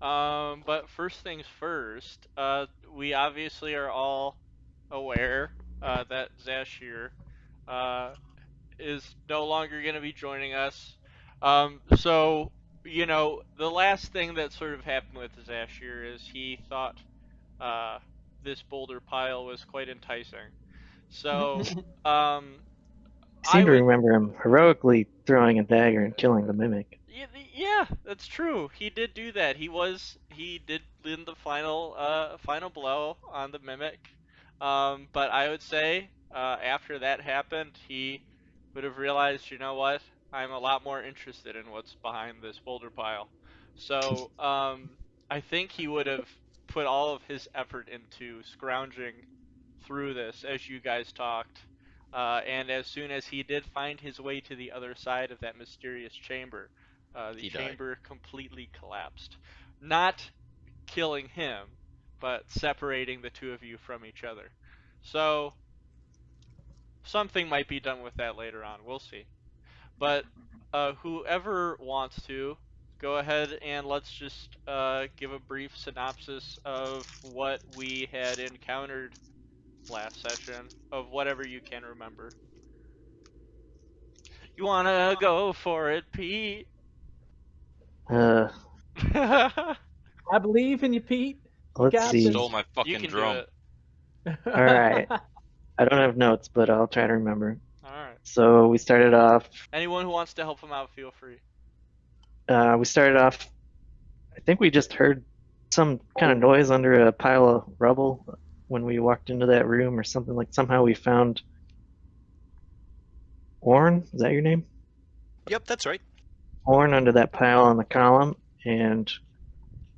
But first things first, we obviously are all aware that Zashir uh, is no longer going to be joining us. So, the last thing that sort of happened with Zashir is he thought uh, this boulder pile was quite enticing. So, um, I I seem to would. remember him heroically throwing a dagger and killing the mimic. Yeah, that's true. He did do that. He did land the final blow on the mimic. But I would say after that happened, he would have realized, you know what? I'm a lot more interested in what's behind this boulder pile. So I think he would have put all of his effort into scrounging through this as you guys talked. And as soon as he did find his way to the other side of that mysterious chamber, the He died. chamber completely collapsed. Not killing him, but separating the two of you from each other. So, something might be done with that later on. We'll see. But whoever wants to, go ahead and let's just give a brief synopsis of what we had encountered last session, of whatever you can remember. You wanna go for it, Pete? Uh, I believe in you, Pete. You let's got You see. stole this. my You fucking can do drum. it. All right. I don't have notes, but I'll try to remember. Alright. So we started off. Anyone who wants to help him out, feel free. We started off. I think we just heard some kind of noise under a pile of rubble when we walked into that room, or something like. Somehow we found Orn. Is that your name? Yep, that's right. Orn under that pile on the column, and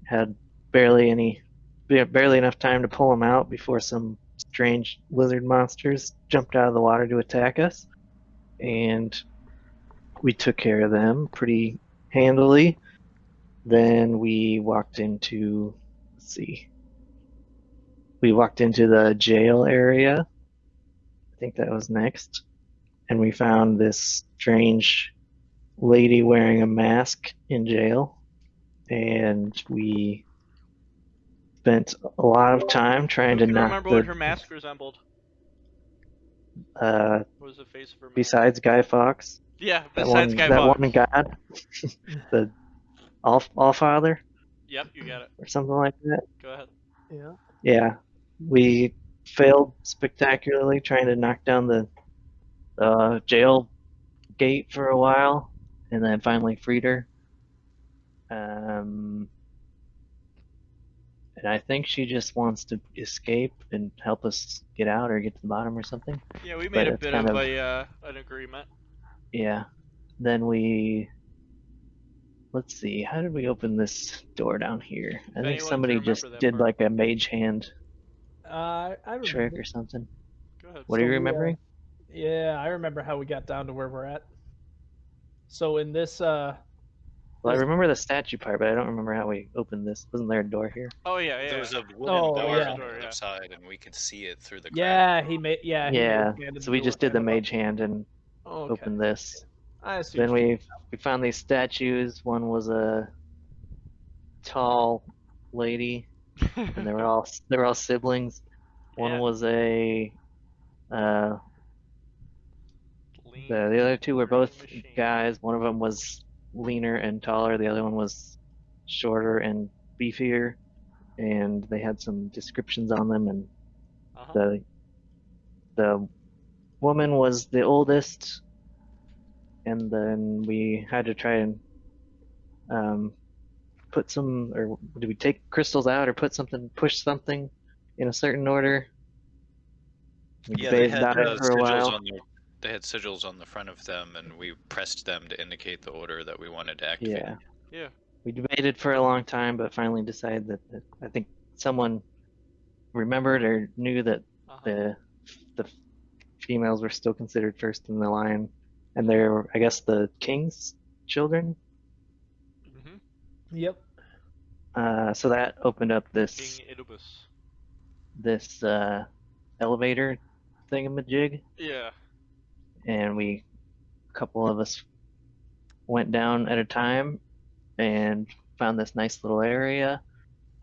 had barely enough time to pull him out before some strange lizard monsters jumped out of the water to attack us, and we took care of them pretty handily. Then we walked into, let's see, we walked into the jail area. I think that was next, and we found this strange lady wearing a mask in jail, and we spent a lot of time trying Who to can knock remember what the her mask resembled? uh, What was the face of her mask? besides Guy Fawkes, Yeah, that besides one Guy that Fawkes. one god, the All Father Yep, you got it. or something like that. Go ahead. Yeah. Yeah, we failed spectacularly trying to knock down the jail gate for a while, and then finally freed her. Um, and I think she just wants to escape and help us get out or get to the bottom or something. Yeah, we made But a it's bit kind of of, an agreement. yeah. Then let's see, how did we open this door down here? I If think anyone can somebody just remember that did part. like a mage hand I trick remember. or something. Go ahead. What are So you we, remembering? yeah, I remember how we got down to where we're at. So in this, Well, I this, remember the statue part, but I don't remember how we opened this. Wasn't there a door here? Oh yeah, There yeah. was a wooden oh There bar was a on yeah, the door, other yeah. side, and we could see it through the crack. he made Yeah, handed so the we door just did the kind of up. mage hand and Okay, opened this. I see. Then What you we found these statues. One was a tall lady, and they were all siblings. One Yeah. was a uh, Lean, the other two were green both machine. guys. One of them was leaner and taller. The other one was shorter and beefier, and they had some descriptions on them. And Uh-huh. the woman was the oldest, and then we had to try and um, put some, or do we take crystals out or push something in a certain order? We Yeah, they debated had about it for a sigils while. on their. They had sigils on the front of them, and we pressed them to indicate the order that we wanted to activate. Yeah, Yeah. we debated for a long time, but finally decided that I think someone remembered or knew that Uh-huh. the females were still considered first in the line, and they're, I guess, the king's children. Mhm. Yep. So that opened up King Idubus. this elevator thingamajig, Yeah. and a couple of us went down at a time, and found this nice little area.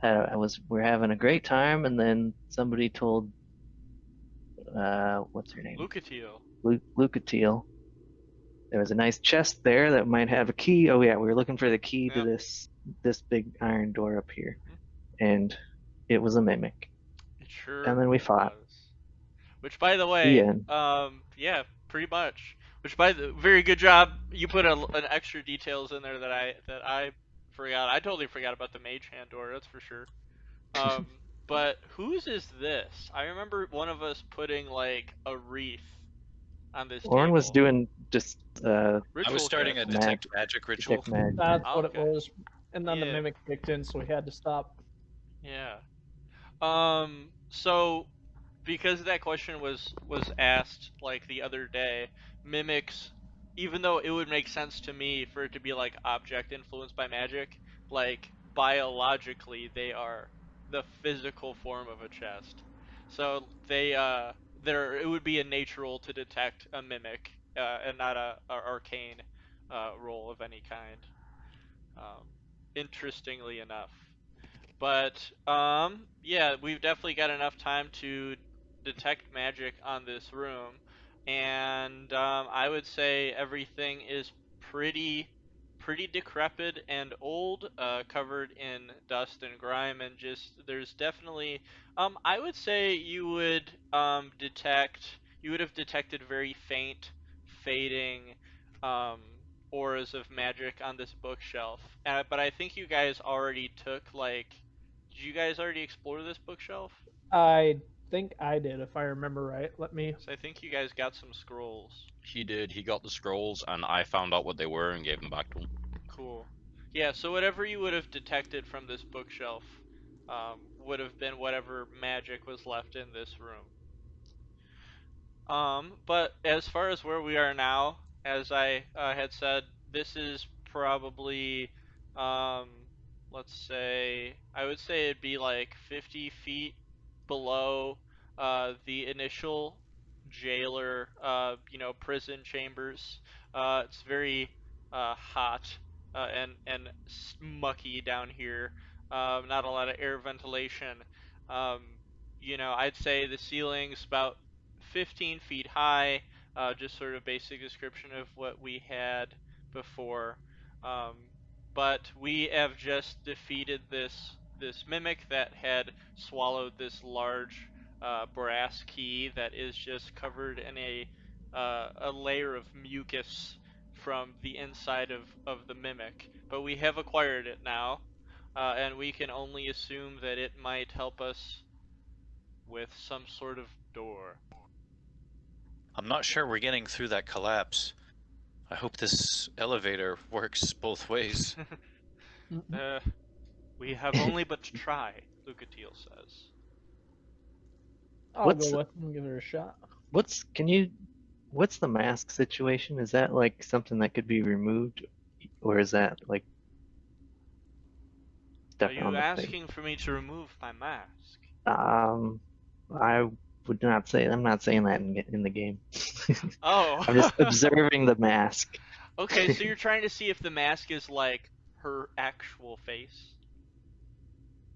We're having a great time, and then somebody told what's her name? Lucatiel. Lucatiel. There was a nice chest there that might have a key. Oh yeah, we were looking for the key to Yep. this big iron door up here, Mhm. and it was a mimic. It sure And then we fought. was. Which, by the The way, end. yeah, pretty much. Which, by the very good job, you put an extra details in there that I forgot. I totally forgot about the mage hand door. That's for sure. Um, but whose is this? I remember one of us putting like a wreath on this Orn was table. doing just I Ritual was starting a casting. detect magic ritual. detect magic. That's Oh, what it okay. was. And then the Yeah. mimic kicked in, so we had to stop. Yeah. So because that question was asked like the other day, mimics, even though it would make sense to me for it to be like object influenced by magic, like biologically they are the physical form of a chest. So there it would be a natural to detect a mimic, and not a arcane roll of any kind. Um, Interestingly enough. But yeah, we've definitely got enough time to detect magic on this room, and I would say everything is pretty pretty decrepit and old, covered in dust and grime, and just there's definitely I would say you would have detected very faint, fading um, auras of magic on this bookshelf. But I think you guys already took like, did you guys already explore this bookshelf? I think I did, if I remember right. Let me. So I think you guys got some scrolls. He did. He got the scrolls, and I found out what they were and gave them back to him. Cool. Yeah, so whatever you would have detected from this bookshelf would have been whatever magic was left in this room. But as far as where we are now, as I had said, this is probably, um, let's say, I would say it'd be like 50 feet below the initial jailer, prison chambers. It's very hot and mucky down here. Not a lot of air ventilation. Um, I'd say the ceiling's about 15 feet high, just sort of basic description of what we had before. Um, but we have just defeated this mimic that had swallowed this large brass key that is just covered in a layer of mucus from the inside of the mimic. But we have acquired it now, and we can only assume that it might help us with some sort of door. I'm not sure we're getting through that collapse. I hope this elevator works both ways. uh, we have only but to try, Lucatiel says. I'll What's go with it and give it a shot. what's the mask situation? Is that like something that could be removed, or is that like Are stuck you on the face? asking for me to remove my mask? Um, I would not say. I'm not saying that in the game. Oh. I'm just observing the mask. Okay, so you're trying to see if the mask is like her actual face?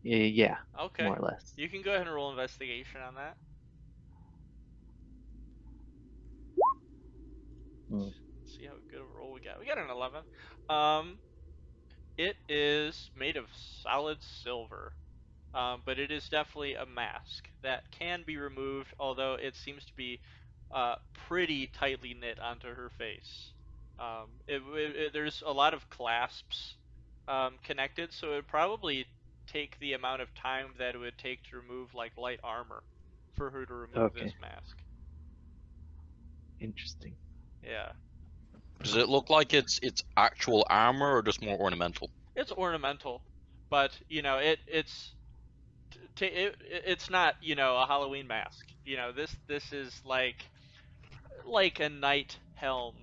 Yeah, Okay. more or less. You can go ahead and roll investigation on that. Hmm. Let's see how good of a roll we got. We got an 11. Um, it is made of solid silver. But it is definitely a mask that can be removed, although it seems to be pretty tightly knit onto her face. There's a lot of clasps connected, so it would probably take the amount of time that it would take to remove like light armor for her to remove this Okay, mask. interesting. Yeah, Does it look like it's actual armor or just more ornamental? it's ornamental, but it's not a Halloween mask. This is like a knight helm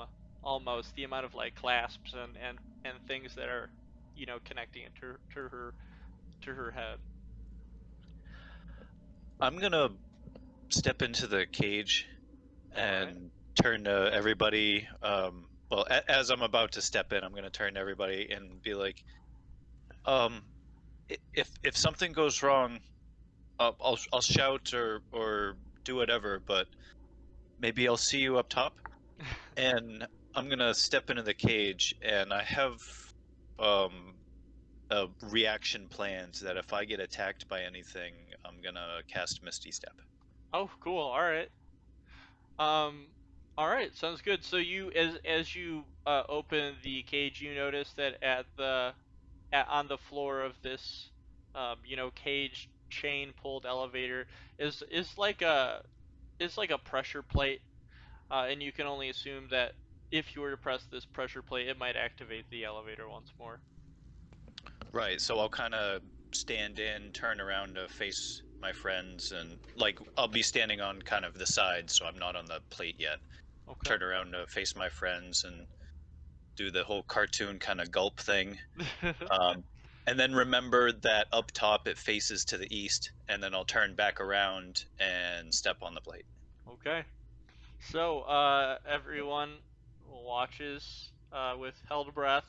almost. The amount of like clasps and things that are connecting it to her head. I'm gonna step into the cage All right. and turn to everybody. Well, as I'm about to step in, I'm gonna turn to everybody and be like, If something goes wrong, I'll shout or do whatever, but maybe I'll see you up top, and I'm gonna step into the cage, and I have reaction plans that if I get attacked by anything, I'm gonna cast Misty Step. Oh, cool. All right. Um, all right. Sounds good. So you, as you open the cage, you notice that on the floor of this, cage chain pulled elevator is like a pressure plate, and you can only assume that if you were to press this pressure plate, it might activate the elevator once more. Right, so I'll kind of stand in, turn around to face my friends, and like I'll be standing on kind of the side, so I'm not on the plate yet. Okay. Turn around to face my friends and do the whole cartoon kind of gulp thing. And then remember that up top it faces to the east, and then I'll turn back around and step on the plate. Okay. So, everyone watches with held breath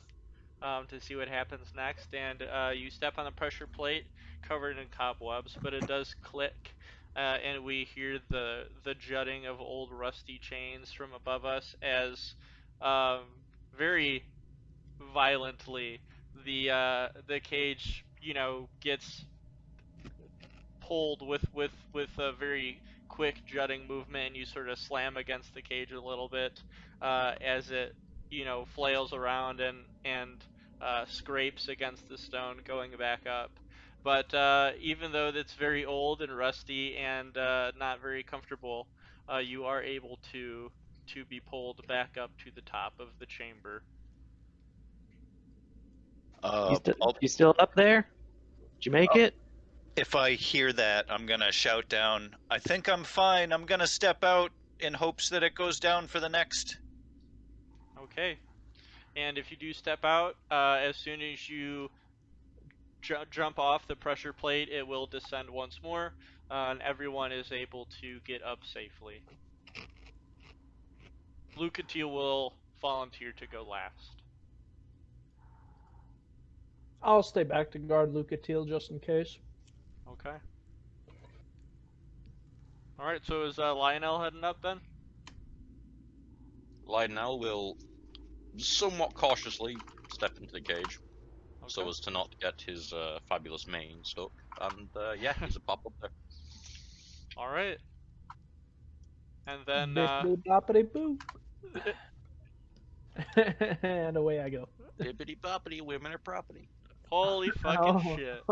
to see what happens next, and you step on the pressure plate covered in cobwebs, but it does click, and we hear the jutting of old rusty chains from above us as um, very violently the cage, gets pulled with a very quick jutting movement, and you sort of slam against the cage a little bit as it flails around and scrapes against the stone going back up. But even though it's very old and rusty and not very comfortable, you are able to be pulled back up to the top of the chamber. You still up there? Did you make it? If I hear that, I'm gonna shout down, I think I'm fine, I'm gonna step out in hopes that it goes down for the next. Okay. And if you do step out, as soon as you jump off the pressure plate, it will descend once more, and everyone is able to get up safely. Lucatiel will volunteer to go last. I'll stay back to guard Lucatiel just in case. Okay. Alright, so is Lionel heading up then? Lionel will somewhat cautiously step into the cage Okay. so as to not get his fabulous mane stuck. And yeah, he's a pop up there. Alright. And then, Bippity boppity boo. And away I go. Bippity boppity, women are property. holy fucking shit.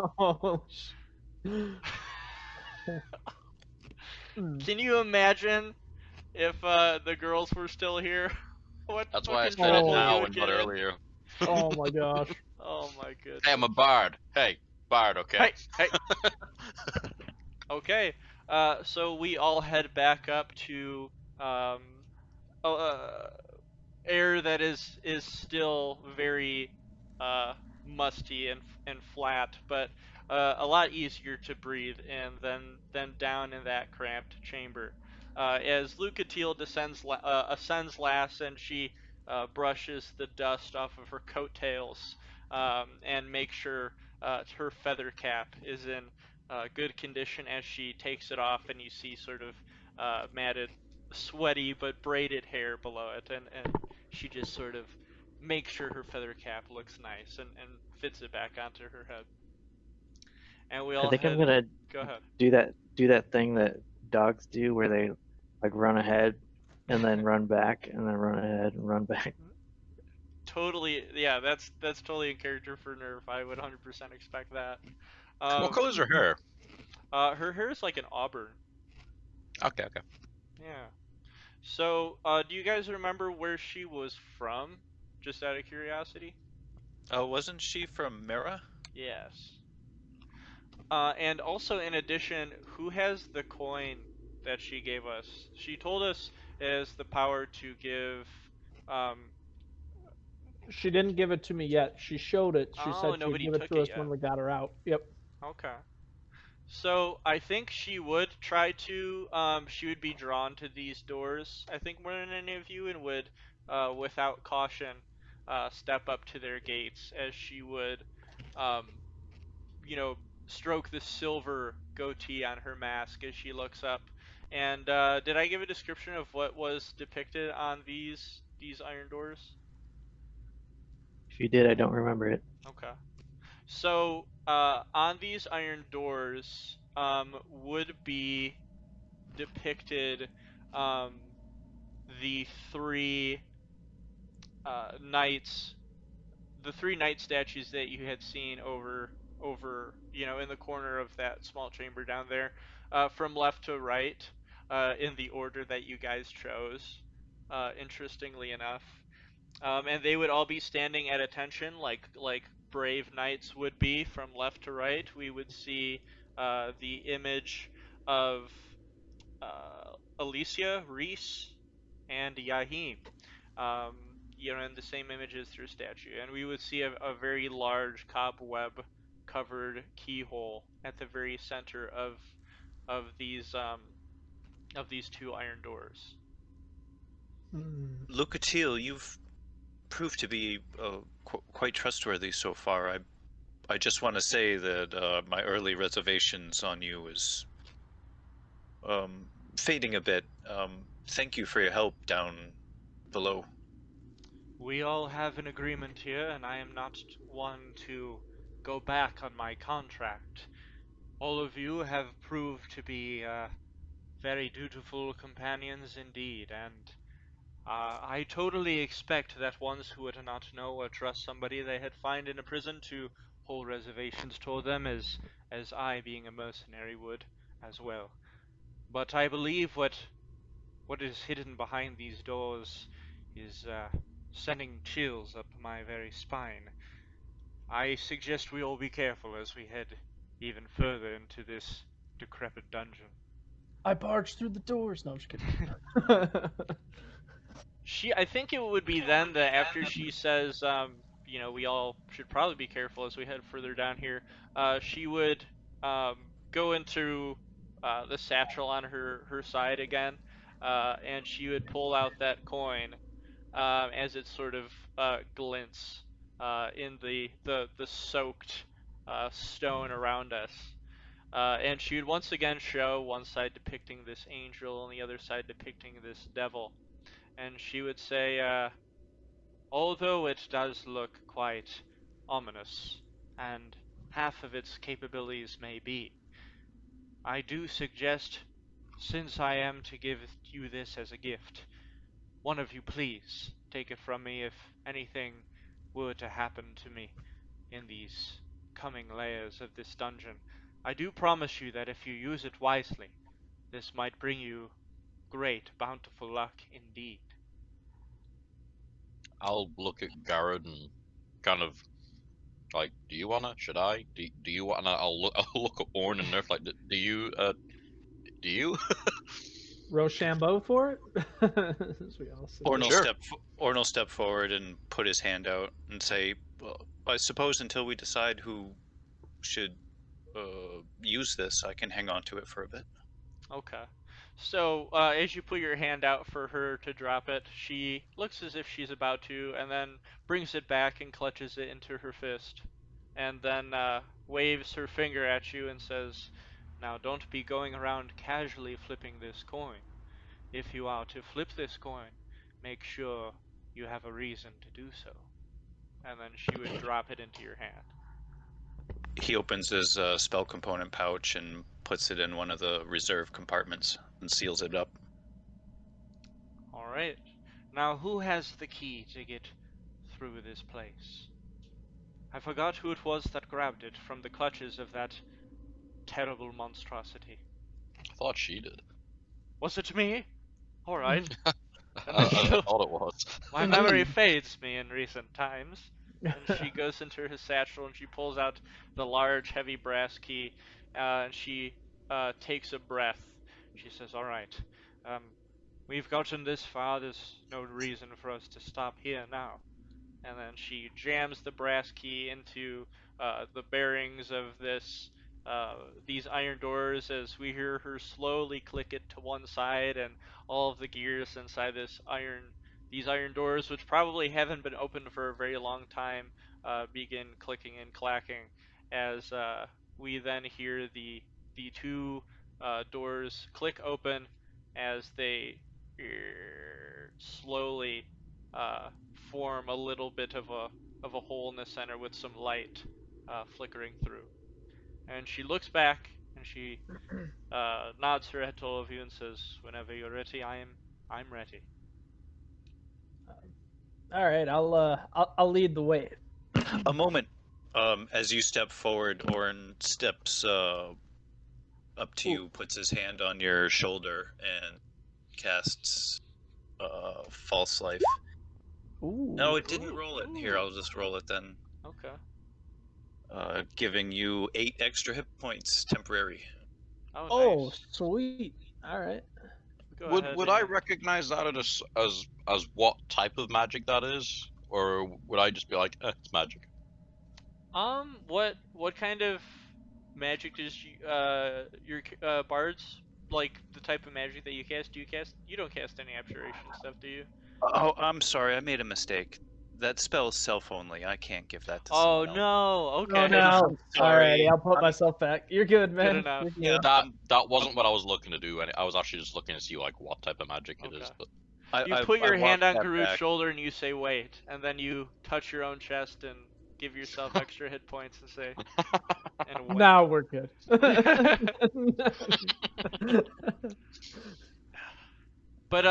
Can you imagine if the girls were still here? What That's why I fucking said it trouble you now would and get not in? earlier. Oh my gosh. Oh my goodness. Hey, I'm a bard. Hey, bard, okay? Hey. Okay. So we all head back up to um, air that is still very musty and flat, but a lot easier to breathe in than down in that cramped chamber. As Lucatiel ascends last, and she brushes the dust off of her coattails and makes sure her feather cap is in good condition as she takes it off, and you see sort of matted, sweaty but braided hair below it, and she just sort of makes sure her feather cap looks nice and fits it back onto her head. And we I all think I'm head. gonna Go ahead. do that thing that dogs do where they like run ahead and then run back and then run ahead and run back. Totally, yeah. That's totally in character for Nerf. I would 100% expect that. What color's her hair? Her hair is like an auburn. Okay. Yeah. So, do you guys remember where she was from? Just out of curiosity. Wasn't she from Mirrah? Yes. And also, in addition, who has the coin that she gave us? She told us it has the power to give. Um, She didn't give it to me yet. She showed it. She oh, said she'd nobody give it took to it us when yet. we got her out. Yep. Okay. So I think she would try to. She would be drawn to these doors, I think, more than any of you, and would, without caution, step up to their gates, as she would um, stroke the silver goatee on her mask as she looks up. And did I give a description of what was depicted on these iron doors? If you did, I don't remember it. Okay. So on these iron doors would be depicted um, the three knights, the three knight statues that you had seen over in the corner of that small chamber down there, from left to right, in the order that you guys chose. Interestingly enough, and they would all be standing at attention, like brave knights would be from left to right. We would see the image of Alicia, Reese, and Yahim. In the same images through statue, and we would see a very large cobweb covered keyhole at the very center of these two iron doors. Lucatiel, you've proved to be quite trustworthy so far. I just want to say that my early reservations on you is um, fading a bit. Thank you for your help down below. We all have an agreement here, and I am not one to go back on my contract. All of you have proved to be very dutiful companions indeed, and I totally expect that ones who would not know or trust somebody they had find in a prison to hold reservations toward them, as I, being a mercenary, would as well. But I believe what is hidden behind these doors is sending chills up my very spine. I suggest we all be careful as we head even further into this decrepit dungeon. I barged through the doors. No, I'm just kidding. I think it would be then that after she says, we all should probably be careful as we head further down here, she would go into the satchel on her side again, and she would pull out that coin as it sort of glints in the soaked stone around us. And she would once again show one side depicting this angel and the other side depicting this devil. And she would say, although it does look quite ominous, and half of its capabilities may be, I do suggest, since I am to give you this as a gift, one of you please take it from me if anything were to happen to me in these coming layers of this dungeon. I do promise you that if you use it wisely, this might bring you great, bountiful luck indeed. I'll look at Garrett and kind of like, do you wanna? Should I? Do you wanna? I'll look. I'll look at Orn and Nerf. Like, do you? Do you? Rochambeau for it? As we all say. Sure. Orn will step forward and put his hand out and say, "Well, I suppose until we decide who should use this, I can hang on to it for a bit." Okay. So, as you put your hand out for her to drop it, she looks as if she's about to, and then brings it back and clutches it into her fist. And then waves her finger at you and says, now don't be going around casually flipping this coin. If you are to flip this coin, make sure you have a reason to do so. And then she would drop it into your hand. He opens his spell component pouch and puts it in one of the reserve compartments and seals it up. Alright. Now who has the key to get through this place? I forgot who it was that grabbed it from the clutches of that terrible monstrosity. I thought she did. Was it me? Alright. I thought it was. My memory fades me in recent times. And she goes into her satchel and she pulls out the large, heavy brass key, and she takes a breath. She says, alright, we've gotten this far, there's no reason for us to stop here now. And then she jams the brass key into the bearings of these iron doors as we hear her slowly click it to one side, and all of the gears inside these iron doors, which probably haven't been opened for a very long time, begin clicking and clacking as we then hear the two doors click open as they slowly form a little bit of a hole in the center with some light flickering through. And she looks back and she nods her head to all of you and says, "Whenever you're ready, I'm ready." All right, I'll lead the way. A moment. As you step forward, Orin steps up to you, puts his hand on your shoulder, and casts False Life. Ooh. No, it didn't Ooh, roll it. ooh. Here, I'll just roll it then. Okay. Giving you 8 extra hit points, temporary. Oh, Oh, nice. sweet. All right. Go Would ahead I and recognize that as what type of magic that is, or would I just be like, it's magic? what kind of magic does your bards like? The type of magic that you cast? Do you cast? You don't cast any abjuration stuff, do you? Oh, I'm sorry, I made a mistake. That spell is self only. I can't give that to Oh someone else. no. Oh Okay. no. All Sorry. righty, I'll put I'm- myself back. You're good, man. enough. You're good. That wasn't what I was looking to do. And I was actually just looking to see like what type of magic it is. Okay. But You I put your hand walked on that Garud's back. shoulder and you say wait, and then you touch your own chest and give yourself extra hit points and say and wait. Now we're good. But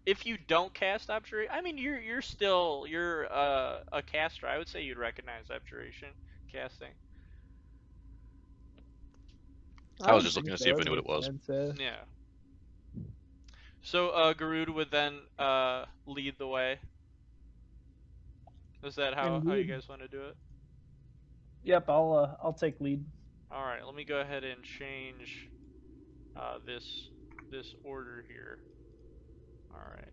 if you don't cast abjuration, I mean you're still a caster. I would say you'd recognize abjuration casting. I was just looking to see if I knew what it was. Yeah. So Garud would then lead the way. Is that how you Indeed. guys want to do it? Yep, I'll take lead. All right, let me go ahead and change this order here. All right.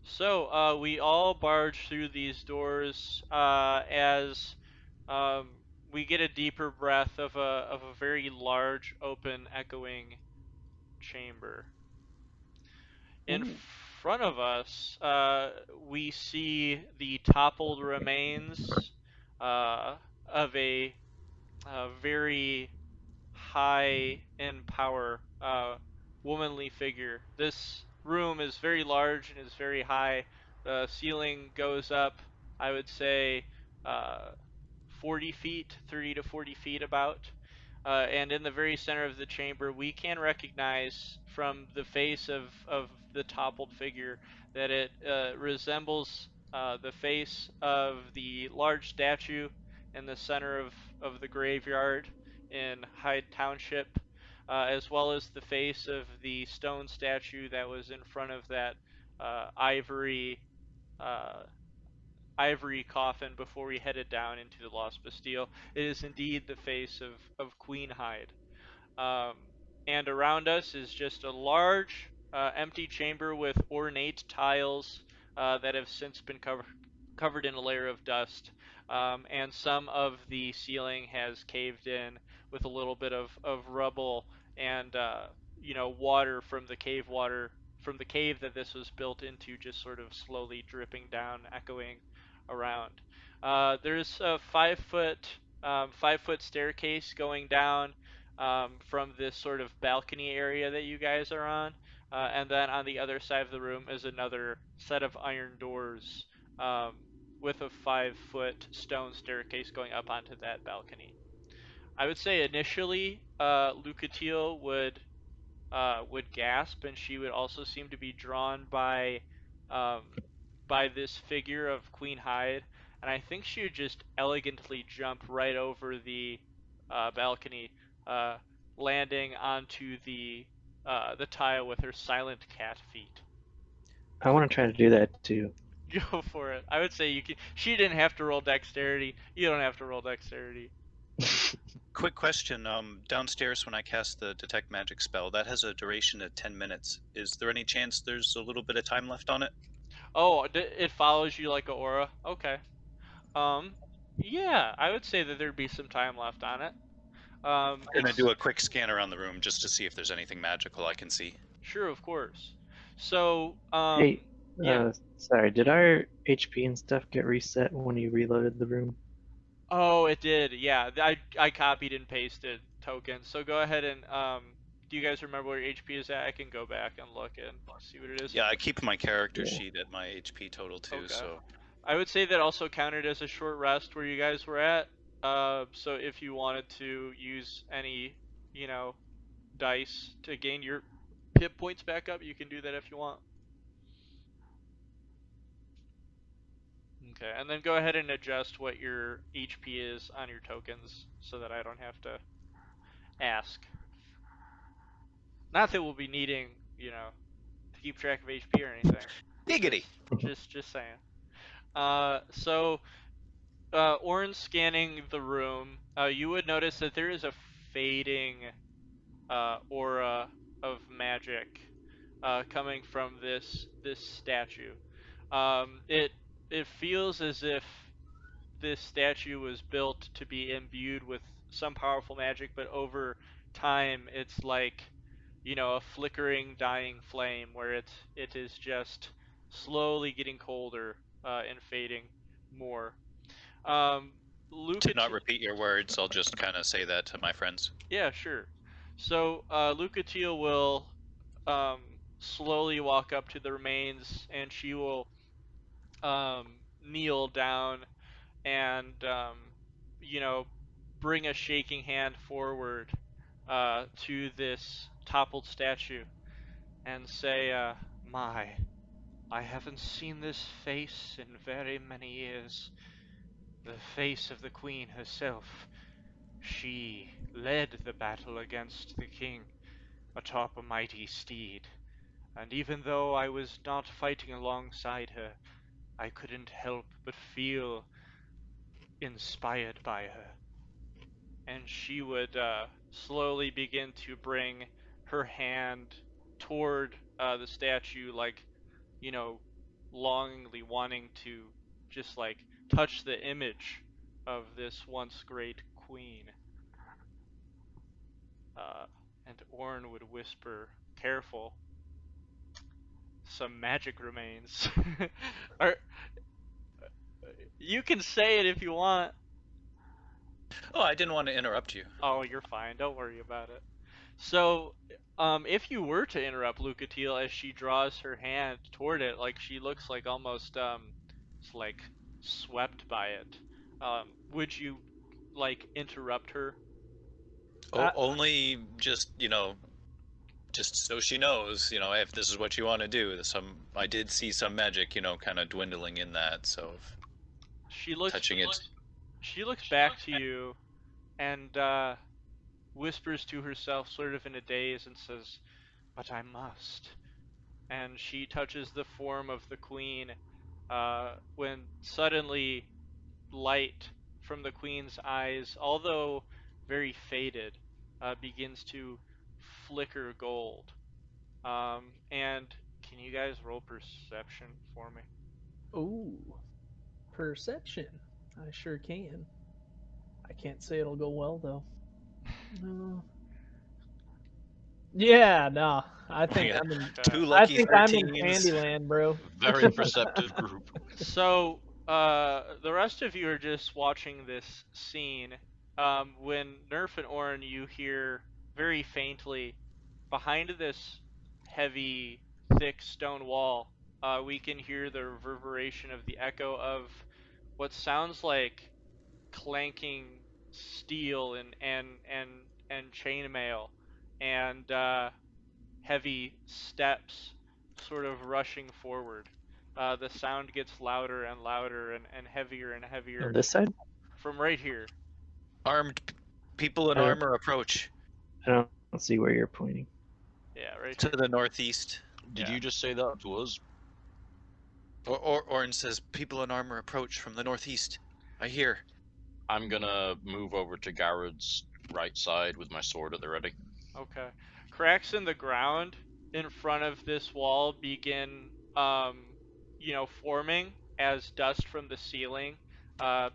So we all barge through these doors as we get a deeper breath of a very large, open, echoing chamber. In Ooh. front of us, we see the toppled remains of a very high in power womanly figure. This room is very large and is very high. The ceiling goes up, I would say, uh, 40 feet, 30 to 40 feet about. And in the very center of the chamber, we can recognize from the face of the toppled figure that it resembles the face of the large statue in the center of the graveyard in Hyde Township, as well as the face of the stone statue that was in front of that ivory uh, ivory coffin before we headed down into the Lost Bastille. It is indeed the face of Queen Hyde. Um, and around us is just a large empty chamber with ornate tiles that have since been covered in a layer of dust. And some of the ceiling has caved in with a little bit of rubble and water from the cave that this was built into, just sort of slowly dripping down, echoing around. There's a 5 foot staircase going down from this sort of balcony area that you guys are on. And then on the other side of the room is another set of iron doors um, with a 5 foot stone staircase going up onto that balcony. I would say initially, Lucatiel would gasp, and she would also seem to be drawn um, by this figure of Queen Hyde, and I think she would just elegantly jump right over the balcony, uh, landing onto the tile with her silent cat feet. I want to try to do that too. Go for it. I would say you can. She didn't have to roll dexterity. You don't have to roll dexterity. Quick question. Downstairs when I cast the detect magic spell, that has a duration of 10 minutes. Is there any chance there's a little bit of time left on it? Oh, it follows you like a aura. Okay. Um, yeah, I would say that there'd be some time left on it. I'm gonna do a quick scan around the room just to see if there's anything magical I can see. Sure, of course. So, Hey, Yeah. Sorry, did our HP and stuff get reset when you reloaded the room? Oh, it did. Yeah, I copied and pasted tokens. So go ahead and do you guys remember where your HP is at? I can go back and look and see what it is. Yeah, I keep my character Yeah. sheet at my HP total too. Okay. So I would say that also counted as a short rest where you guys were at. So if you wanted to use any, you know, dice to gain your hit points back up, you can do that if you want. Okay, and then go ahead and adjust what your HP is on your tokens so that I don't have to ask. Not that we'll be needing, to keep track of HP or anything. giggity. Just saying. So Orin scanning the room, you would notice that there is a fading aura of magic coming from this statue. It feels as if this statue was built to be imbued with some powerful magic, but over time it's like, a flickering, dying flame where it is just slowly getting colder and fading more. Um, To not Lucatiel, repeat your words, I'll just kind of say that to my friends. yeah, sure. So Lucatiel will um, slowly walk up to the remains, and she will kneel down and you know bring a shaking hand forward to this toppled statue and say, "My, I haven't seen this face in very many years. The face of the queen herself. She led the battle against the king atop a mighty steed, and even though I was not fighting alongside her, I couldn't help but feel inspired by her." And she would slowly begin to bring her hand toward the statue, like, you know, longingly wanting to just like touch the image of this once great queen. Uh, and Orn would whisper, "Careful, some magic remains." or you can say it if you want. Oh, I didn't want to interrupt you. Oh, you're fine. Don't worry about it. So, if you were to interrupt Lucatiel as she draws her hand toward it, like she looks like almost like swept by it, would you like interrupt her? Only just just so she knows, if this is what you want to do. I did see some magic, kind of dwindling in that. So She looks touching it. she looks back to you and whispers to herself, sort of in a daze, and says, "But I must." And she touches the form of the queen, when suddenly light from the queen's eyes, although very faded, begins to flicker gold. And can you guys roll perception for me? Ooh, perception. I sure can. I can't say it'll go well though. No. Yeah, no. I think Yeah, I'm in. two I lucky think I'm in 13s. Candyland, bro. Very perceptive group. So, the rest of you are just watching this scene. When Nerf and Orin, you hear very faintly behind this heavy, thick stone wall. We can hear the reverberation of the echo of what sounds like clanking steel and chainmail, and heavy steps sort of rushing forward. The sound gets louder and louder and heavier and On heavier this side? from right here. Armed people in I don't, armor approach I don't see where you're pointing. Yeah, right to here. the northeast. Did Yeah. you just say that to us? Orin says, "People in armor approach from the northeast. I hear." I'm gonna move over to Garrett's right side with my sword at the ready. Okay. Cracks in the ground in front of this wall begin, forming as dust from the ceiling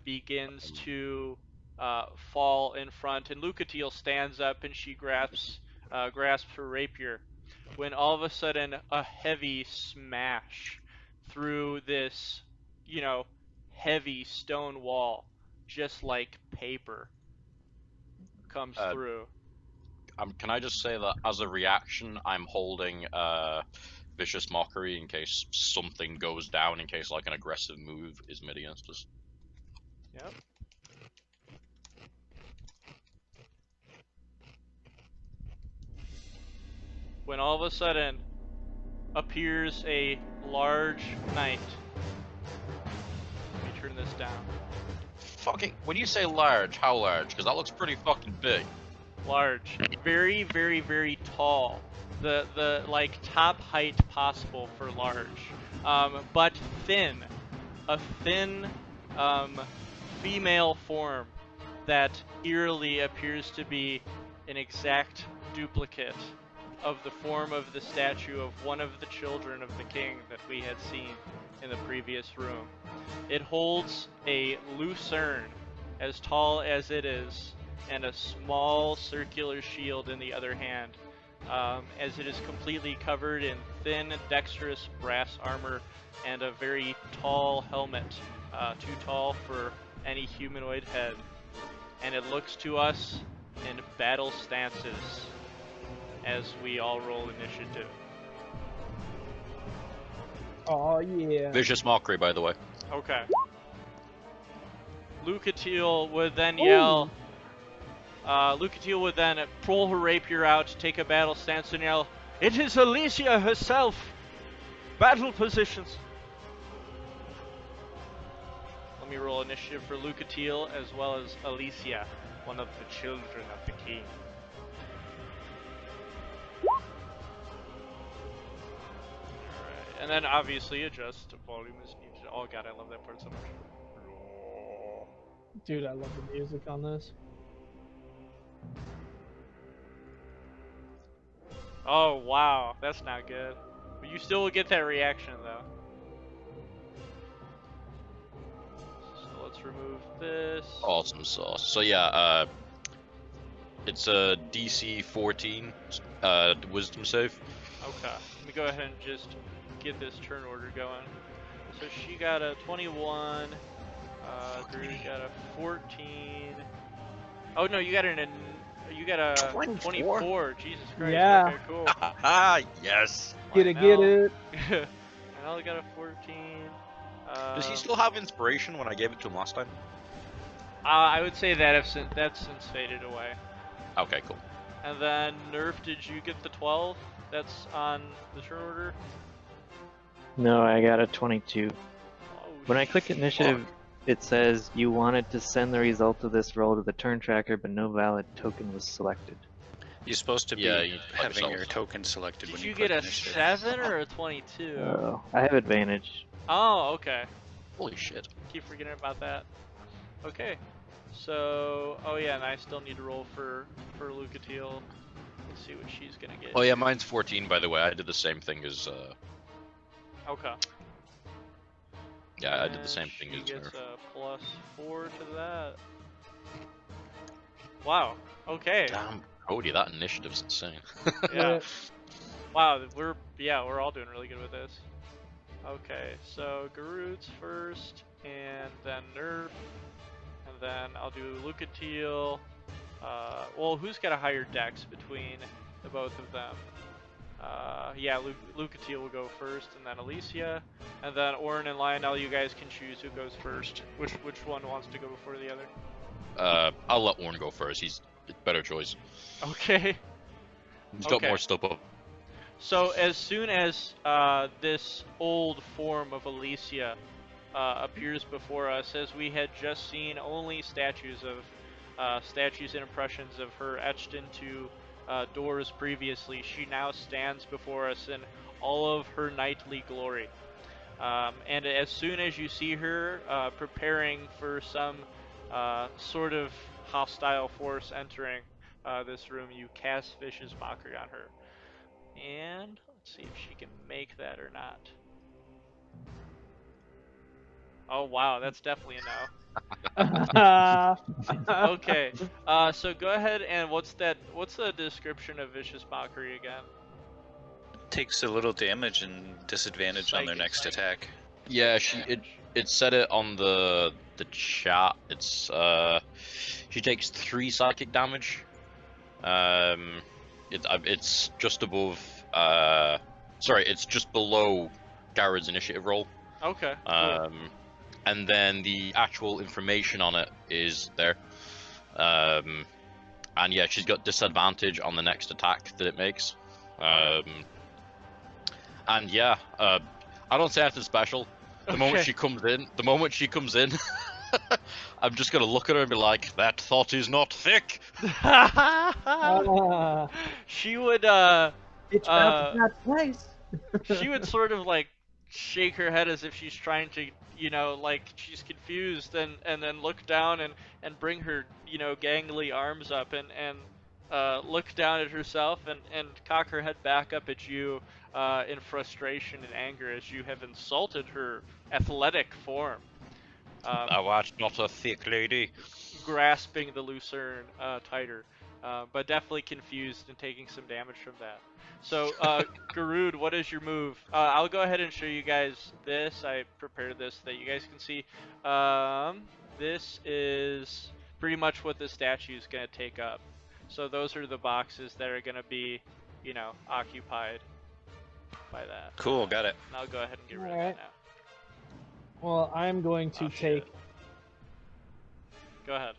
begins to fall in front. And Lucatiel stands up and she grasps her rapier when all of a sudden a heavy smash through this, heavy stone wall, just like paper comes Uh, through. Can I just say that as a reaction, I'm holding Vicious Mockery in case something goes down, in case like an aggressive move is made against us. Yep. When all of a sudden appears a large knight. Let me turn this down. Fucking, when you say large, how large? Because that looks pretty fucking big. Large, very, very, very tall. The like top height possible for large, but thin. A thin, female form that eerily appears to be an exact duplicate of the form of the statue of one of the children of the king that we had seen in the previous room. It holds a lucerne as tall as it is, and a small circular shield in the other hand, as it is completely covered in thin, dexterous brass armor and a very tall helmet, too tall for any humanoid head. And it looks to us in battle stances as we all roll initiative. Oh yeah. Vicious Mockery, by the way. Okay. Lucatiel would then yell. Lucatiel would then pull her rapier out, take a battle stance, and yell, "It is Alicia herself! Battle positions!" Let me roll initiative for Lucatiel as well as Alicia, one of the children of the king. Alright, and then obviously adjust volume as needed. Oh god, I love that part so much. Dude, I love the music on this. Oh wow, that's not good. But you still will get that reaction though. So let's remove this. Awesome sauce. So yeah, it's a DC 14 wisdom save. Okay, let me go ahead and just get this turn order going. So she got a 21, Drew got a 14. Oh no, you got a 24. Jesus Christ. Yeah. Okay, cool. Ah, yes. Get it. Now got a 14. Does he still have inspiration when I gave it to him last time? I would say that's since faded away. Okay, cool. And then Nerf, did you get the 12? That's on the turn order. No, I got a 22. Oh, When I click initiative, Fuck. it says you wanted to send the result of this roll to the turn tracker, but no valid token was selected. You're supposed to be Yeah, you play having yourself. your token selected Did when you you get click a initiative. 7 or a 22? Oh, I have advantage. Oh, okay. Holy shit. Keep forgetting about that. Okay. So, oh yeah, and I still need to roll for Lucatiel. Let's see what she's gonna get. Oh yeah, mine's 14, by the way. I did the same thing as Okay. yeah, I did the same She thing as gets Nerf. a +4 to that. Wow. Okay. Damn, Cody, that initiative's insane. Yeah. Wow. We're all doing really good with this. Okay. So Garut's first, and then Nerf, and then I'll do Lucatiel. Well, who's got a higher dex between the both of them? Yeah, Lucatiel will go first, and then Alicia, and then Orin and Lionel. You guys can choose who goes first. Which one wants to go before the other? I'll let Warren go first. He's a better choice. Okay. He's got more stuff up. So as soon as this old form of Alicia appears before us, as we had just seen only statues and impressions of her etched into doors previously, she now stands before us in all of her knightly glory. And as soon as you see her preparing for some sort of hostile force entering this room, you cast Vicious Mockery on her. And let's see if she can make that or not. Oh wow, that's definitely a no. Okay, so go ahead and what's the description of Vicious Mockery again? Takes a little damage and disadvantage on their Psychic, next psychic. attack. Yeah, damage. it said it on the chat. It's she takes 3 psychic damage. It's just above sorry, it's just below Garrett's initiative roll. Okay, cool. And then the actual information on it is there. And yeah, she's got disadvantage on the next attack that it makes. Alright. And yeah, I don't say anything special. The moment Okay. she comes in, I'm just gonna look at her and be like, "That thought is not thick." Ah, She would it's about to uh catch twice. she would sort of like shake her head as if she's trying to, like she's confused, and then look down and bring her, gangly arms up and look down at herself and cock her head back up at you in frustration and anger as you have insulted her athletic form. Thou art not a thick lady. Grasping the lucerne tighter, but definitely confused and taking some damage from that. So, Garud, what is your move? I'll go ahead and show you guys this. I prepared this so that you guys can see. This is pretty much what the statue is going to take up. So those are the boxes that are going to be, occupied by that. Cool, got it. And I'll go ahead and get rid of Alright. that now. Well, I'm going to Oh, take. shit. Go ahead.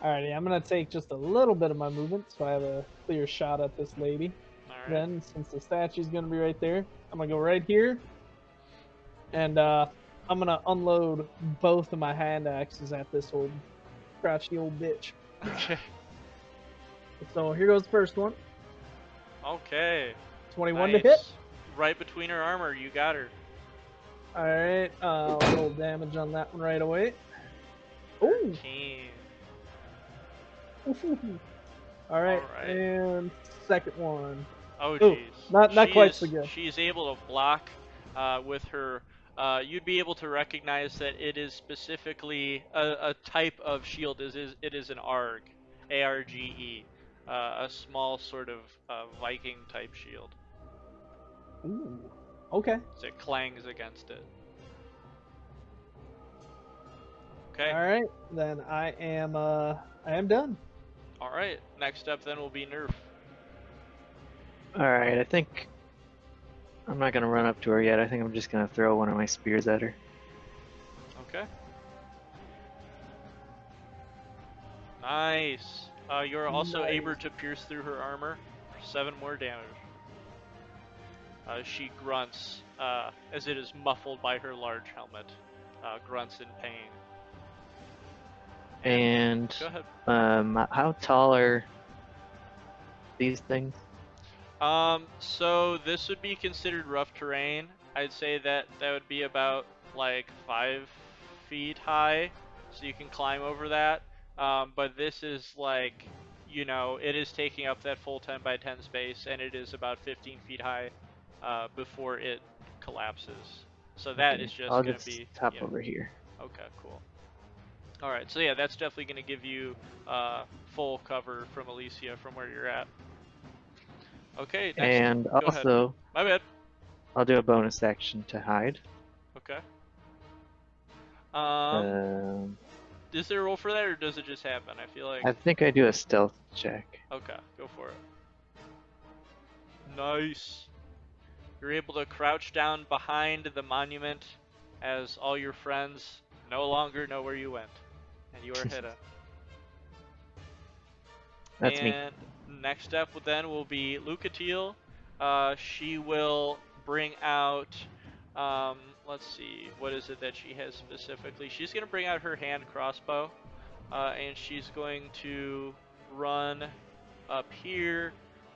Alrighty, I'm gonna take just a little bit of my movement, so I have a clear shot at this lady. Alright. Then, since the statue's gonna be right there, I'm gonna go right here, and I'm gonna unload both of my hand axes at this old crouchy old bitch. Okay. So here goes the first one. Okay. 21 to hit. Right between her armor, you got her. Alright, roll damage on that one right away. Ooh! 13. Alright, Alright. and second one. Oh, Ooh, jeez. not quite so good. She's able to block with her. You'd be able to recognize that it is specifically a type of shield. It is an ARG, ARGE, a small sort of Viking type shield. Ooh. Okay. So it clangs against it. Okay. Alright, then I am done. All right. Next up then will be Nerf. Alright, I think I'm not gonna run up to her yet. I think I'm just gonna throw one of my spears at her. Okay. Nice. You're also Nice. able to pierce through her armor for 7 more damage. She grunts as it is muffled by her large helmet. Grunts in pain. And Go ahead. how tall are these things? So this would be considered rough terrain. I'd say that would be about like 5 feet high, so you can climb over that. But this is like, it is taking up that full 10 by 10 space, and it is about 15 feet high before it collapses. So that Okay, is just I'll going to just be, hop over here. Okay, cool. Alright, so yeah, that's definitely going to give you full cover from Alicia from where you're at. Okay, next. And Go ahead. also, My bad. I'll do a bonus action to hide. Okay. Is there a roll for that, or does it just happen? I feel like. I think I do a stealth check. Okay, go for it. Nice. You're able to crouch down behind the monument as all your friends no longer know where you went, and you are hidden. That's me. And next up then will be Lucatiel. She will bring out, let's see, what is it that she has specifically? She's going to bring out her hand crossbow, and she's going to run up here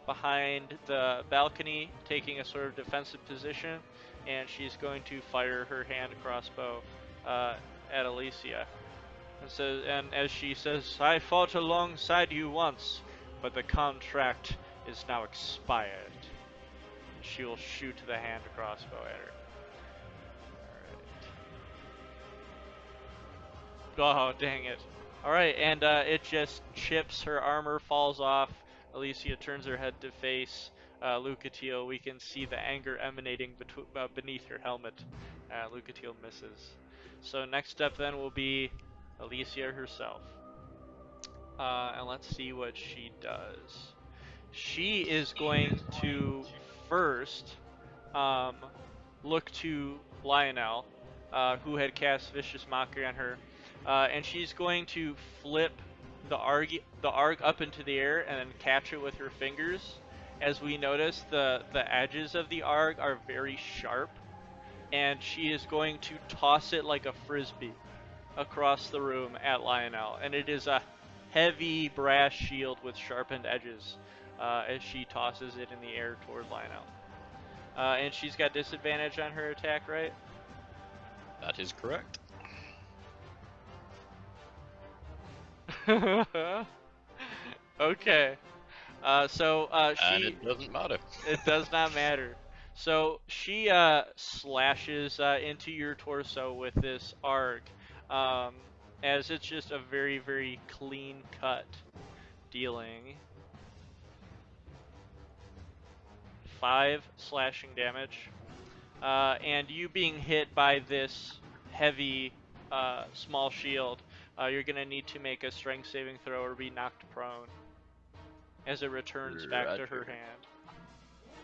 behind the balcony, taking a sort of defensive position, and she's going to fire her hand crossbow at Alicia. And as she says, I fought alongside you once, but the contract is now expired. She will shoot the hand crossbow at her. Alright. Oh, dang it. Alright, and it just chips, her armor falls off. Alicia turns her head to face Lucatiel, we can see the anger emanating beneath your helmet. Lucatiel misses. So next up then will be Alicia herself. And let's see what she does. She is going to first look to Lionel, who had cast Vicious Mockery on her, and she's going to flip the arg up into the air and then catch it with her fingers. As we notice, the edges of the arg are very sharp, and she is going to toss it like a frisbee across the room at Lionel, and it is a heavy brass shield with sharpened edges as she tosses it in the air toward Lionel. And she's got disadvantage on her attack, right? That is correct. Okay. So And she. it doesn't matter. It does not matter. So she slashes into your torso with this arc, as it's just a very, very clean cut, dealing 5 slashing damage. And you being hit by this heavy small shield, you're going to need to make a strength saving throw or be knocked prone as it returns back to her Roger. hand.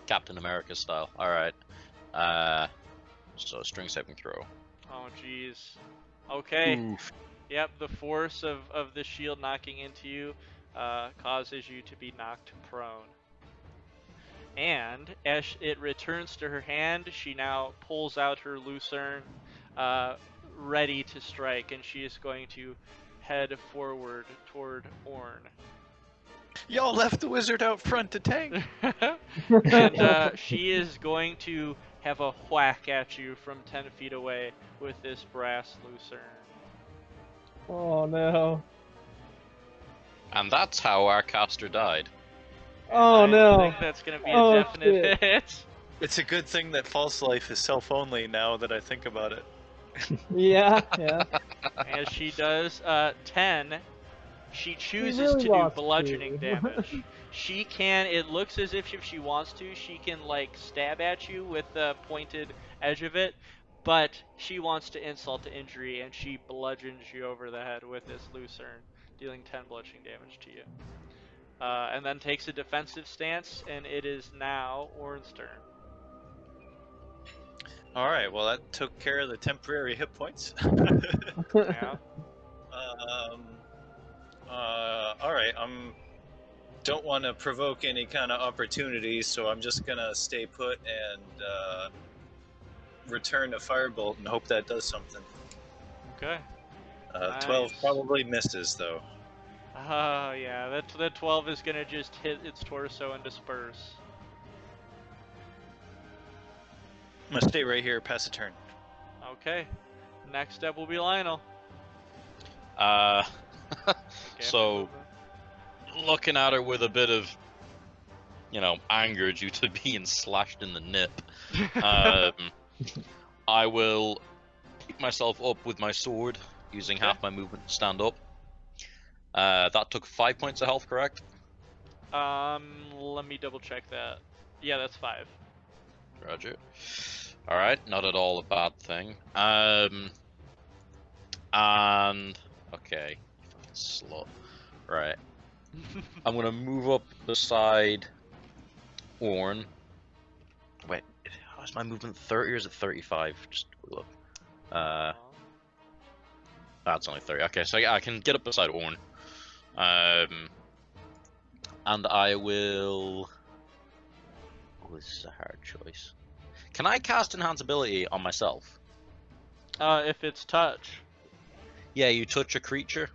Captain America style. Alright. So string saving throw. Oh, jeez. Okay. Oof. Yep, the force of the shield knocking into you causes you to be knocked prone. And as it returns to her hand, she now pulls out her lucerne, ready to strike, and she is going to head forward toward Orn. Y'all left the wizard out front to tank. And she is going to have a whack at you from 10 feet away with this brass lucerne. Oh no. And that's how our caster died. Oh I no. think that's going to be a Oh, definite hit. It's a good thing that false life is self-only now that I think about it. Yeah, yeah. As she does 10, she chooses really to do wants bludgeoning to. damage. She can, it looks as if she wants to, she can like stab at you with the pointed edge of it, but she wants to insult to injury, and she bludgeons you over the head with this lucerne, dealing 10 bludgeoning damage to you. And then takes a defensive stance, and it is now Orn's turn. Alright, well that took care of the temporary hit points. Yeah. Alright, don't want to provoke any kind of opportunities, so I'm just gonna stay put and return a firebolt and hope that does something. Okay. 12 Nice. probably misses though. Oh, yeah, that 12 is gonna just hit its torso and disperse. I'm gonna stay right here, pass a turn. Okay. Next up will be Lionel. Uh, Okay, so looking at her with a bit of, anger due to being slashed in the nip, I will pick myself up with my sword, using half my movement to stand up. That took 5 points of health, correct? Let me double check that. Yeah, that's 5. Roger. Alright, not at all a bad thing. And okay, fucking slut. Right. I'm gonna move up beside Orn. Wait, is my movement 30 or is it 35? Just look. That's only 30. Okay, so I can get up beside Orn. And I will. Oh, this is a hard choice. Can I cast Enhanceability on myself? If it's touch. Yeah, you touch a creature.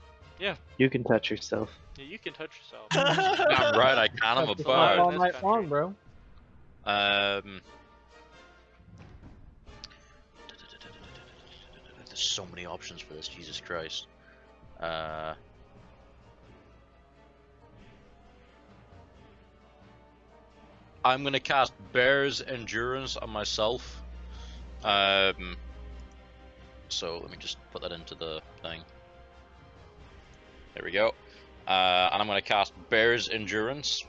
You can touch yourself. Yeah, you can touch yourself. I'm right, I can. I'm a That's just bard. not all This night country. long, bro. There's so many options for this, Jesus Christ. I'm gonna cast Bear's Endurance on myself. So let me just put that into the thing. There we go. And I'm gonna cast Bear's Endurance.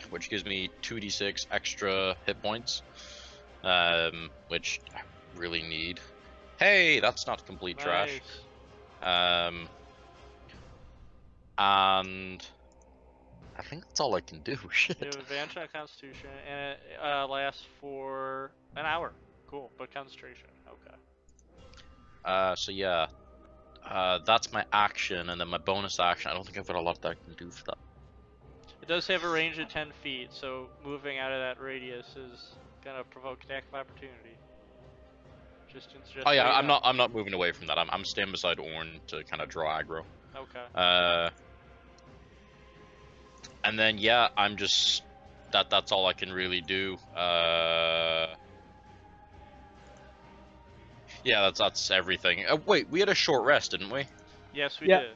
which gives me 2d6 extra hit points, which I really need. Hey, that's not complete trash. Nice. And I think that's all I can do. You Shit. have advantage on Constitution, and it lasts for an hour. Cool, but concentration. Okay. So yeah, that's my action, and then my bonus action. I don't think I've got a lot that I can do for that. It does have a range of 10 feet, so moving out of that radius is gonna provoke attack of opportunity. Just Oh yeah, so you know. I'm not moving away from that. I'm staying beside Orn to kind of draw aggro. Okay. And then yeah, I'm just that's all I can really do. Yeah, that's everything. Wait, we had a short rest, didn't we? Yes, we Yep. did.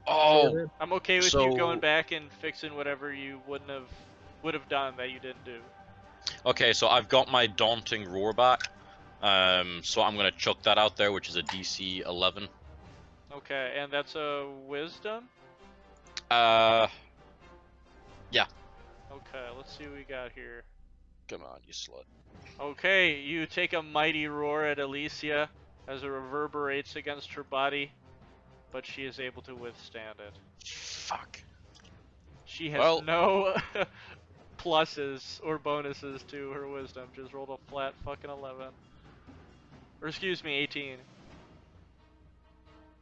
Oh, I'm okay with so you going back and fixing whatever you would have done that you didn't do. okay, so I've got my daunting roar back. So I'm gonna chuck that out there, which is a DC 11. Okay, and that's a wisdom? Yeah. Okay, let's see what we got here. Come on, you slut. Okay, you take a mighty roar at Alicia as it reverberates against her body, but she is able to withstand it. Fuck. She has Well- no pluses or bonuses to her wisdom, just rolled a flat fucking 11. Or excuse me, 18.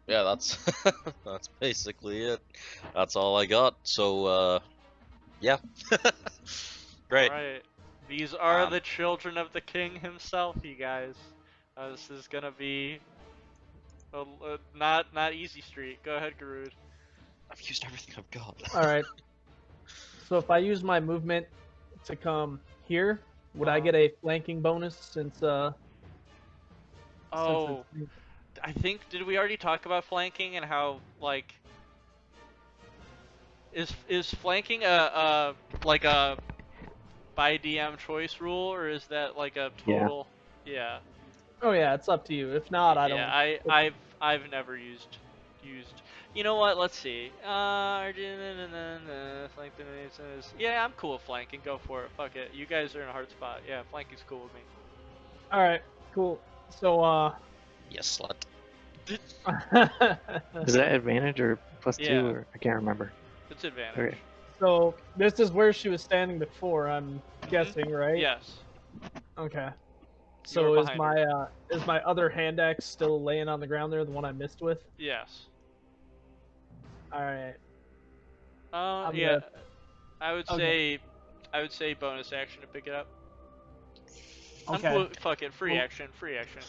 Yeah, that's that's basically it. That's all I got. So yeah. Great. Alright. These are Um, the children of the king himself, you guys. This is gonna be a not easy street. Go ahead, Garud. I've used everything I've got. All right. So if I use my movement to come here, would I get a flanking bonus since Oh, it's- I think did we already talk about flanking and how like is flanking a like a by DM choice rule, or is that like a total? Yeah. oh yeah, it's up to you. If not, I don't. Yeah, I've never used. You know what? Let's see. Yeah, I'm cool with flanking. Go for it. Fuck it. You guys are in a hard spot. Yeah, flanking's cool with me. All right, cool. So Yes, slut. Is that advantage or plus Yeah. 2 or I can't remember. It's advantage. Okay. so this is where she was standing before, I'm guessing, right? Yes. Okay. You So are is behind my other hand axe still laying on the ground there, the one I missed with? Yes. All right. I'm Yeah. gonna- I would Okay. say bonus action to pick it up. Okay. I'm cool. Fuck it. Free Well- action. Free action.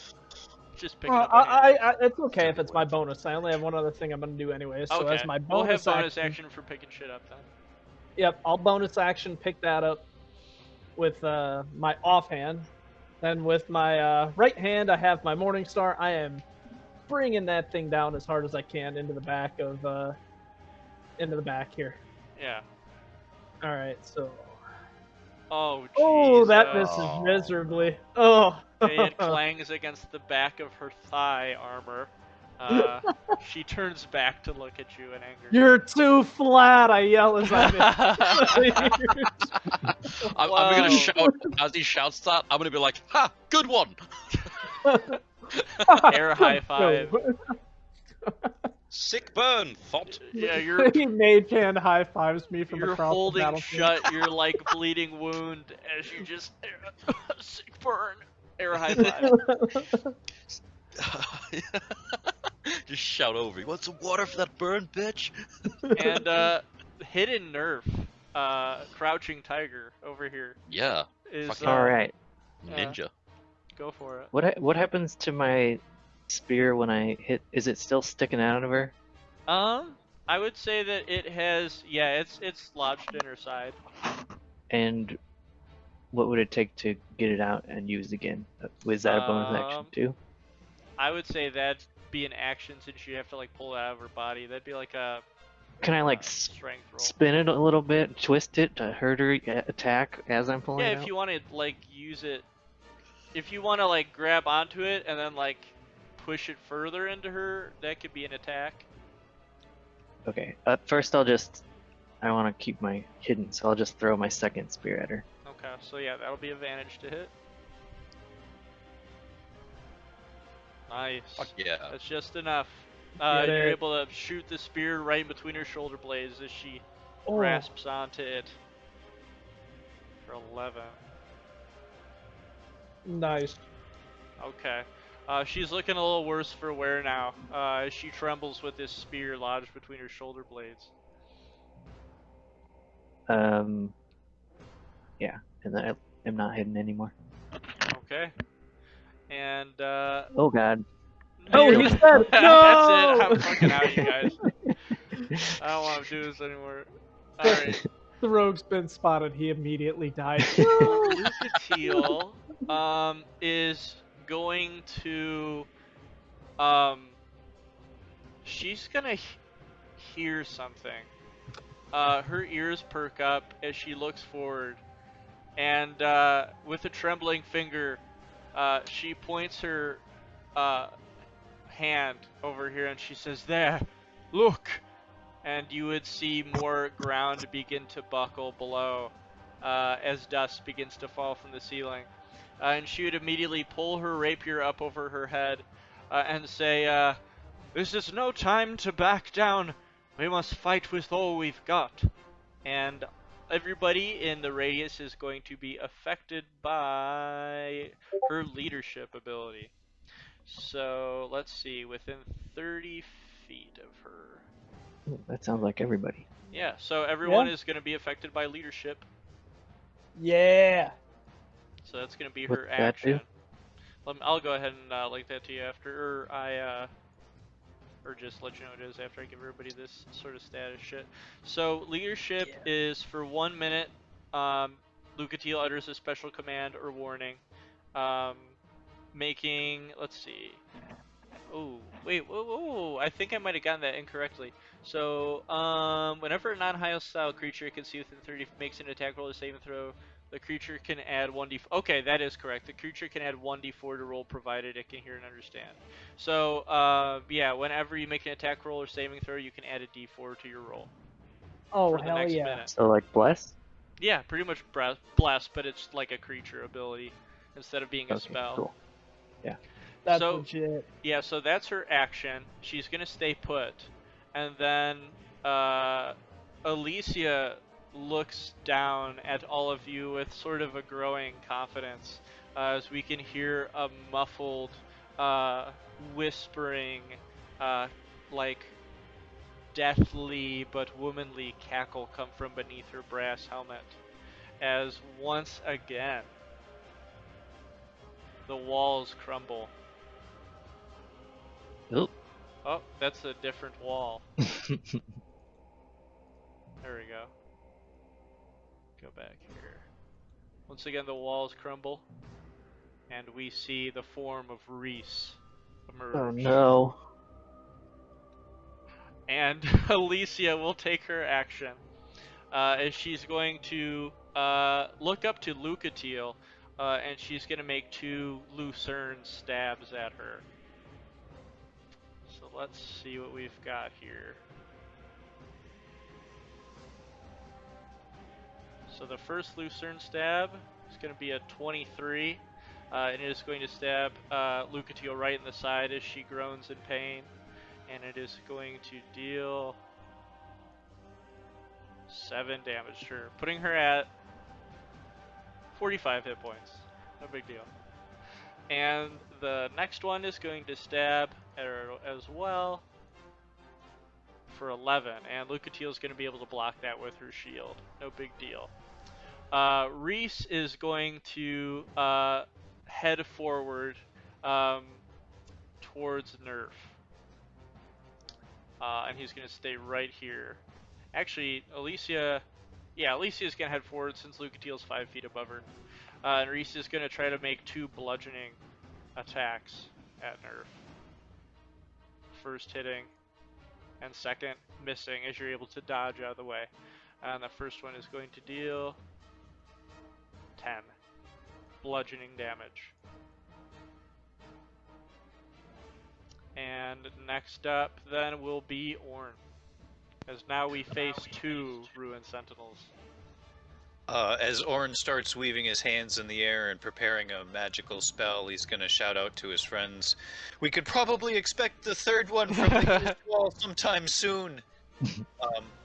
Just pick it Well, up. by hand. it's okay if it's my bonus. I only have one other thing I'm gonna do anyway. So Okay. as my We'll have bonus bonus action for picking shit up then. Yep, I'll bonus action pick that up with my offhand. Then with my right hand, I have my Morning Star. I am bringing that thing down as hard as I can into the back here. Yeah. All right, so Oh, oh, that Jesus. misses miserably. Oh, It clangs against the back of her thigh armor. She turns back to look at you in anger. you're too flat! I yell as I miss. I'm Wow. gonna shout as he shouts that. I'm gonna be like, "Ha! Good one." Air high five. Sick burn, thought. Yeah, you're He mage hand high fives me from you're across the holding battlefield. shut your like bleeding wound as you just sick burn. Air high five. Just shout over. You want some water for that burn, bitch? And hidden nerf, crouching tiger over here Yeah, is Fucking All right. ninja. Go for it. What happens to my spear when I hit? Is it still sticking out of her? I would say that it has, yeah, it's lodged in her side. And what would it take to get it out and use again? Was that a bonus action Um, too? I would say that'd be an action since you have to like pull it out of her body. That'd be like a Can I like strength roll. spin it a little bit, twist it to hurt her attack as I'm pulling Yeah, it if out? you want to like use it, if you want to like grab onto it and then like push it further into her, that could be an attack. Okay. First, I want to keep my hidden, so I'll just throw my second spear at her. Okay, so yeah, that'll be advantage to hit. Nice. Fuck yeah. That's just enough. Get You're it. able to shoot the spear right in between her shoulder blades as she Oh, grasps onto it. For 11. nice. Okay. She's looking a little worse for wear now, as she trembles with this spear lodged between her shoulder blades. Yeah, and then I am not hidden anymore. Okay. And, Oh god. Oh, you're- he's dead. That's it. No! I'm fucking out, you guys. I don't want to do this anymore. Alright. The rogue's been spotted. He immediately died. Lucatiel is going to she's gonna hear something. Her ears perk up as she looks forward, and with a trembling finger, she points her hand over here and she says, "There, look." And you would see more ground begin to buckle below as dust begins to fall from the ceiling. And she would immediately pull her rapier up over her head and say, "This is no time to back down. We must fight with all we've got." And everybody in the radius is going to be affected by her leadership ability. So let's see, within 30 feet of her. Ooh, that sounds like everybody. Yeah, so everyone Yeah. is going to be affected by leadership. Yeah. So that's going to be What's her that do? action. I'll go ahead and link that to you after, or just let you know what it is after I give everybody this sort of status shit. So leadership is for 1 minute. Lucatiel utters a special command or warning, making. Let's see. Oh, wait, whoa, I think I might have gotten that incorrectly. So, whenever a non-hostile creature can see within 30 makes an attack roll or saving throw, the creature can add 1d4. Okay, that is correct. The creature can add 1d4 to roll provided it can hear and understand. So, yeah, whenever you make an attack roll or saving throw, you can add a d4 to your roll Oh, for the hell next yeah. minute. So like bless? Yeah, pretty much bless, but it's like a creature ability instead of being a Okay, spell. cool. That's So- legit. Yeah, so that's her action. She's gonna stay put, and then Alicia looks down at all of you with sort of a growing confidence, as we can hear a muffled, whispering, like deathly but womanly cackle come from beneath her brass helmet, as once again the walls crumble. Oh. Oh, that's a different wall. There we go. Go back here. Once again, the walls crumble, and we see the form of Reese emerge. Oh no. And Alicia will take her action, as she's going to look up to Lucatiel, and she's going to make 2 lucerne stabs at her. So let's see what we've got here. So the first lucerne stab is going to be a 23, and it is going to stab Lucatiel right in the side as she groans in pain, and it is going to deal 7 damage to her, putting her at 45 hit points. No big deal. And the next one is going to stab at her as well for 11, and Lucatiel is going to be able to block that with her shield. No big deal. Reese is going to head forward towards Nerf. And he's going to stay right here. Actually, Alicia... Yeah, Alicia's going to head forward since Lucatiel's 5 feet above her. And Reese is going to try to make 2 bludgeoning attacks at Nerf. First hitting, and second missing as you're able to dodge out of the way. And the first one is going to deal 10 bludgeoning damage. And next up then will be Orn. as now we face 2 Ruined Sentinels. As Orin starts weaving his hands in the air and preparing a magical spell, he's gonna shout out to his friends, "We could probably expect the third one from the east wall sometime soon."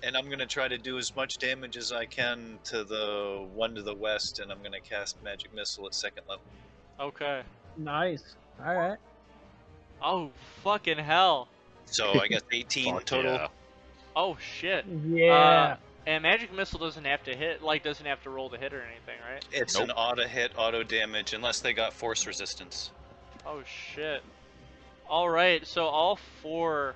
And I'm gonna try to do as much damage as I can to the one to the west, and I'm gonna cast Magic Missile at 2nd level. Okay. Nice. All right. Oh, fucking hell. So I guess 18 Fuck total. yeah. Oh, shit. Yeah. And Magic Missile doesn't have to hit, like, doesn't have to roll to hit or anything, right? It's Nope. an auto hit, auto damage, unless they got force resistance. Oh, shit. Alright, so all 4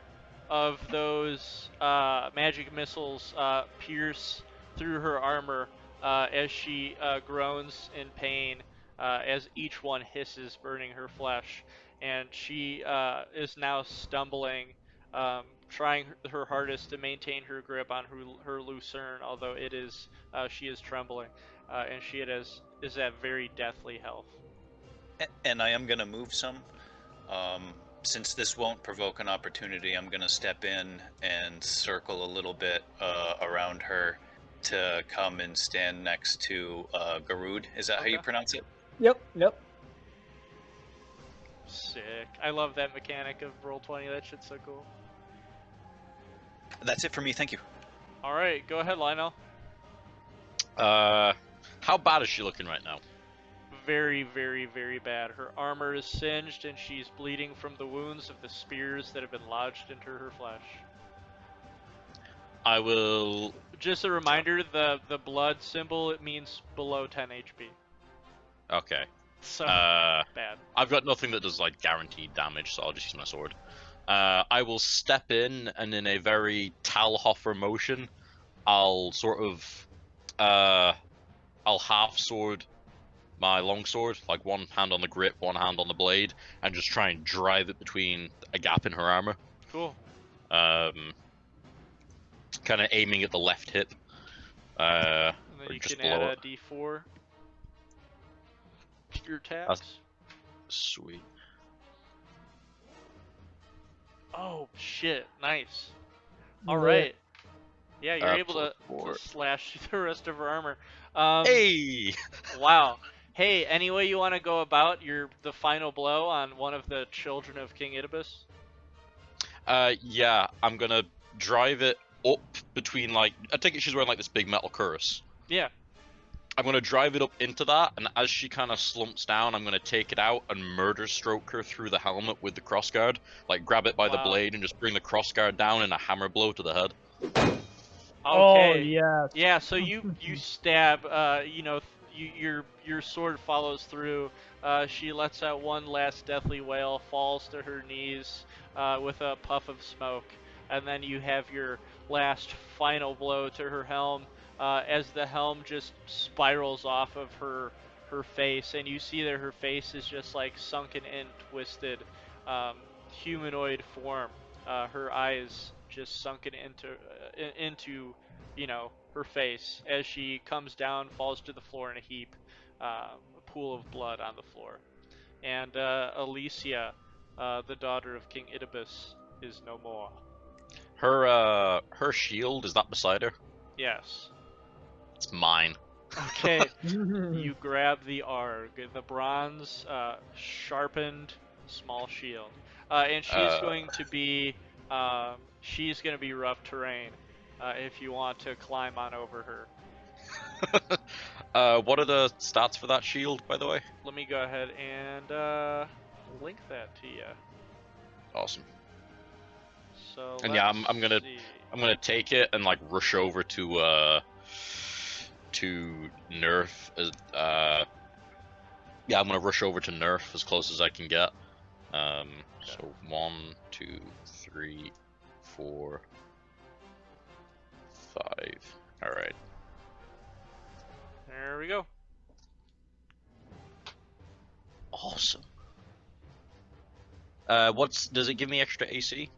of those magic missiles pierce through her armor as she groans in pain as each one hisses, burning her flesh. And she is now stumbling, trying her hardest to maintain her grip on her lucerne, although she is trembling, and she is at very deathly health. And I am gonna move some. Since this won't provoke an opportunity, I'm gonna step in and circle a little bit around her to come and stand next to Garud. Is that how you Okay. pronounce it? Yep. Yep. Sick. I love that mechanic of Roll20. That shit's so cool. That's it for me. Thank you. All right, go ahead, Lionel. How bad is she looking right now? Very, very, very bad. Her armor is singed, and she's bleeding from the wounds of the spears that have been lodged into her flesh. I will. Just a reminder: the blood symbol, it means below 10 HP. Okay. So bad. I've got nothing that does like guaranteed damage, so I'll just use my sword. I will step in, and in a very Talhofer motion, I'll sort of, I'll half sword my longsword, like one hand on the grip, one hand on the blade, and just try and drive it between a gap in her armor. Cool. Kind of aiming at the left hip. And then Or you just can add below a it. D4 to your attacks. Sweet. Oh shit! Nice. All Yeah. right. Yeah, you're able plus to 4. slash the rest of her armor. Hey! Wow. Hey, any way you want to go about the final blow on one of the children of King Idubus? Yeah, I'm gonna drive it up between, like, I take it she's wearing like this big metal cuirass. Yeah. I'm gonna drive it up into that, and as she kind of slumps down, I'm gonna take it out and murder stroke her through the helmet with the crossguard. Like, grab it by the Wow. blade and just bring the crossguard down in a hammer blow to the head. Oh Okay. yes. Yeah, so you stab, your sword follows through. She lets out one last deathly wail, falls to her knees with a puff of smoke, and then you have your last final blow to her helm as the helm just spirals off of her face, and you see that her face is just like sunken in, twisted, humanoid form. Her eyes just sunken into her face as she comes down, falls to the floor in a heap, a pool of blood on the floor. And Alicia, the daughter of King Idubus, is no more. Her shield, is that beside her? Yes. It's mine. Okay. You grab the Arg, the bronze, sharpened, small shield, and she's going to be rough terrain if you want to climb on over her. What are the stats for that shield, by the way? Let me go ahead and link that to you. Awesome. So And yeah, let's I'm gonna see. take it and like rush over to Nerf. Yeah, I'm gonna rush over to Nerf as close as I can get. So 1, 2, 3, 4, 5. All right. There we go. Awesome. Does it give me extra AC?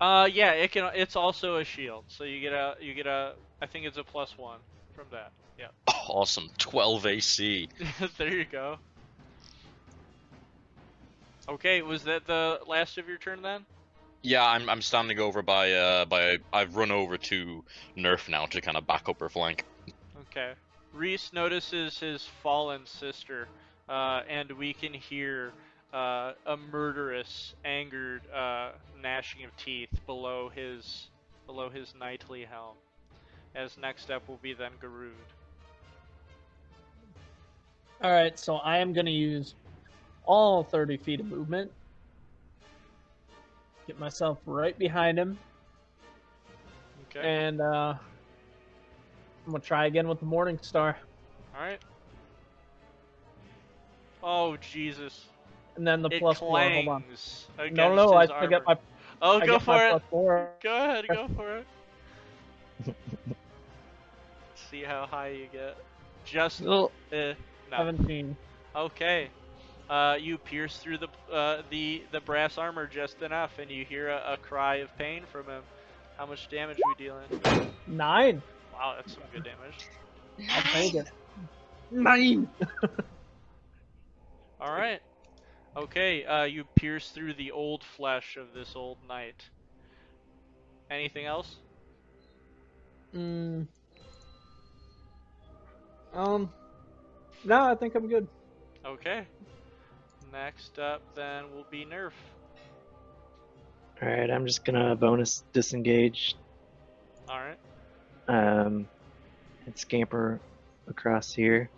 Yeah, it's also a shield, so you get a I think it's a +1 from that. Yeah. Awesome. 12 AC. There you go. Okay, was that the last of your turn then? Yeah, I'm standing over by I've run over to Nerf now to kind of back up her flank. Okay. Reese notices his fallen sister, and we can hear a murderous, angered gnashing of teeth below his knightly helm. As next up will be then Garud. All right, so I am going to use all 30 feet of movement. Get myself right behind him. Okay. And I'm going to try again with the Morning Star. All right. Oh Jesus! And then the It plus 4. Hold on. clangs against No, I his still armor. get my. Oh, I go get my for it. plus 4. Go ahead, go for it. See how high you get. Just Oh, no. 17. Okay. You pierce through the brass armor just enough, and you hear a cry of pain from him. How much damage are we dealing? 9. Wow, that's some good damage. I'll take it. 9. All right. Okay. You pierce through the old flesh of this old knight. Anything else? Mm. No, I think I'm good. Okay. Next up then will be Nerf. alright, I'm just gonna bonus disengage All right. and scamper across here.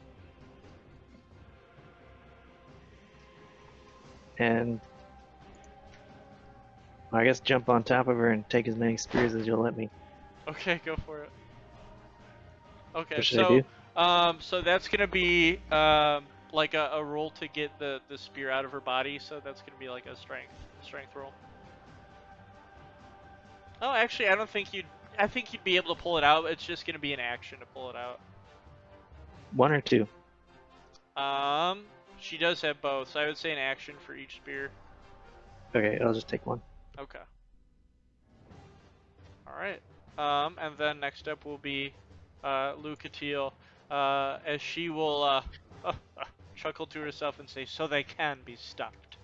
And I guess jump on top of her and take as many spears as you'll let me. Okay, go for it. Okay, What should I do? so that's gonna be like a roll to get the spear out of her body. So that's gonna be like a strength roll. Oh, actually, I don't think you'd. I think you'd be able to pull it out. It's just gonna be an action to pull it out. 1 or 2? She does have both, so I would say an action for each spear. Okay, I'll just take 1. Okay. All right. And then next up will be Lucatiel, as she will chuckle to herself and say, "So they can be stopped."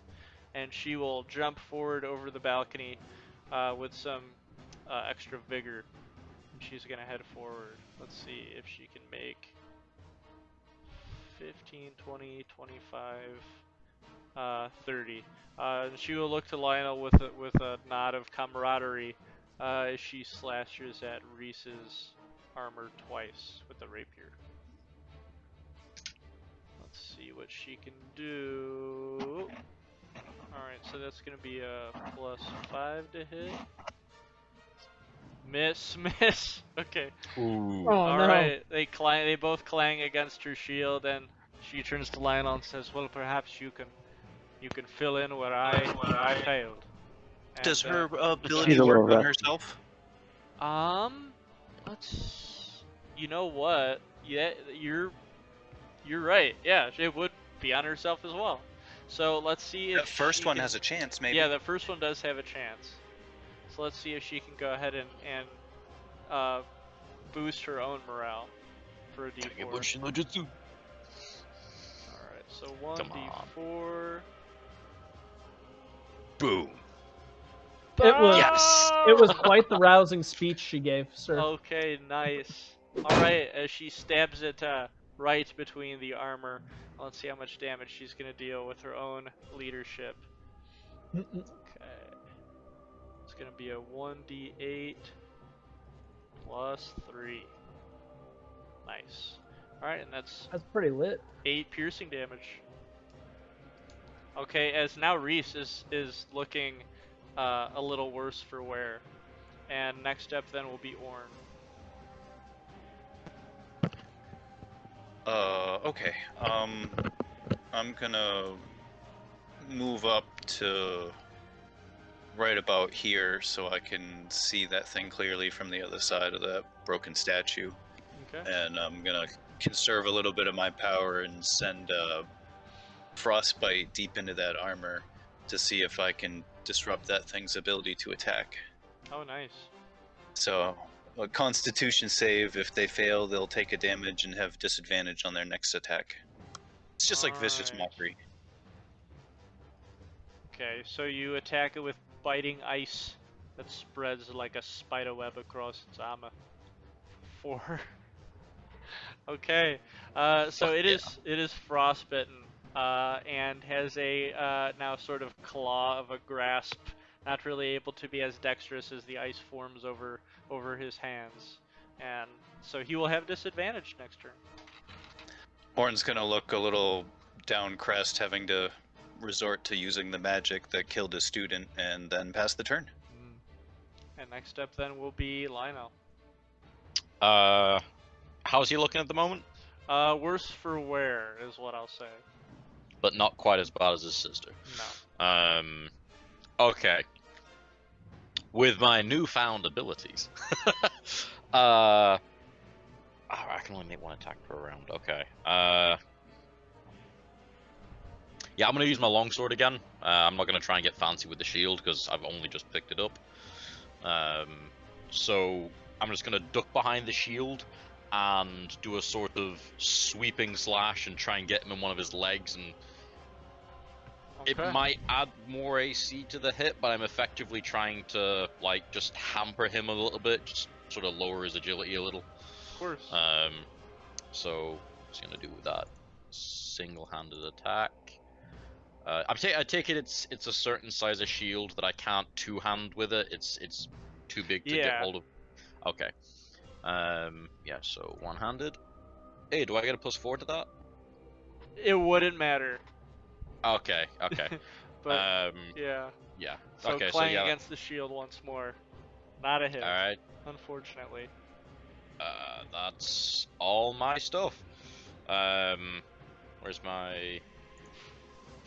And she will jump forward over the balcony with some extra vigor. And she's gonna head forward. Let's see if she can make 15, 20, 25, 30. She will look to Lionel with a nod of camaraderie as she slashes at Reese's armor twice with the rapier. Let's see what she can do. Alright, so that's going to be a +5 to hit. Miss. Okay. Ooh. Oh, Alright, they both clang against her shield, and she turns to Lionel and says, "Well, perhaps you can fill in where I failed." Does And, her ability She's a little work on rough. herself? let's. You know what? Yeah, you're right. Yeah, it would be on herself as well. So let's see if The first she one can... has a chance, maybe. Yeah, the first one does have a chance. So let's see if she can go ahead and boost her own morale for a d4. Alright, Alright, so Come on. 1d4. boom. It was quite the rousing speech she gave, sir. Okay, nice. Alright, as she stabs it right between the armor. Let's see how much damage she's going to deal with her own leadership. Okay. It's going to be a 1d8 plus 3. Nice. Alright, and that's That's pretty lit. 8 piercing damage. Okay, as now Reese is looking a little worse for wear. And next up then will be Orn. Okay. I'm gonna move up to right about here so I can see that thing clearly from the other side of that broken statue. Okay. And I'm gonna conserve a little bit of my power and send frostbite deep into that armor to see if I can disrupt that thing's ability to attack. Oh, nice. So, a Constitution save. If they fail, they'll take a damage and have disadvantage on their next attack. It's just like vicious Alright. mockery. Okay, so you attack it with biting ice that spreads like a spider web across its armor. 4. Okay, so Fuck it is frostbitten, and has a now sort of claw of a grasp, not really able to be as dexterous as the ice forms over his hands, and so he will have disadvantage next turn. Orn's gonna look a little down crest, having to resort to using the magic that killed his student, and then pass the turn. And next up then will be Lionel. How's he looking at the moment? Worse for wear is what I'll say. But not quite as bad as his sister. No. Okay. With my newfound abilities, I can only make one attack per round. Okay. Yeah, I'm gonna use my longsword again. I'm not gonna try and get fancy with the shield because I've only just picked it up. So I'm just gonna duck behind the shield and do a sort of sweeping slash and try and get him in one of his legs, and it Okay. might add more AC to the hit, but I'm effectively trying to like just hamper him a little bit, just sort of lower his agility a little. Of course. So what's he gonna do with that? Single-handed attack. I take it it's a certain size of shield that I can't two-hand with it. It's too big to get hold of. Okay. Yeah. So one-handed. Hey, do I get a +4 to that? It wouldn't matter. Okay. Okay. But yeah. Yeah. So Okay. So clang yeah. against the shield once more. Not a hit. All right. Unfortunately. That's all my stuff. Where's my?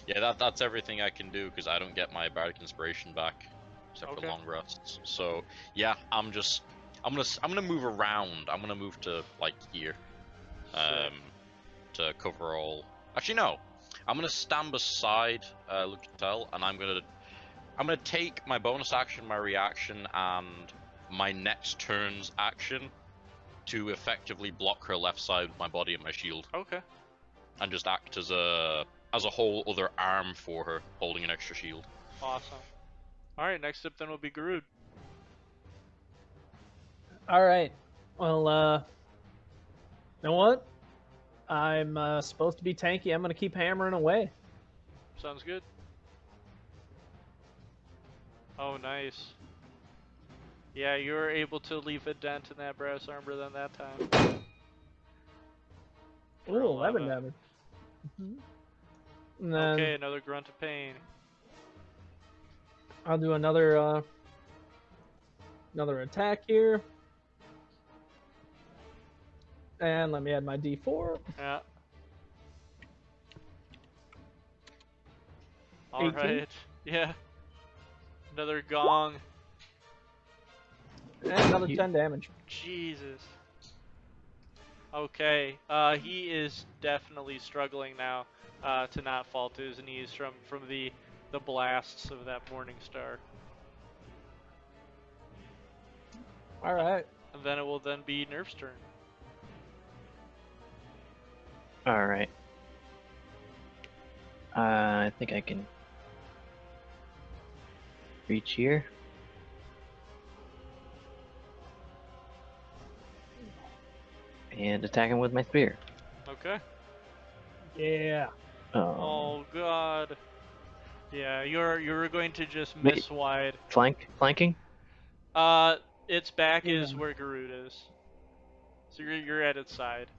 Yeah, that's everything I can do because I don't get my bardic inspiration back, except for long rests. So yeah, I'm gonna move around. I'm gonna move to like here, to cover all. Actually, no. I'm gonna stand beside Lucatiel, and I'm gonna take my bonus action, my reaction, and my next turn's action to effectively block her left side with my body and my shield. Okay. And just act as a whole other arm for her, holding an extra shield. Awesome. Alright, next up then will be Garud. Alright. Well, you know what? I'm supposed to be tanky. I'm going to keep hammering away. Sounds good. Oh, nice. Yeah, you were able to leave a dent in that brass armor then that time. Ooh, 11 damage. And then Okay, another grunt of pain. I'll do another attack here. And let me add my D4. Yeah. 18. Alright. Yeah. Another gong. And another 10 damage. Jesus. Okay. He is definitely struggling now to not fall to his knees from the blasts of that morning star. Alright. And then it will then be Nerf's turn. Alright. I think I can reach here. And attack him with my spear. Okay. Yeah. Oh god. Yeah, you're going to just miss wide. Flanking? Its back Yeah. is where Garud is. So you're at its side.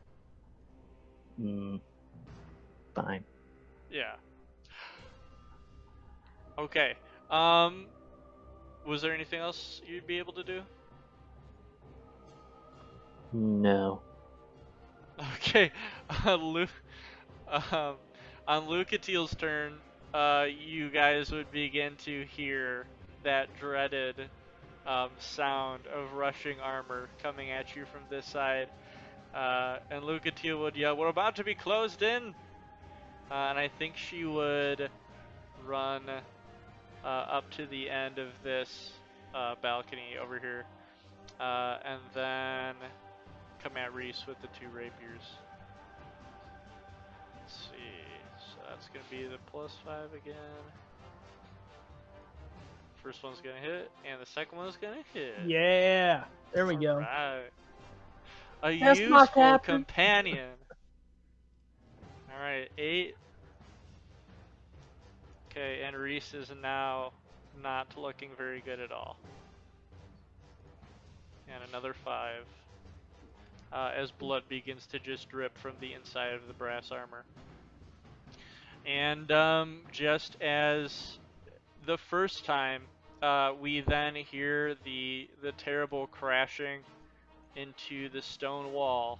Fine. Yeah. Okay. Was there anything else you'd be able to do? No. Okay. On Lucatiel's turn, you guys would begin to hear that dreaded sound of rushing armor coming at you from this side. And Lucatiel would yell, "We're about to be closed in!" And I think she would run up to the end of this balcony over here. And then come at Reese with the 2 rapiers. Let's see. So that's going to be the +5 again. First one's gonna hit, and the second one's gonna hit. Yeah. There we go. Alright. A That's my useful captain. companion. Alright, 8. Okay, and Reese is now not looking very good at all. And another 5. As blood begins to just drip from the inside of the brass armor. And just as the first time, we then hear the terrible crashing into the stone wall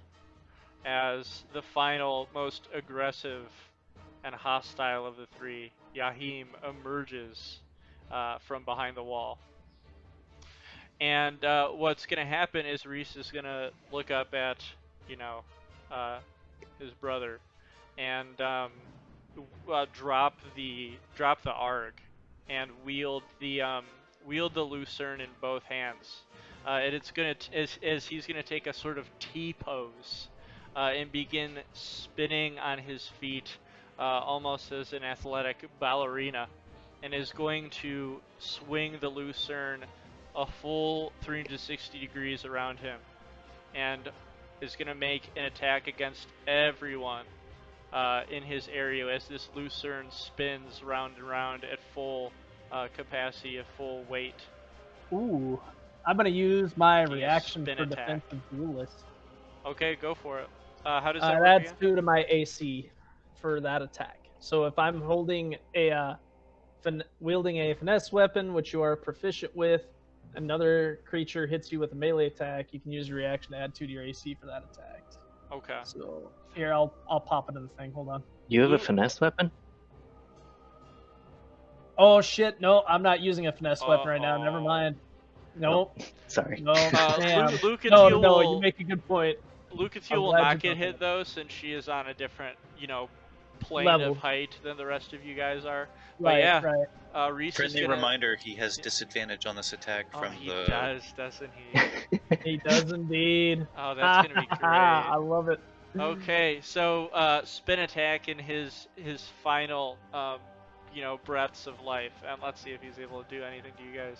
as the final, most aggressive and hostile of the 3, Yahim, emerges from behind the wall. And what's going to happen is Reese is going to look up at, his brother, and drop the arg, and wield the lucerne in both hands. And it's gonna as he's gonna take a sort of T pose, and begin spinning on his feet, almost as an athletic ballerina, and is going to swing the lucerne a full 360 degrees around him, and is going to make an attack against everyone in his area as this lucerne spins round and round at full capacity, at full weight. Ooh. I'm going to use my Making a reaction spin for attack. defensive duelist. Okay, go for it. How does that work That's again? due to my AC for that attack. So if I'm holding wielding a finesse weapon, which you are proficient with, another creature hits you with a melee attack, you can use your reaction to add 2 to your AC for that attack. Okay. So here, I'll pop it in the thing. Hold on. You have a Ooh. finesse weapon? Oh shit! No, I'm not using a finesse weapon right now. Never Uh-oh. mind. Nope. Sorry. No. Damn. Lucatiel No, will, you make a good point. Lucatiel I'm will glad not you get brought that hit up. though, since she is on a different, plane Level. of height than the rest of you guys are. But Right, yeah, right. Reese Friendly is gonna... reminder: he has disadvantage on this attack Oh, from he the. does, doesn't he? He does indeed. Oh, that's gonna be I great. love it. Okay, so spin attack in his final, breaths of life, and let's see if he's able to do anything to you guys.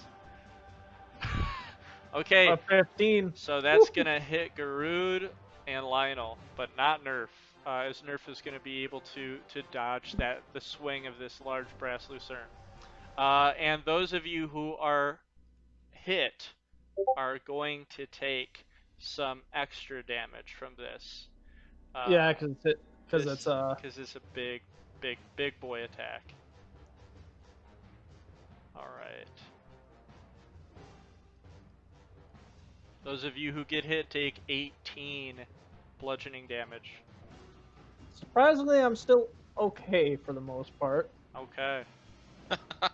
Okay, A 15. so that's gonna hit Garud and Lionel, but not Nerf. As Nerf is gonna be able to dodge the swing of this large brass lucerne. And those of you who are hit are going to take some extra damage from this. Yeah, because it's because it's a big boy attack. All right. Those of you who get hit take 18 bludgeoning damage. surprisingly I'm still okay for the most part. Okay.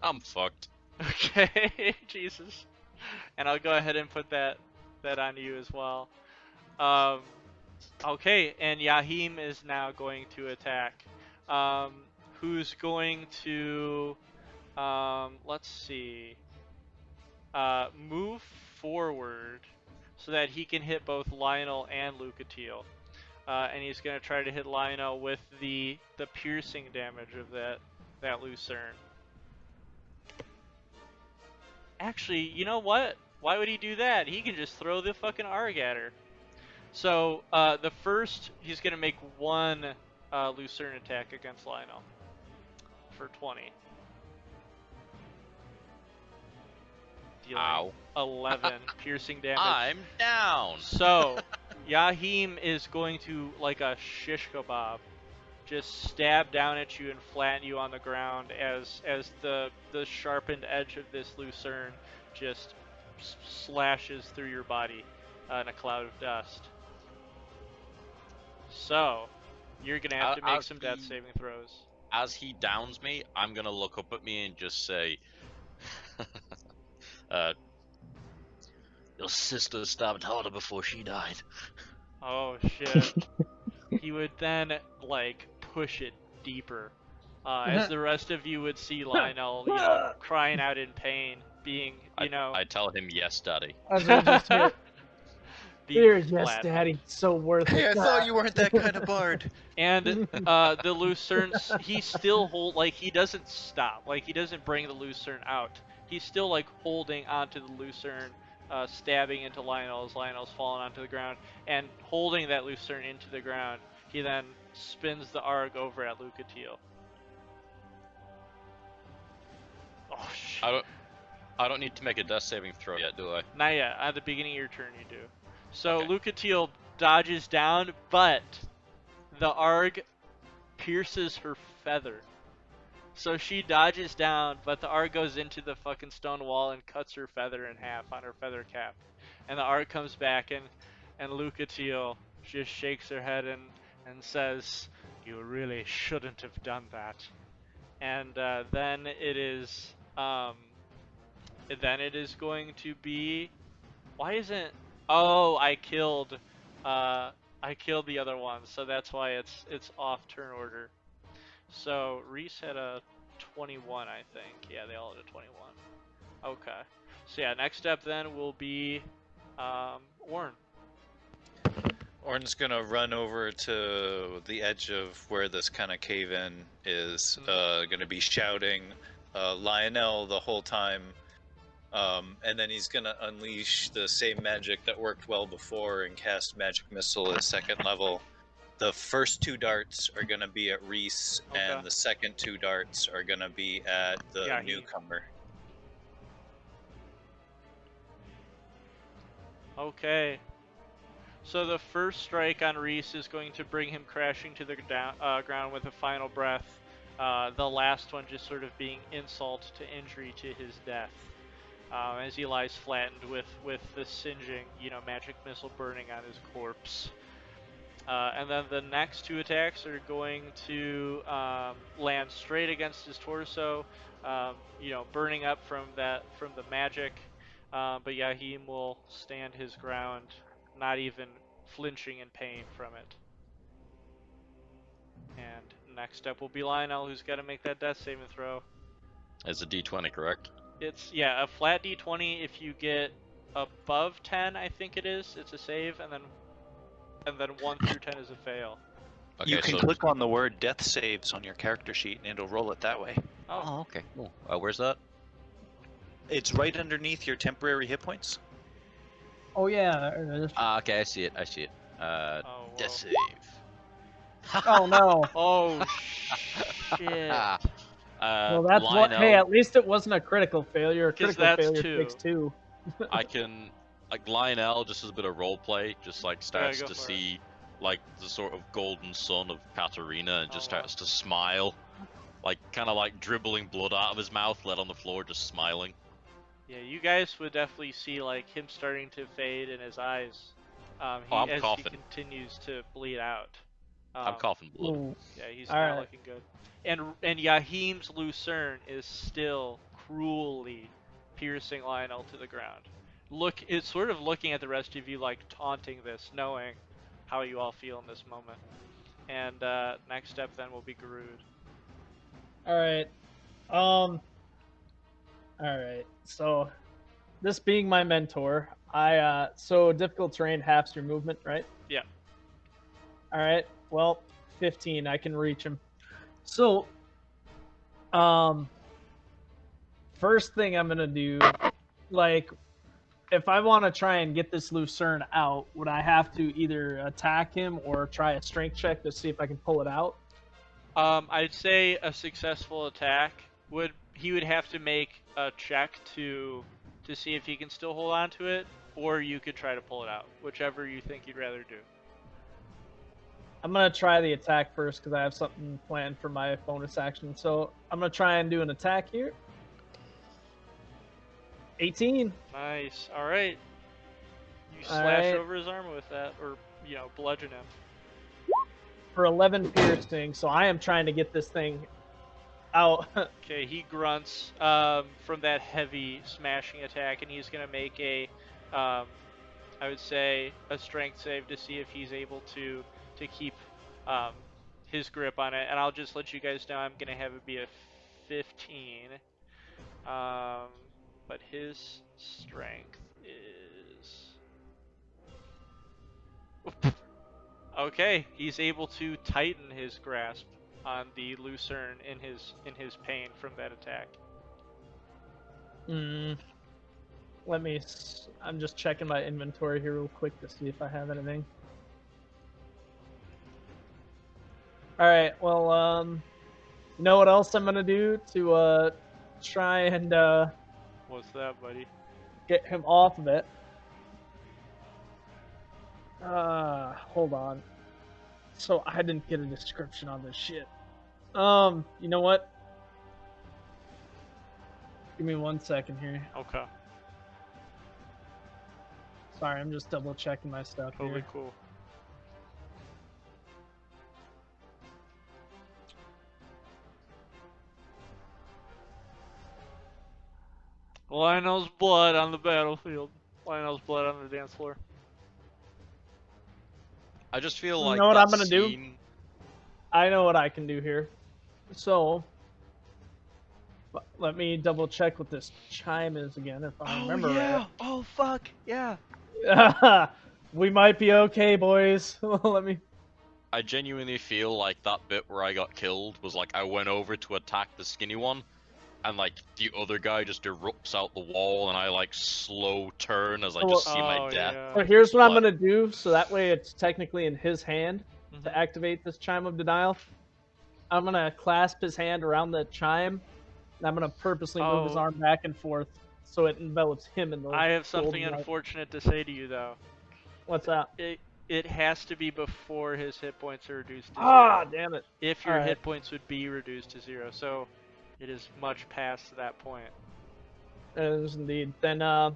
I'm fucked. Okay. Jesus. And I'll go ahead and put that on you as well. Okay, and Yahim is now going to attack. Who's going to, let's see, move forward so that he can hit both Lionel and Lucatiel. And he's going to try to hit Lionel with the piercing damage of that lucerne. Actually, you know what? Why would he do that? He can just throw the fucking arg at her. So, the first, he's going to make one lucerne attack against Lionel for 20. Dealing Ow. 11 piercing damage. I'm down. So, Yahim is going to, like a shish kebab, just stab down at you and flatten you on the ground as the sharpened edge of this lucerne just slashes through your body in a cloud of dust. So, you're going to have to make some death saving throws. As he downs me, I'm gonna look up at me and just say, your sister stabbed harder before she died. Oh shit. He would then, like, push it deeper. As the rest of you would see Lionel, crying out in pain, being, I tell him, yes, daddy. I was gonna just hear, being here, yes, flattened. daddy, so worth Hey, I it. thought you weren't that kind of bard. And the lucerne, he still he doesn't stop. Like, he doesn't bring the lucerne out. he's still like holding onto the lucerne, stabbing into Lionel as Lionel's falling onto the ground, and holding that lucerne into the ground. He then spins the arg over at Lucatiel. Oh shit. I don't need to make a death saving throw yet, do I? Not yet. At the beginning of your turn, you do. So Okay. Lucatiel dodges down, but the arg pierces her feather. So she dodges down, but the arg goes into the fucking stone wall and cuts her feather in half on her feather cap. And the arg comes back, and Lucatiel just shakes her head and says, "You really shouldn't have done that." And then it is going to be. Why isn't? Oh, I killed the other one, so that's why it's off turn order. So Reese had a 21, I think. Yeah, they all had a 21. Okay. So yeah, next step then will be Orn. Orn's gonna run over to the edge of where this kind of cave-in is. Gonna be shouting Lionel the whole time. And then he's gonna unleash the same magic that worked well before and cast Magic Missile at 2nd level. The first 2 darts are gonna be at Reese, Okay. and the second 2 darts are gonna be at the Yeah, he- newcomer. Okay. So the first strike on Reese is going to bring him crashing to the ground with a final breath. The last one just sort of being insult to injury to his death. As he lies flattened with the singeing, magic missile burning on his corpse. And then the next 2 attacks are going to land straight against his torso, burning up from the magic. But Yahim will stand his ground, not even flinching in pain from it. And next up will be Lionel, who's got to make that death saving throw. It's a D20, correct? It's a flat D20. If you get above 10, I think it is, it's a save, and then 1 through 10 is a fail. Okay, You can so... click on the word death saves on your character sheet and it'll roll it that way. Oh, okay. Cool. Where's that? It's right underneath your temporary hit points. Oh yeah. there it is. Okay, I see it. whoa. Death save. Oh no. Oh shit! Well, that's what. Lionel, Hey, at least it wasn't a critical failure. A 'Cause critical that's failure 2. takes 2. I can, like, Lionel, just as a bit of role play, just like starts go to for it. see like the sort of golden sun of Katarina and just Oh, wow. starts to smile, like kind of like dribbling blood out of his mouth, let on the floor, just smiling. Yeah, you guys would definitely see like him starting to fade in his eyes. I'm As coughing. he continues to bleed out. I'm coughing blood. Ooh. Yeah, he's All not right. looking good. And Yahim's lucerne is still cruelly piercing Lionel to the ground. It's sort of looking at the rest of you like taunting this, knowing how you all feel in this moment. And next step then will be Garud. All right. All right. So, this being my mentor, so difficult terrain halves your movement, right? Yeah. All right. Well, 15. I can reach him. So, first thing I'm gonna do, like, if I want to try and get this lucerne out, would I have to either attack him or try a strength check to see if I can pull it out? I'd say a successful attack would have to make a check to see if he can still hold on to it, or you could try to pull it out, whichever you think you'd rather do. I'm gonna try the attack first because I have something planned for my bonus action. So I'm gonna try and do an attack here. 18. Nice. All right. You All slash right. over his armor with that, or bludgeon him. For 11 piercing, so I am trying to get this thing out. Okay, he grunts from that heavy smashing attack, and he's gonna make a, I would say, a strength save to see if he's able to keep his grip on it. And I'll just let you guys know I'm gonna have it be a 15. But his strength is. Okay, he's able to tighten his grasp on the lucerne in his pain from that attack. Let me. I'm just checking my inventory here real quick to see if I have anything. All right. Well, you know what else I'm gonna do to try and What's that, buddy? get him off of it? Hold on. So I didn't get a description on this shit. You know what? Give me 1 second here. Okay. Sorry, I'm just double checking my stuff Totally here. cool. Lionel's blood on the battlefield. Lionel's blood on the dance floor. I just feel You like know what that I'm gonna do? scene. I know what I can do here. So, let me double check what this chime is again, if I remember right. Oh fuck yeah. We might be okay, boys. Let me. I genuinely feel like that bit where I got killed was like I went over to attack the skinny one, and like the other guy just erupts out the wall, and I like slow turn as I just see my death. Yeah. So here's what I'm What? gonna do, so that way it's technically in his hand Mhm. to activate this chime of denial. I'm gonna clasp his hand around the chime, and I'm gonna purposely move his Oh. arm back and forth so it envelops him in the. I have something golden light. unfortunate to say to you though. What's that? It has to be before his hit points are reduced to Ah, 0. damn it! If your Alright. hit points would be reduced to 0, so it is much past that point. It is indeed. Then,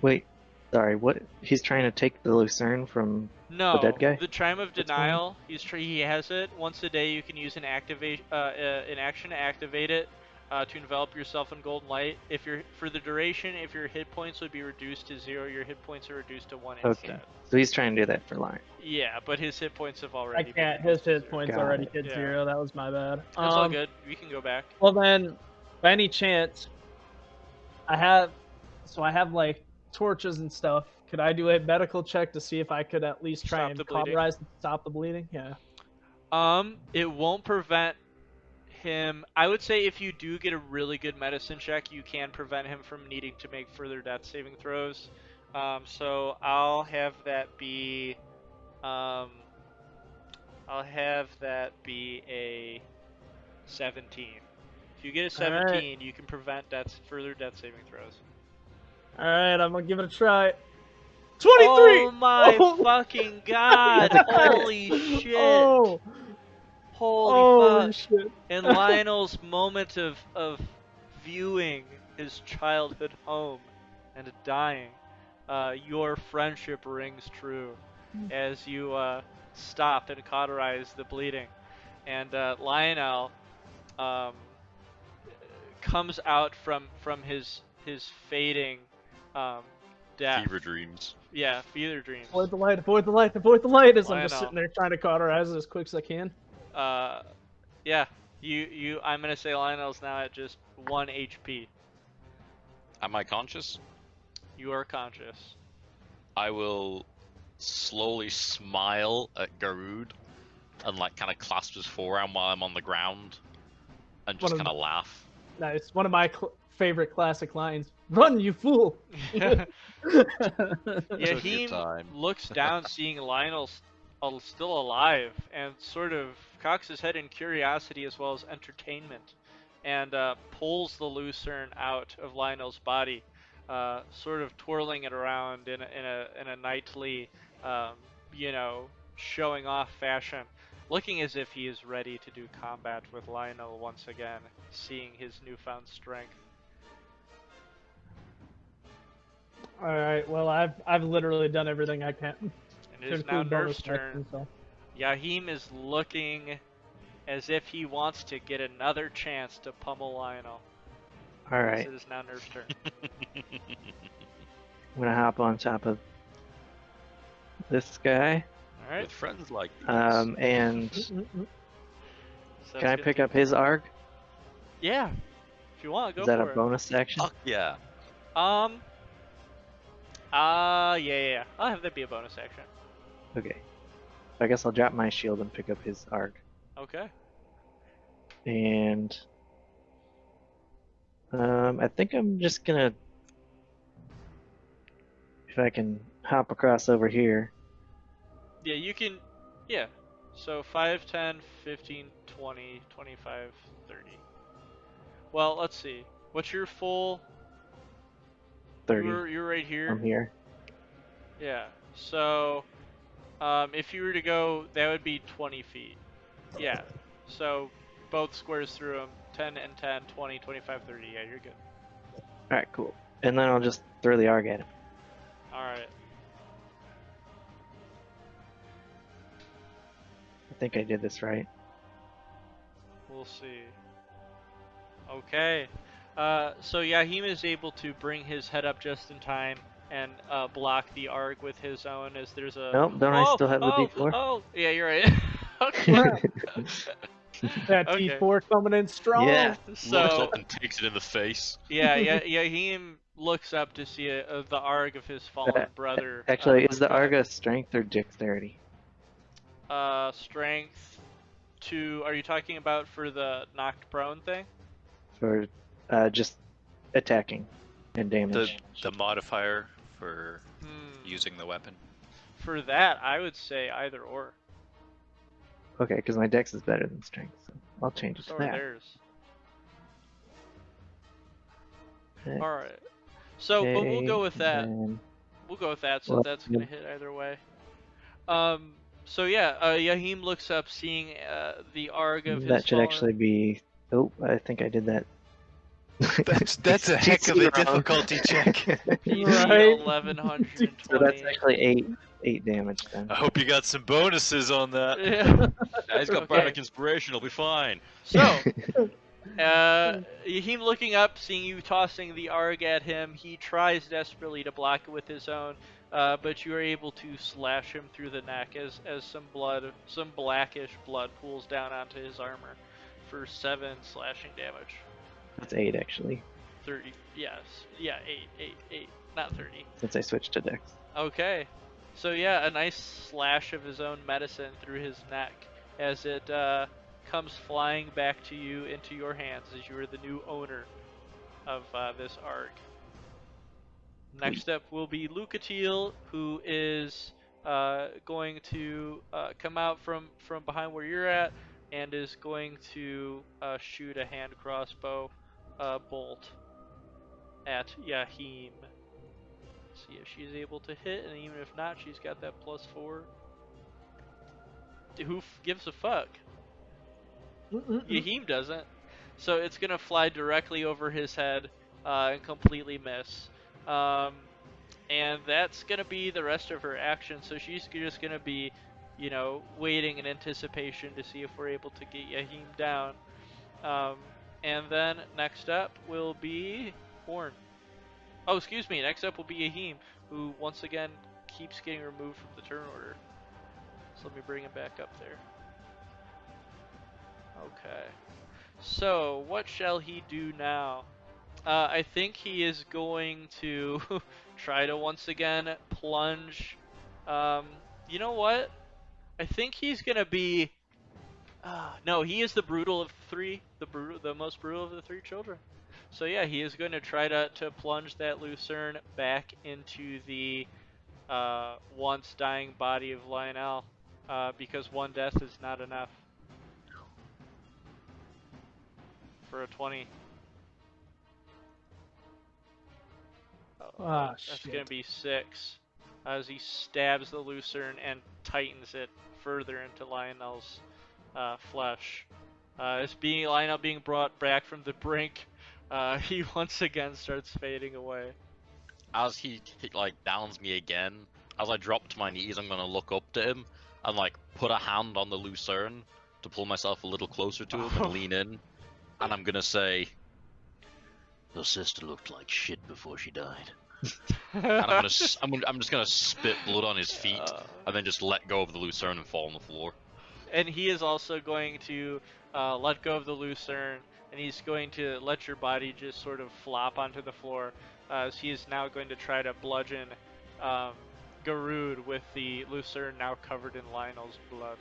Wait, sorry. What? He's trying to take the lucerne from No, the dead guy? the Chime of That's fine. Denial. He has it once a day. You can use an action to activate it to envelop yourself in golden light. If you're for the duration, if your hit points would be reduced to 0, your hit points are reduced to 1 Okay. instead. So he's trying to do that for Lion. Yeah, but his hit points have I already. can't. Been His reduced to hit 0. points Got already it. hit Yeah. 0. That was my bad. That's all good. We can go back. Well then, by any chance, I have like torches and stuff. Could I do a medical check to see if I could at least try Stop and the bleeding? cauterize and stop the bleeding? Yeah. It won't prevent him. I would say if you do get a really good medicine check, you can prevent him from needing to make further death saving throws. So I'll have that be. I'll have that be a 17. If you get a 17, you can prevent further death saving throws. All right, I'm gonna give it a try. 23. Oh my Oh fucking god! That's a crit. Holy shit! Oh, Holy holy fuck! shit! In Lionel's moment of viewing his childhood home and dying, your friendship rings true as you stop and cauterize the bleeding. And Lionel comes out from his fading death. Fever dreams. Yeah, fever dreams. Avoid the light! Avoid the light! Avoid the light! As I'm just Lionel. sitting there trying to cauterize it as quick as I can. Yeah, I'm gonna say Lionel's now at just 1 HP. Am I conscious? You are conscious. I will slowly smile at Garud and like kind of clasp his forearm while I'm on the ground and just One of kind of laugh. Nice. One of my favorite classic lines. Run, you fool! Yeah, Took he your time. looks down, seeing Lionel still alive, and sort of cocks his head in curiosity as well as entertainment, and pulls the lucerne out of Lionel's body, sort of twirling it around in a knightly, showing off fashion, looking as if he is ready to do combat with Lionel once again, seeing his newfound strength. All right. Well, I've literally done everything I can. And to it is now include bonus Nerf's turn. action, so. Yahim is looking as if he wants to get another chance to pummel Lionel. All right. It is now Nerf's turn. I'm gonna hop on top of this guy. All right. With friends like these. And So can I that's pick good. up his ARG? Yeah. If you want, go Is that for a it. bonus action? Fuck yeah. Yeah. I'll have that be a bonus action. Okay. I guess I'll drop my shield and pick up his ARG. Okay. And I think I'm just gonna, if I can hop across over here. Yeah, you can. Yeah. So 5, 10, 15, 20, 25, 30. Well, let's see. What's your full? 30 You're right from here. here. Yeah. So, if you were to go, that would be 20 feet. Yeah. So both squares through them. 10 and 10, 20, 25, 30. Yeah, you're good. All right, cool. And then I'll just throw the ARG at him. All right. I think I did this right. We'll see. Okay. So Yahim is able to bring his head up just in time and block the arc with his own as there's a... Nope, don't I Oh! still have the Oh! D4? Oh! Yeah, you're right. Okay. That Okay. T4 coming in strong. Yeah. Looks So, up and takes it in the face. yeah, Yahim looks up to see the arg of his fallen brother. Actually, is the Go ahead. ARG a strength or dexterity? Strength to... Are you talking about for the knocked prone thing? For just attacking and damage? The modifier for Hmm. using the weapon. For that, I would say either or. Okay, because my dex is better than strength, so I'll change it So to are that. theirs. Okay, Alright. So, but we'll go with that. then- We'll go with that since Well, that's going to hit either way. So yeah, Yahim looks up seeing the arg of his that should fallen... actually be. Oh, I think I did that. That's a heck of a difficulty check. PC Right. 1120. So that's actually eight damage then. I hope you got some bonuses on that. Yeah. Yeah, he's got Okay. bardic inspiration. He'll be fine. So, Yahim looking up, seeing you tossing the arg at him, he tries desperately to block it with his own, but you are able to slash him through the neck as some blackish blood pools down onto his armor for 7 slashing damage. That's 8 actually, 30, yes, yeah, 8, not 30. since I switched to dex. Okay, so yeah, a nice slash of his own medicine through his neck as it comes flying back to you into your hands as you are the new owner of this arc. Next up will be Lucatiel, who is going to come out from behind where you're at and is going to shoot a hand crossbow bolt at Yahim. See if she's able to hit, and even if not, she's got that +4. Who gives a fuck? Yahim doesn't. So it's gonna fly directly over his head and completely miss. And that's gonna be the rest of her action. So she's just gonna be, waiting in anticipation to see if we're able to get Yahim down. And then next up will be Horn. Oh, excuse me. Next up will be Yahim, who once again keeps getting removed from the turn order. So let me bring him back up there. Okay. So, what shall he do now? I think he is going to try to once again plunge. You know what? I think he's gonna be. No, he is the brutal of three, the most brutal of the 3 children. So yeah, he is going to try to plunge that Lucerne back into the once dying body of Lionel, because 1 death is not enough for a 20. That's Shit. going to be 6 as he stabs the Lucerne and tightens it further into Lionel's flesh. As Lionel being brought back from the brink, he once again starts fading away. As he downs me again, as I drop to my knees, I'm gonna look up to him and put a hand on the Lucerne to pull myself a little closer to him and lean in, and I'm gonna say, "Your sister looked like shit before she died." And I'm just gonna spit blood on his feet and then just let go of the Lucerne and fall on the floor. And he is also going to let go of the Lucerne, and he's going to let your body just sort of flop onto the floor, as he is now going to try to bludgeon Garud with the Lucerne now covered in Lionel's blood.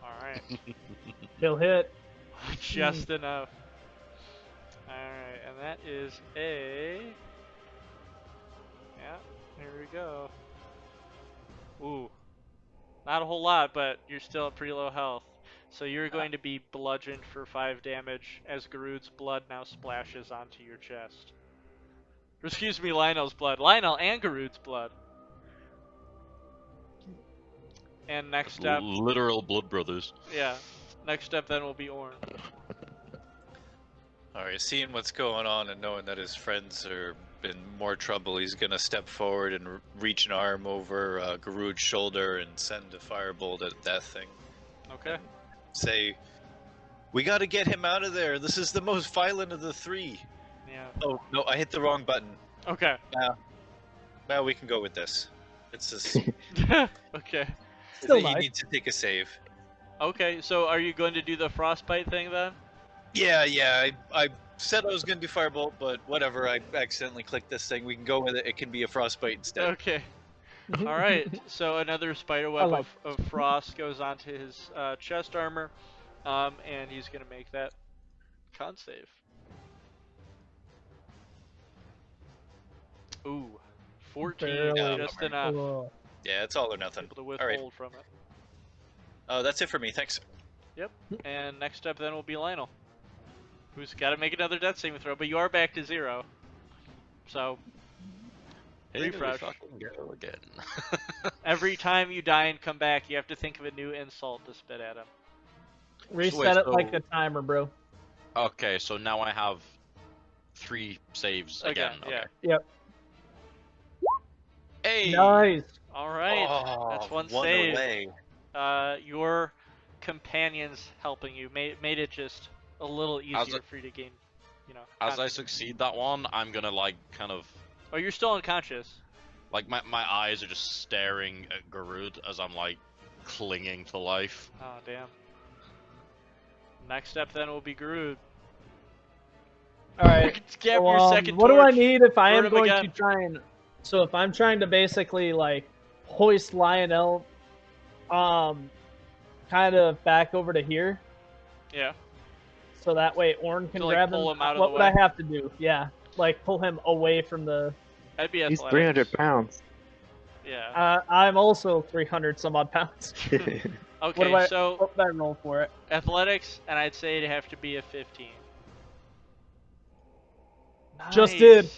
Alright. He'll hit. Just enough. Alright, and that is a... Yeah, here we go. Ooh. Not a whole lot, but you're still at pretty low health. So you're going to be bludgeoned for 5 damage as Garud's blood now splashes onto your chest. Or excuse me, Lionel's blood. Lionel and Garud's blood. And next up... Literal blood brothers. Yeah. Next up then will be Orn. Alright, seeing what's going on and knowing that his friends are in more trouble, he's gonna step forward and reach an arm over Garud's shoulder and send a firebolt at that thing. Okay. Say, we gotta get him out of there. This is the most violent of the 3. Yeah. Oh, no, I hit the wrong button. Okay. Now we can go with this. It's just... Okay. Still he nice. needs to take a save. Okay, so are you going to do the frostbite thing then? Yeah, I said I was gonna do firebolt, but whatever, I accidentally clicked this thing. We can go with it. It can be a frostbite instead. Okay. Alright, so another spider web like of frost goes onto his chest armor, and he's going to make that con save. Ooh, 14, Barely. just enough. Whoa. Yeah, it's all or nothing. Able to Alright. withhold from it. That's it for me, thanks. Yep, and next up then will be Lionel, who's got to make another death saving throw, but you are back to 0. So, Here we refresh. fucking go again. Every time you die and come back, you have to think of a new insult to spit at him. Reset it like so- a timer, bro. Okay, so now I have 3 saves again. Yeah. Yep. Hey! Nice. Alright, Oh, that's one one save. away. Your companions helping you made it just a little easier for you to gain, As I confidence. succeed that one, I'm gonna like kind of Oh, you're still unconscious. like my eyes are just staring at Garud as I'm like clinging to life. Oh, damn. Next step then will be Garud. All right. Get So, your second what do I torch. need if I Burn am him going again. to try and? So if I'm trying to basically like hoist Lionel, kind of back over to here, Yeah. so that way Orn can To, like, grab pull him. him out of What the would way? I have to do? Yeah, like pull him away from the. That'd be He's athletics. 300 pounds. Yeah. I'm also 300 some odd pounds. Okay, What do I? so What did I roll for it? athletics, and I'd say it'd have to be a 15. Just did.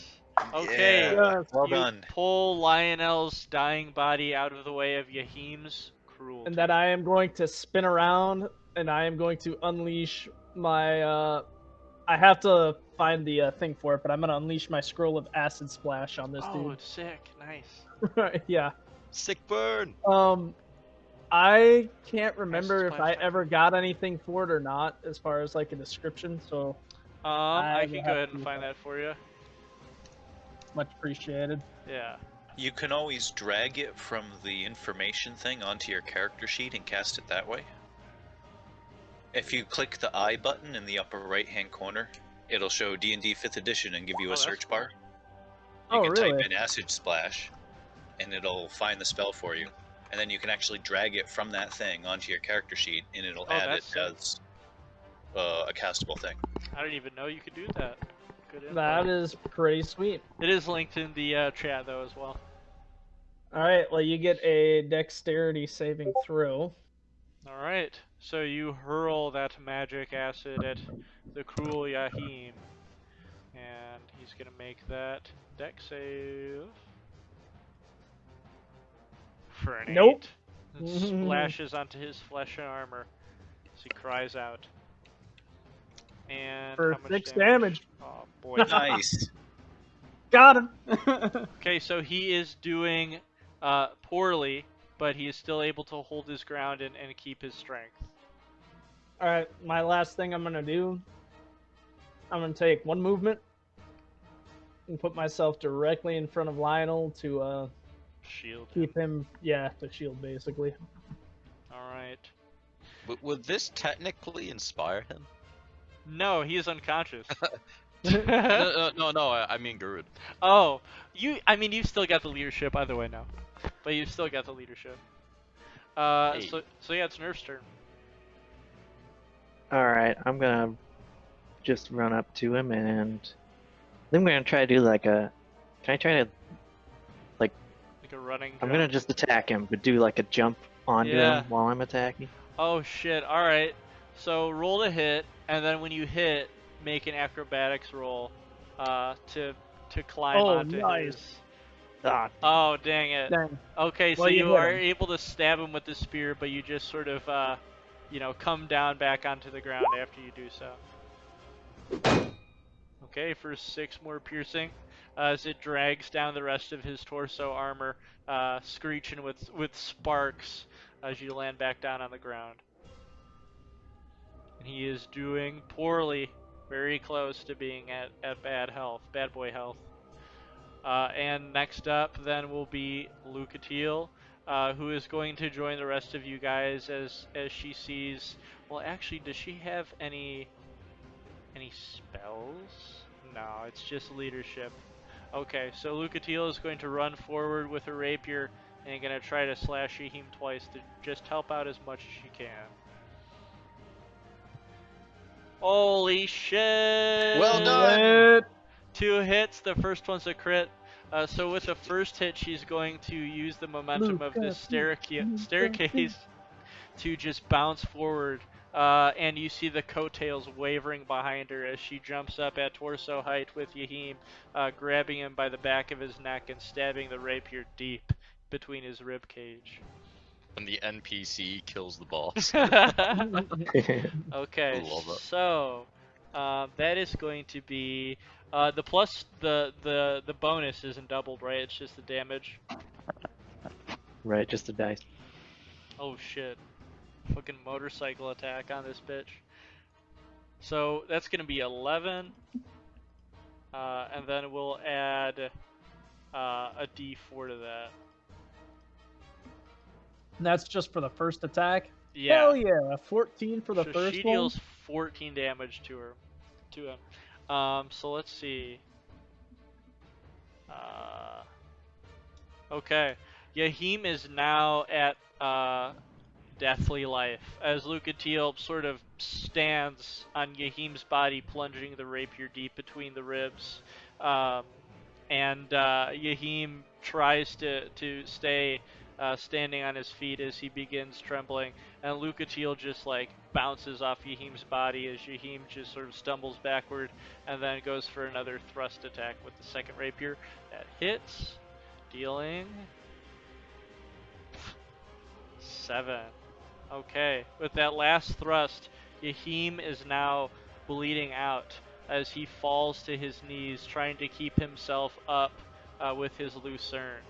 Okay. Yeah, Yes. well You done. pull Lionel's dying body out of the way of Yahim's cruelty. And then I am going to spin around, and I am going to unleash my. I have to find the thing for it, but I'm gonna unleash my scroll of acid splash on this Oh, dude. sick. Nice. Yeah. Sick burn. I can't remember if splash I time. ever got anything for it or not, as far as like a description. So I I can will go have ahead to and do find that. that for you. much appreciated. Yeah. You can always drag it from the information thing onto your character sheet and cast it that way. If you click the I button in the upper right hand corner, it'll show D&D 5th edition and give you Oh, a that's search cool. bar. You Oh, can really? type in acid splash and it'll find the spell for you. And then you can actually drag it from that thing onto your character sheet and it'll Oh, add it that's sick. as a castable thing. I didn't even know you could do that. Good info. That is pretty sweet. It is linked in the chat though as well. All right, well, you get a dexterity saving throw. All right. So you hurl that magic acid at the cruel Yahim, and he's gonna make that dex save for an Nope. 8. It splashes onto his flesh and armor as he cries out. And For how much 6 damage. Oh boy. Nice. Got him. Okay, so he is doing poorly, but he is still able to hold his ground and keep his strength. All right, my last thing I'm gonna do. I'm gonna take one movement and put myself directly in front of Lionel to Shield. keep him. Yeah, to shield basically. All right. Would this technically inspire him? No, he is unconscious. No, I mean Garud. Oh, you've still got the leadership either way now, but you've still got the leadership. Hey. So yeah, it's Nerf's turn. Alright, I'm gonna just run up to him and then I'm gonna try to do like a. Can I try to. Like a running jump. I'm gonna just attack him, but do like a jump onto Yeah. him while I'm attacking. Oh shit, alright. So roll to hit, and then when you hit, make an acrobatics roll to climb Oh, onto nice. his. Ah, Oh, dang it. Dang. Okay, so Well, you you hit are him. able to stab him with the spear, but you just sort of, come down back onto the ground after you do so. Okay, for 6 more piercing, as it drags down the rest of his torso armor, screeching with sparks as you land back down on the ground. And he is doing poorly, very close to being at bad boy health. And next up then will be Lucatiel, who is going to join the rest of you guys as she sees. Well, actually, does she have any spells? No, it's just leadership. Okay, so Lucatiel is going to run forward with her rapier and going to try to slash Shahim twice to just help out as much as she can. Holy shit! Well done! Lit. 2 hits. The first one's a crit. So with the first hit, she's going to use the momentum of this staircase to just bounce forward. And you see the coattails wavering behind her as she jumps up at torso height with Yahim, grabbing him by the back of his neck and stabbing the rapier deep between his rib cage. And the NPC kills the boss. Okay, Love it. so that is going to be the plus the bonus isn't doubled, right? It's just the damage. right, just a dice. Oh shit! Fucking motorcycle attack on this bitch. So that's gonna be 11, and then we'll add a D4 to that. And that's just for the first attack. Yeah. Hell yeah, 14 for the So first she one. deals 14 damage to him. So let's see. Okay. Yahim is now at deathly life as Lucatiel sort of stands on Yahim's body, plunging the rapier deep between the ribs. And Yahim tries to stay standing on his feet as he begins trembling, and Lucatiel just like bounces off Yahim's body as Yahim just sort of stumbles backward and then goes for another thrust attack with the second rapier. That hits, dealing 7. Okay, with that last thrust, Yahim is now bleeding out as he falls to his knees, trying to keep himself up with his lucerne.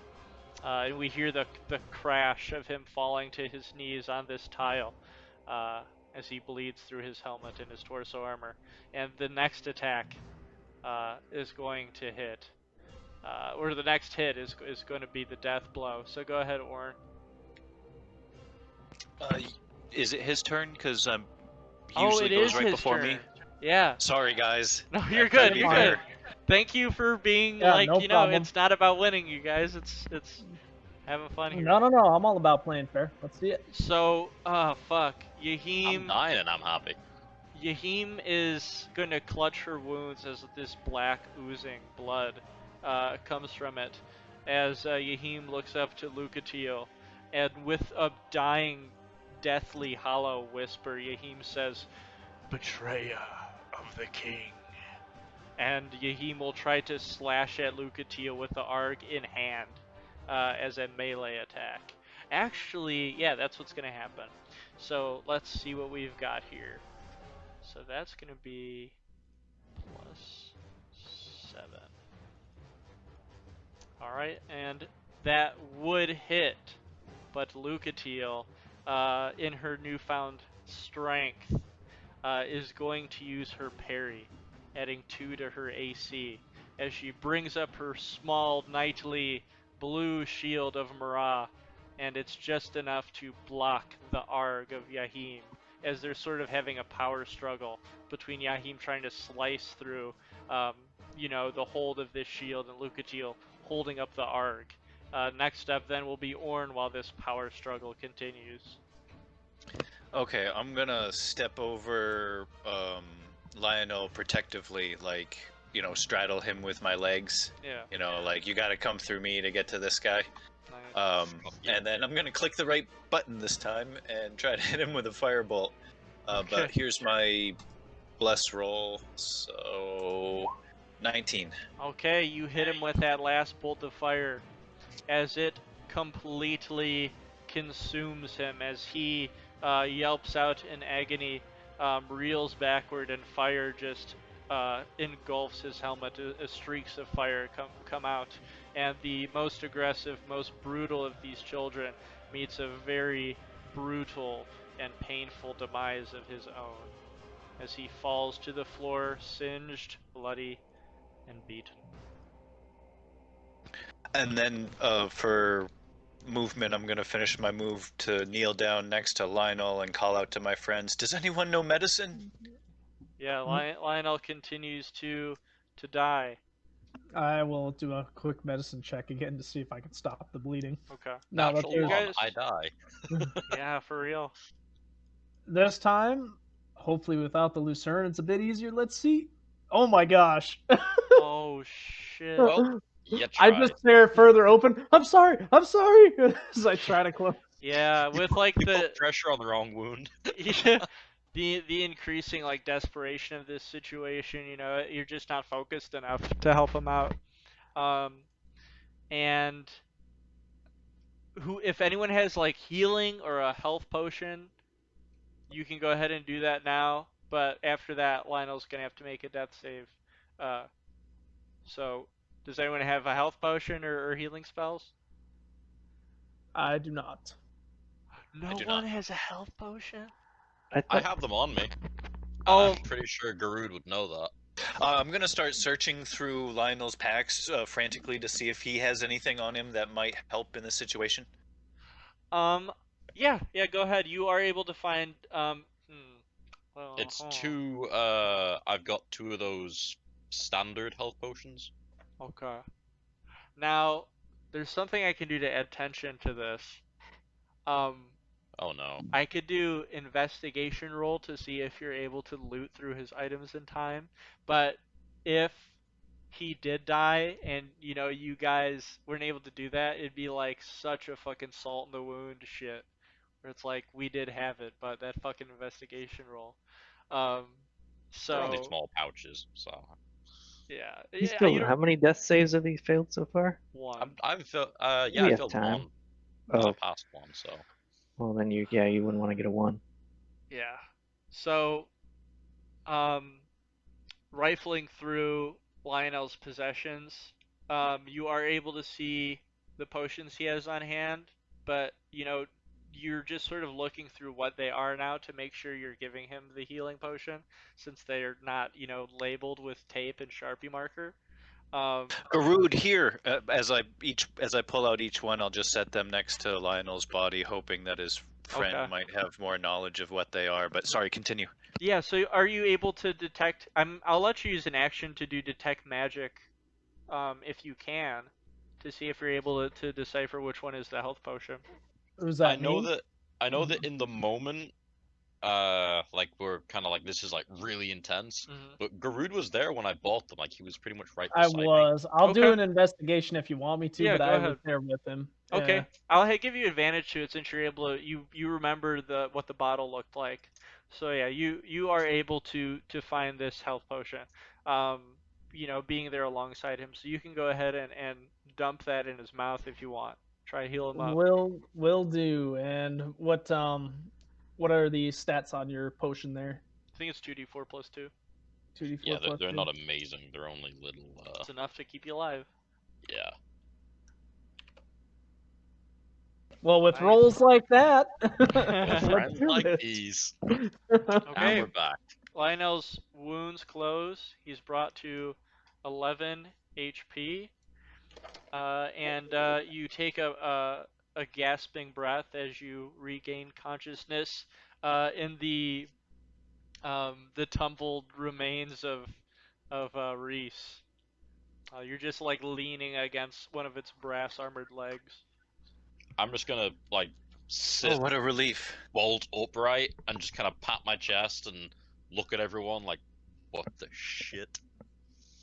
And we hear the crash of him falling to his knees on this tile as he bleeds through his helmet and his torso armor. And the next attack is going to hit, or the next hit is going to be the death blow. So go ahead, Orin. Is it his turn? Because he Oh, usually it goes is right his before turn. me. Yeah. Sorry, guys. No, you're I tried good. to You're be good. fair. Thank you for being Yeah, like, no problem. it's not about winning, you guys. It's having fun here. No, I'm all about playing fair. Let's see it. So, fuck. I'm Yahim dying and I'm happy. is going to clutch her wounds as this black oozing blood comes from it as Yahim looks up to Lucatiel, and with a dying, deathly, hollow whisper, Yahim says, "Betrayer of the king." And Yahim will try to slash at Lucatiel with the Arg in hand as a melee attack. Actually, yeah, that's what's going to happen. So let's see what we've got here. So that's going to be plus 7. Alright, and that would hit, but Lucatiel, in her newfound strength, is going to use her parry, adding 2 to her AC, as she brings up her small, knightly blue shield of Mirrah, and it's just enough to block the Arg of Yahim, as they're sort of having a power struggle between Yahim trying to slice through, the hold of this shield, and Lucatiel holding up the Arg. Next up then will be Orn while this power struggle continues. Okay, I'm gonna step over Lionel protectively, like, straddle him with my legs. Yeah. Like, you gotta come through me to get to this guy. Nice. And then I'm gonna click the right button this time and try to hit him with a firebolt. Okay. But here's my bless roll. So 19. Okay, you hit him with that last bolt of fire as it completely consumes him as he yelps out in agony, reels backward, and fire just engulfs his helmet. Streaks of fire come out, and the most aggressive, most brutal of these children meets a very brutal and painful demise of his own as he falls to the floor, singed, bloody, and beaten. And then for movement, I'm gonna finish my move to kneel down next to Lionel and call out to my friends. Does anyone know medicine? Yeah, Lionel continues to die. I will do a quick medicine check again to see if I can stop the bleeding. Okay. Now that Natural you one, guys- I die. Yeah, for real. this time, hopefully without the Lucerne, it's a bit easier. Let's see. Oh my gosh. Oh shit. Well, you I tried. just stare further open. I'm sorry. As I try to close. Yeah, with like You the put pressure on the wrong wound. yeah, the increasing like desperation of this situation, you're just not focused enough to help him out. And if anyone has like healing or a health potion, you can go ahead and do that now. But after that, Lionel's gonna have to make a death save. Uh, so does anyone have a health potion or healing spells? I do not. No do one not. has a health potion. I I thought have them on me. Oh. I'm pretty sure Garud would know that. I'm gonna start searching through Lionel's packs frantically to see if he has anything on him that might help in this situation. Yeah, go ahead. You are able to find well, It's hold on. two, I've got two of those standard health potions. Okay. Now, there's something I can do to add tension to this. Oh no. I could do investigation roll to see if you're able to loot through his items in time, but if he did die and you guys weren't able to do that, it'd be like such a fucking salt in the wound shit. Where it's like we did have it, but that fucking investigation roll. Um, They're only so small pouches, so yeah, he's yeah, still. How many death saves have he failed so far? one. I've filled, We I have filled time. one. Oh, Past one, so. well then you wouldn't want to get a 1. Yeah. So, rifling through Lionel's possessions, you are able to see the potions he has on hand, but you're just sort of looking through what they are now to make sure you're giving him the healing potion, since they are not labeled with tape and Sharpie marker. Garud, here, as I pull out each one, I'll just set them next to Lionel's body, hoping that his friend Okay. might have more knowledge of what they are. But sorry, continue. Yeah, so are you able to detect? I'll let you use an action to do detect magic, if you can, to see if you're able to decipher which one is the health potion. Was I that know me? that in the moment, like we're kind of like this is like really intense. Mm-hmm. But Garud was there when I bought them. Like he was pretty much right I beside me. was. I'll do Okay. an investigation if you want me to, Yeah, but go I was ahead. there with him. Okay, Yeah. I'll give you advantage to it since you're able to you remember what the bottle looked like. So yeah, you are able to find this health potion. Um, being there alongside him, so you can go ahead and dump that in his mouth if you want. Try to heal him up. Will do. And what are the stats on your potion there? I think it's 2d4 plus 2. 2d4 Yeah, plus they're 2. not amazing. They're only little. It's enough to keep you alive. Yeah. Well, with Nice. rolls like that, With let's friends do like this. these. Okay. And we're back. Lionel's wounds close. He's brought to 11 HP. And you take a gasping breath as you regain consciousness in the tumbled remains of Reese. You're just like leaning against one of its brass armored legs. I'm just gonna like sit Oh, what a relief. bolt upright and just kind of pat my chest and look at everyone like, what the shit?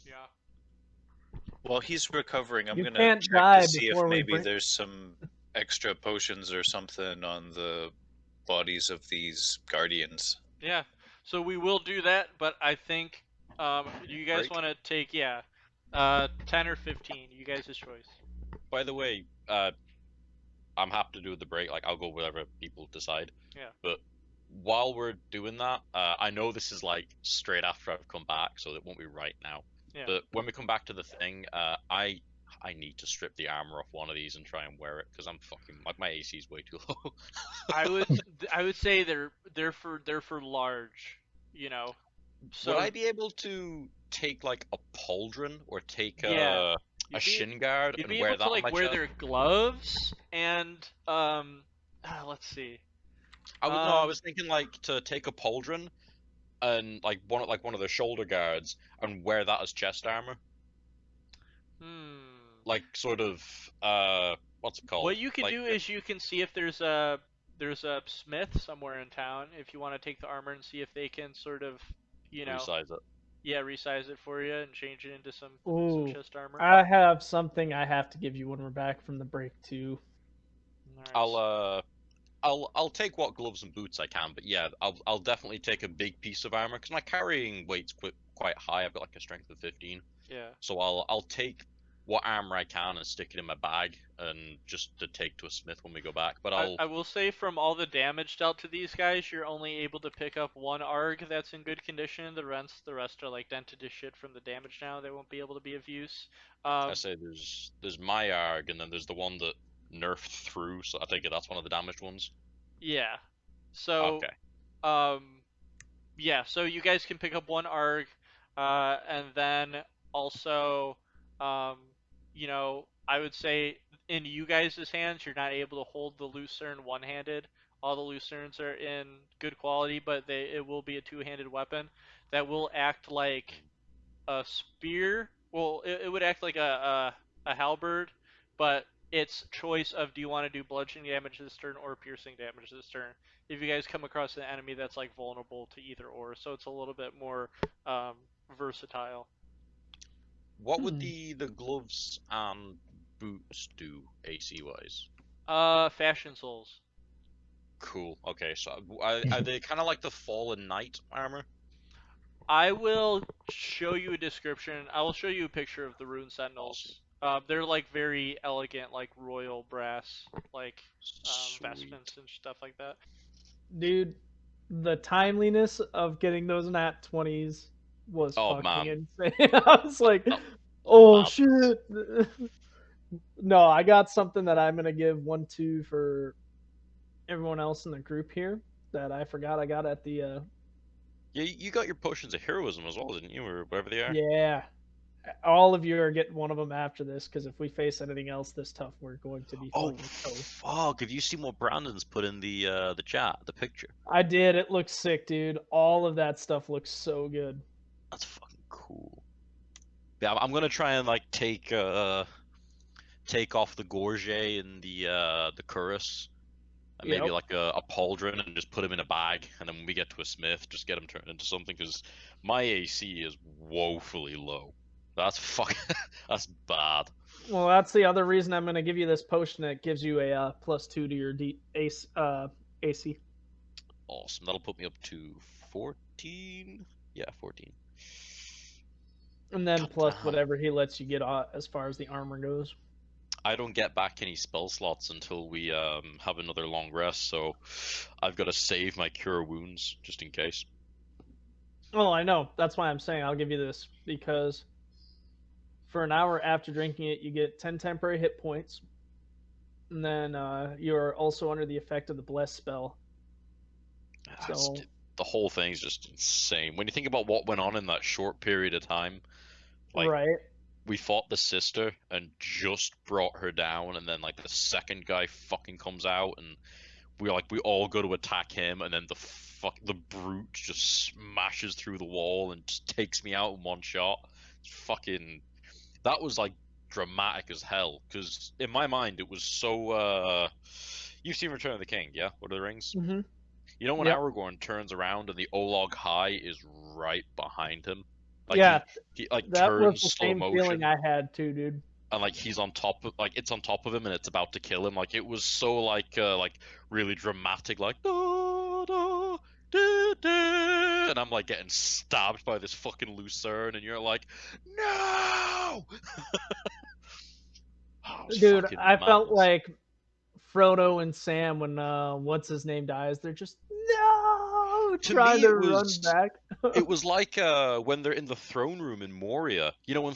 Yeah. While he's recovering, I'm You gonna can't check die to see if before we maybe bring. there's some extra potions or something on the bodies of these guardians. Yeah. So we will do that, but I think do you guys Break. want to take 10 or 15, you guys' choice. By the way, I'm happy to do the break. Like, I'll go whatever people decide. Yeah. But while we're doing that, I know this is like straight after I've come back, so it won't be right now. Yeah. But when we come back to the thing, I need to strip the armor off one of these and try and wear it because I'm fucking like my AC is way too low. I would say they're for large, you know. Would So I be able to take like a pauldron or take yeah, a you'd be shin guard you'd and be wear able that to on like my wear chest? their gloves and let's see. I was thinking like to take a pauldron and like one of the shoulder guards and wear that as chest armor. Hmm. Like sort of what's it called? What you could Like do is you can see if there's a smith somewhere in town if you want to take the armor and see if they can sort of, you know, resize it. yeah, resize it for you and change it into some Ooh, chest armor. I have something I have to give you when we're back from the break too. All right. I'll take what gloves and boots I can, but yeah, I'll definitely take a big piece of armor because my carrying weight's quite high. I've got like a strength of 15, Yeah. so I'll take what armor I can and stick it in my bag and just to take to a smith when we go back. But I will say from all the damage dealt to these guys, you're only able to pick up one ARG that's in good condition. The rest are like dented to shit from the damage now. They won't be able to be of use. I say there's my arg and then there's the one that nerfed through, so I think that's one of the damaged ones. Yeah. So, Okay. um, yeah. So you guys can pick up one ARG, and then also, um, I would say in you guys' hands, you're not able to hold the lucerne one-handed. All the lucernes are in good quality, but it will be a two-handed weapon that will act like a spear. Well, it would act like a halberd, but it's choice of do you want to do bludgeoning damage this turn or piercing damage this turn. If you guys come across an enemy that's like vulnerable to either or, so it's a little bit more um, versatile. What would the gloves and boots do AC wise? Fashion souls. Cool. Okay, so are they kind of like the fallen knight armor? I will show you a description. I will show you a picture of the rune sentinels. They're like very elegant, like royal brass, like Sweet. vestments and stuff like that. Dude, the timeliness of getting those nat 20s was Oh fucking man. insane. I was like, Oh, oh wow. shit. No, I got something that I'm gonna give 1-2 for everyone else in the group here that I forgot I got at the Yeah, you got your potions of heroism as well, didn't you, or whatever they are? yeah. All of you are getting one of them after this because if we face anything else this tough, we're going to be Oh fucking toast. fuck! Have you seen what Brandon's put in the chat, the picture? I did. It looks sick, dude. All of that stuff looks so good. That's fucking cool. Yeah, I'm gonna try and like take off the gorget and the cuirass, and maybe Yep. like a pauldron, and just put them in a bag, and then when we get to a smith, just get them turned into something. Because my AC is woefully low. That's fucking that's bad. Well, that's the other reason I'm going to give you this potion that gives you a +2 to your AC. Awesome. That'll put me up to 14. Yeah, 14. And then God plus damn. whatever he lets you get as far as the armor goes. I don't get back any spell slots until we have another long rest, so I've got to save my cure wounds just in case. Well, I know. That's why I'm saying I'll give you this because for an hour after drinking it, you get 10 temporary hit points. And then you're also under the effect of the bless spell. So The whole thing's just insane. When you think about what went on in that short period of time, like right. we fought the sister and just brought her down, and then like the second guy fucking comes out, and we all go to attack him, and then the brute just smashes through the wall and just takes me out in one shot. It's fucking that was like dramatic as hell because in my mind it was so You've seen Return of the King, yeah? Lord of the Rings? Mm-hmm. You know when Yep. Aragorn turns around and the Olog High is right behind him? Like Yeah, he like that was turns the slow same feeling motion I had too, dude. and like he's on top of it's on top of him and it's about to kill him. Like it was so like really dramatic, like da, da, da, da, and I'm like getting stabbed by this fucking lucerne and you're like, no. Oh, it was Dude, fucking I felt madness. like Frodo and Sam when what's his name dies. They're just no To trying me to it run was back. it was like when they're in the throne room in Moria. You know when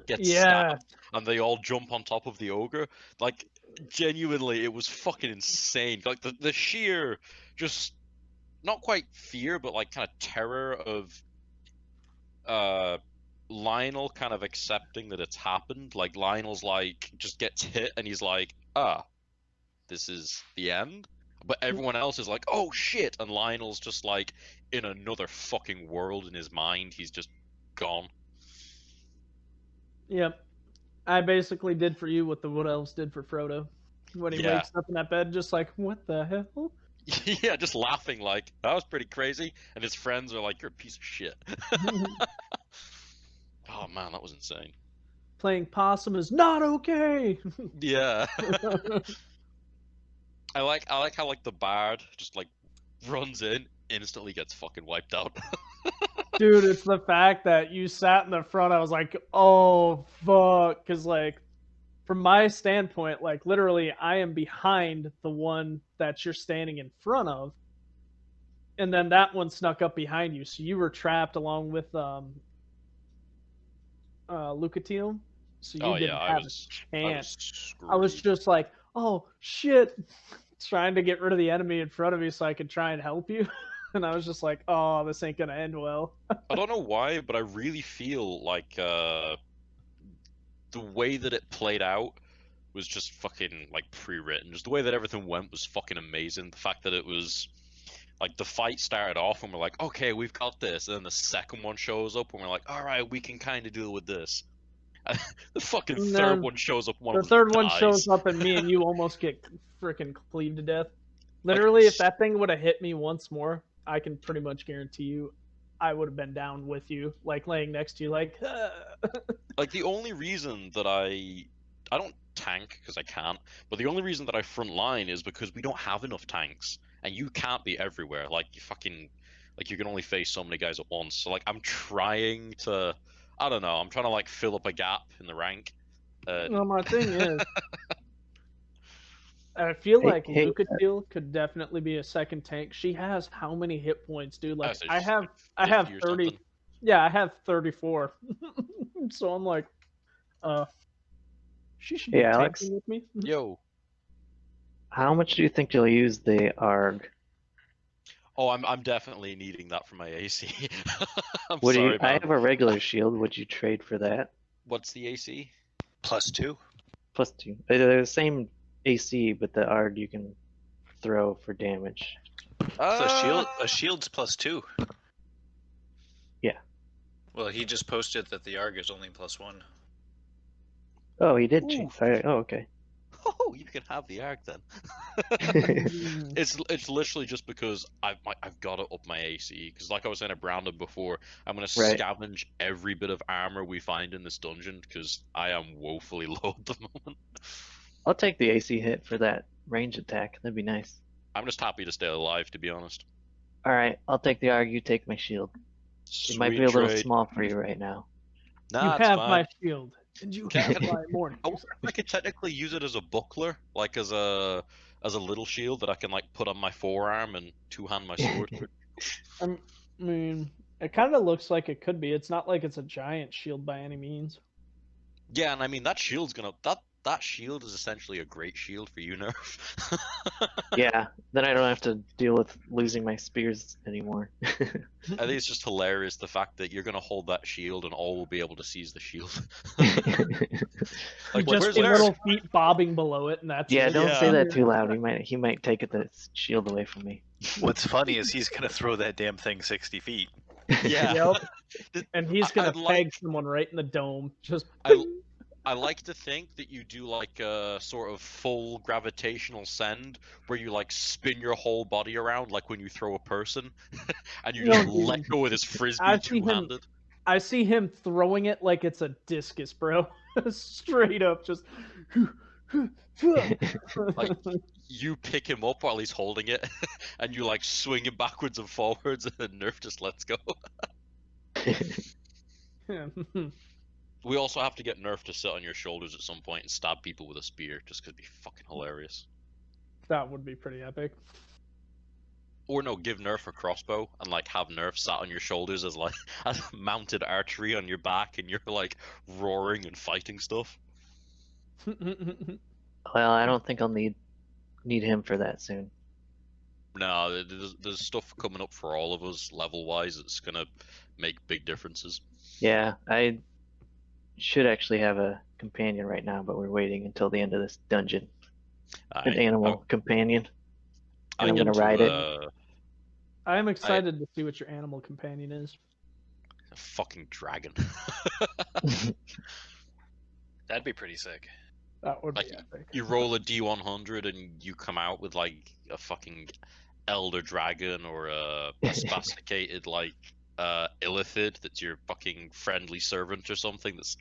gets Yeah, stabbed and they all jump on top of the ogre. Like genuinely, it was fucking insane. Like the sheer just not quite fear, but like kind of terror of uh Lionel kind of accepting that it's happened. Like Lionel's like just gets hit and he's like, this is the end. But everyone else is like, oh shit, and Lionel's just like in another fucking world in his mind. He's just gone. yep. I basically did for you what the Wood Elves did for Frodo. When he Yeah. wakes up in that bed, just like, what the hell? Yeah, just laughing like that was pretty crazy, and his friends are like, "You're a piece of shit." Oh man, that was insane. Playing possum is not okay. Yeah, I like how like the bard just like runs in, instantly gets fucking wiped out. Dude, it's the fact that you sat in the front. I was like, oh fuck, because like from my standpoint, like literally, I am behind the one that you're standing in front of, and then that one snuck up behind you, so you were trapped along with Lucatiel, so you Oh yeah, didn't I have was a chance. I was screwed. just like, oh shit, trying to get rid of the enemy in front of me so I could try and help you. And I was just like, oh, this ain't gonna end well. I don't know why, but I really feel like the way that it played out was just fucking like pre-written. Just the way that everything went was fucking amazing. The fact that it was like the fight started off and we're like, okay, we've got this, and then the second one shows up and we're like, all right, we can kind of deal with this. The fucking And third then one shows up, one the of us third one shows dies. up, and me and you almost get freaking cleaved to death. Like, Literally, if that thing would have hit me once more, I can pretty much guarantee you I would have been down with you, like laying next to you, like. like the only reason that I don't tank because I can't, but the only reason that I front line is because we don't have enough tanks, and you can't be everywhere. Like you fucking, like you can only face so many guys at once. So like I'm trying to, I don't know, I'm trying to like fill up a gap in the rank. Well, my thing is, I feel Hey, like hey, Lucatiel could definitely be a second tank. She has how many hit points, dude? I Like say I she's have, like I have 50 or 30. something. Yeah, I have 34. So I'm like, uh, she should hey, be Alex, tanking with me. Yo. how much do you think you'll use the ARG? Oh, I'm definitely needing that for my AC. I'm Would you? sorry, I man. have a regular shield. Would you trade for that? What's the AC? +2. +2. They're the same AC, but the ARG you can throw for damage. So a shield's +2. Yeah. Well, he just posted that the ARG is only +1. Oh, he did Ooh. change. Oh, okay. Oh, you can have the arc then. It's literally just because I've got to up my AC because, like I was saying at Brandon before, I'm gonna Right. scavenge every bit of armor we find in this dungeon because I am woefully low at the moment. I'll take the AC hit for that range attack. That'd be nice. I'm just happy to stay alive, to be honest. All right, I'll take the ARG. You take my shield. It might be Sweet a little trade. small for you right now. Nah, You it's have fine. my shield, and you Can- have can- my morning. I wonder if I could technically use it as a buckler, like as a little shield that I can like put on my forearm and two-hand my sword. I mean, it kind of looks like it could be. It's not like it's a giant shield by any means. Yeah, and I mean that shield's gonna that shield is essentially a great shield for you, Nerf. Yeah, then I don't have to deal with losing my spears anymore. I think it's just hilarious the fact that you're gonna hold that shield and all will be able to seize the shield. Like, Just where's the Nerf? little feet bobbing below it, and that's Yeah, it. don't say Yeah. that too loud. He might take the shield away from me. What's funny is he's gonna throw that damn thing 60 feet. Yeah. Yep. And he's gonna I'd peg like someone right in the dome. Just I I like to think that you do like a sort of full gravitational send where you like spin your whole body around like when you throw a person and you just No, let dude. go with this I frisbee see him. two-handed. I see him throwing it like it's a discus, bro. Straight up, just. Like you pick him up while he's holding it and you like swing him backwards and forwards and Nerf just lets go. We also have to get Nerf to sit on your shoulders at some point and stab people with a spear just 'cause it'd be fucking hilarious. That would be pretty epic. Or no, give Nerf a crossbow and like have Nerf sat on your shoulders as like as mounted archery on your back and you're like roaring and fighting stuff. Well, I don't think I'll need him for that soon. No, there's stuff coming up for all of us level wise that's gonna make big differences. Yeah, I should actually have a companion right now, but we're waiting until the end of this dungeon. An animal companion. And I'm gonna ride it. I am excited to see what your animal companion is. A fucking dragon. That'd be pretty sick. That would Like be epic. you roll a D100 and you come out with like a fucking elder dragon or a spasticated like illithid that's your fucking friendly servant or something that's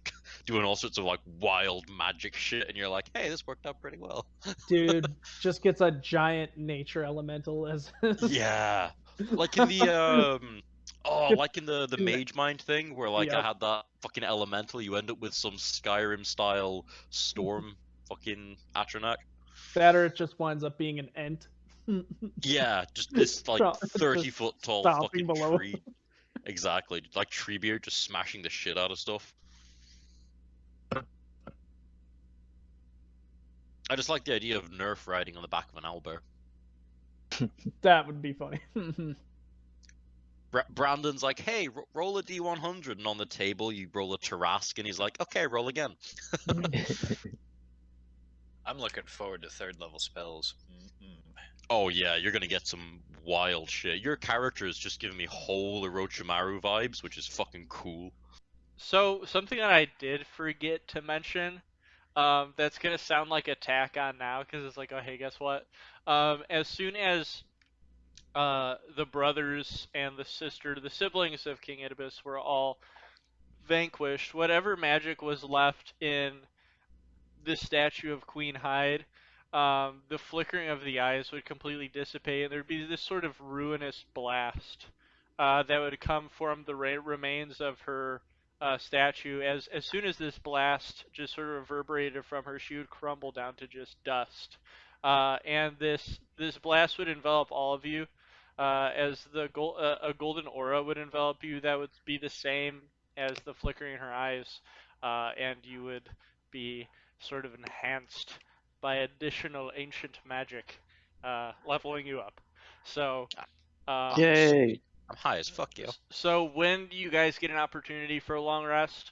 doing all sorts of like wild magic shit and you're like, hey, this worked out pretty well. Dude just gets a giant nature elemental as Yeah. Like in the like in the mage mind thing where like I Yep. had that fucking elemental, you end up with some Skyrim style storm fucking Atronach. that, or it just winds up being an ent. Yeah, just this like Just 30-foot tall stomping fucking below. tree. Exactly, like Treebeard just smashing the shit out of stuff. I just like the idea of Nerf riding on the back of an owlbear. That would be funny. Brandon's like, hey, roll a D100, and on the table you roll a Tarask, and he's like, okay, roll again. I'm looking forward to third level spells. Oh yeah, you're gonna get some wild shit. Your character is just giving me whole Orochimaru vibes, which is fucking cool. So something that I did forget to mention, that's gonna sound like a tack on now because it's like, oh hey, guess what? As soon as the brothers and the siblings of King Idubus were all vanquished, whatever magic was left in the statue of Queen Hyde, the flickering of the eyes would completely dissipate, and there'd be this sort of ruinous blast that would come from the remains of her statue. As soon as this blast just sort of reverberated from her, she would crumble down to just dust. And this blast would envelop all of you, as a golden aura would envelop you that would be the same as the flickering in her eyes, and you would be sort of enhanced by additional ancient magic, leveling you up. So, Yay! I'm high as fuck, yo. so when you guys get an opportunity for a long rest,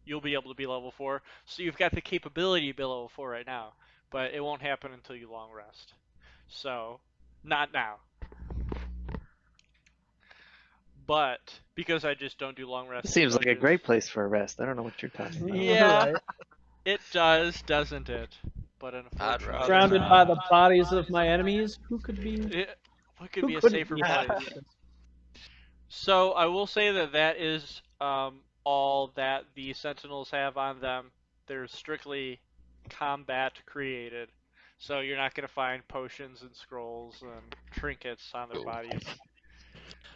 you'll be able to be level 4. So you've got the capability to be level 4 right now, but it won't happen until you long rest. So, not now. But because I just don't do long rests. It seems like a dungeons- great place for a rest. I don't know what you're talking about. Yeah, Right. it does, doesn't it? But unfortunately, Surrounded not. by the bodies of my enemies, who could be? What could Who be a couldn't safer be? place? So I will say that is all that the Sentinels have on them. They're strictly combat created, so you're not going to find potions and scrolls and trinkets on their Cool. bodies.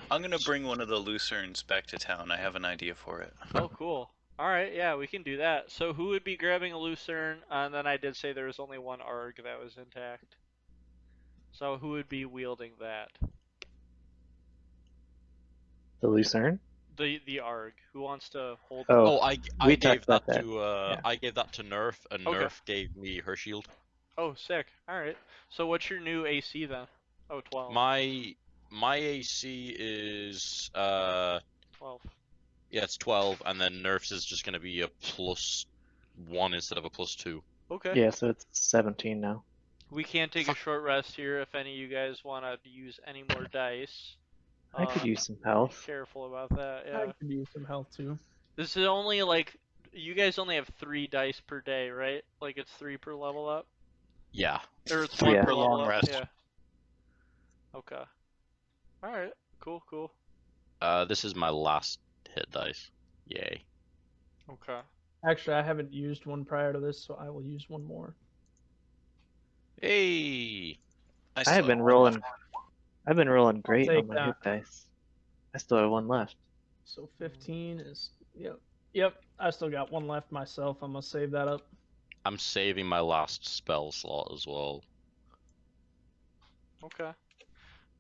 I'm gonna bring one of the Lucerns back to town. I have an idea for it. Oh, cool. All right, yeah, we can do that. So who would be grabbing a Lucerne? And then I did say there was only one Arg that was intact. So who would be wielding that? The Lucerne? The Arg. Who wants to hold? Oh, Oh, I we gave talked about that that. to Yeah. I gave that to Nerf, and Okay. Nerf gave me her shield. Oh, sick. All right. So what's your new AC then? Oh, 12. My AC is 12. yeah, it's 12, and then Nerf's is just gonna be a +1 instead of a +2. Okay. Yeah, so it's 17 now. We can take a Fuck. short rest here if any of you guys want to use any more dice. I could use some health. Careful about that. I Yeah. could use some health too. This is only like you guys only have 3 dice per day, right? Like it's 3 per level up, Yeah. or it's Three 1 Yeah. per per level long up. rest. Yeah. Okay. All right. Cool. Cool. This is my last hit dice. Yay. Okay. Actually, I haven't used one prior to this, so I will use one more. Hey. I still have been one left. rolling. I've been rolling great take on my that. hit dice. I still have one left. So 15 is yep. I still got one left myself. I'm gonna save that up. I'm saving my last spell slot as well. Okay.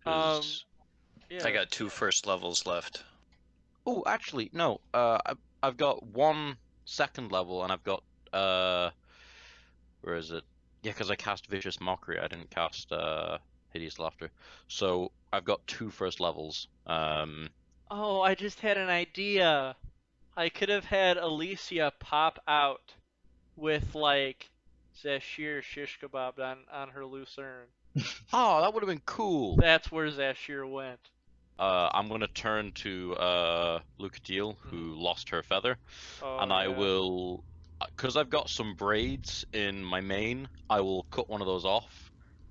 'Cause... Yeah. I got 2 first levels left. Oh, actually, no. I've got 1 second level, and I've got where is it? Yeah, because I cast Vicious Mockery. I didn't cast Hideous Laughter. So I've got 2 first levels. Oh, I just had an idea. I could have had Alicia pop out with like Zashir shish kebab on her lucerne. Oh, that would have been cool. That's where Zashir went. I'm gonna turn to Lucatiel, who lost her feather, Oh, and I yeah. will, because I've got some braids in my mane, I will cut one of those off,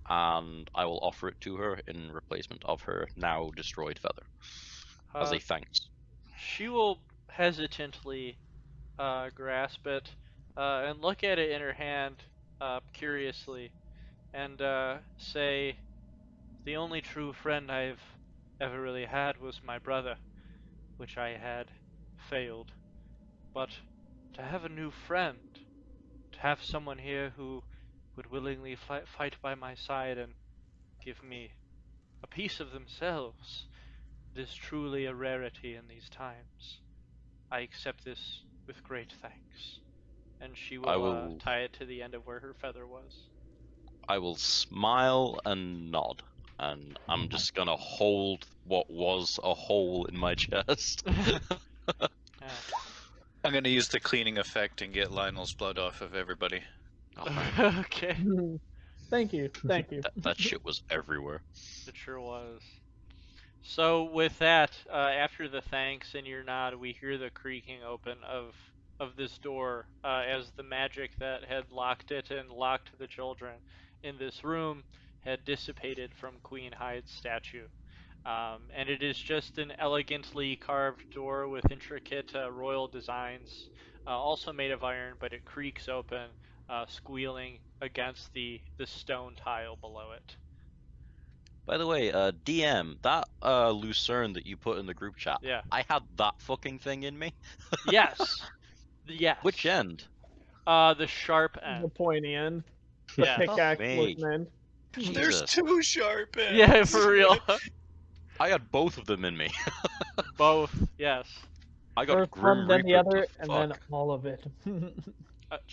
and I will offer it to her in replacement of her now destroyed feather, as a thanks. She will hesitantly grasp it and look at it in her hand curiously and say, "The only true friend I've ever really had was my brother, which I had failed. But to have a new friend, to have someone here who would willingly fight by my side and give me a piece of themselves, it is truly a rarity in these times. I accept this with great thanks." And she I will will, tie it to the end of where her feather was. I will smile and nod, and I'm just gonna hold what was a hole in my chest. Yeah. I'm gonna use the cleaning effect and get Lionel's blood off of everybody. Oh man, Okay. Thank you. that shit was everywhere. It sure was. So with that, after the thanks and your nod, we hear the creaking open of this door as the magic that had locked it and locked the children in this room had dissipated from Queen Hyde's statue. And it is just an elegantly carved door with intricate royal designs, also made of iron, but it creaks open, squealing against the stone tile below it. By the way, DM, that Lucerne that you put in the group chat, Yeah. I had that fucking thing in me. Yes. Yes. Which end? The sharp The end. pointy end. The Yes. pickaxe Fuck me. looking end. There's Jesus. 2 sharp ends. Yeah, for real. I had both of them in me. Both. Yes. I got First Grim one, then the Reaper other, to and fuck. then all of it.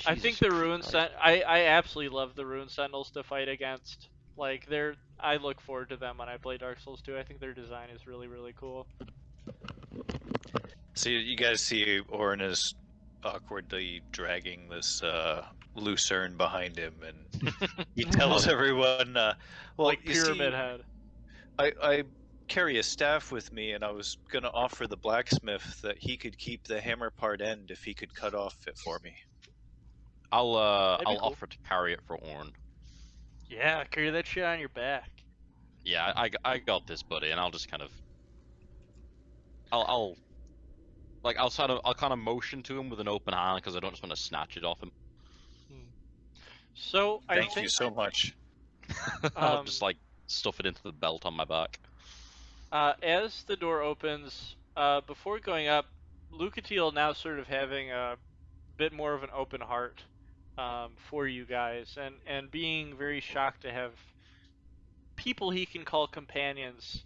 I think Jesus the rune Christ. I absolutely love the rune sentinels to fight against. Like I look forward to them when I play Dark Souls 2. I think their design is really really cool. So you guys see Orin is awkwardly dragging this lucerne behind him, and he tells everyone, "Well, Like you Pyramid see, Head. I carry a staff with me, and I was gonna offer the blacksmith that he could keep the hammer part end if he could cut off it for me." I'll That'd be cool. offer to carry it for Orn. Yeah, carry that shit on your back. Yeah, I got this, buddy, and I'll just kind of I'll I'll kind of motion to him with an open hand because I don't just want to snatch it off him. So I Thank think you so much. I'll just like stuff it into the belt on my back. as the door opens, before going up, Lucatiel now sort of having a bit more of an open heart for you guys, and being very shocked to have people he can call companions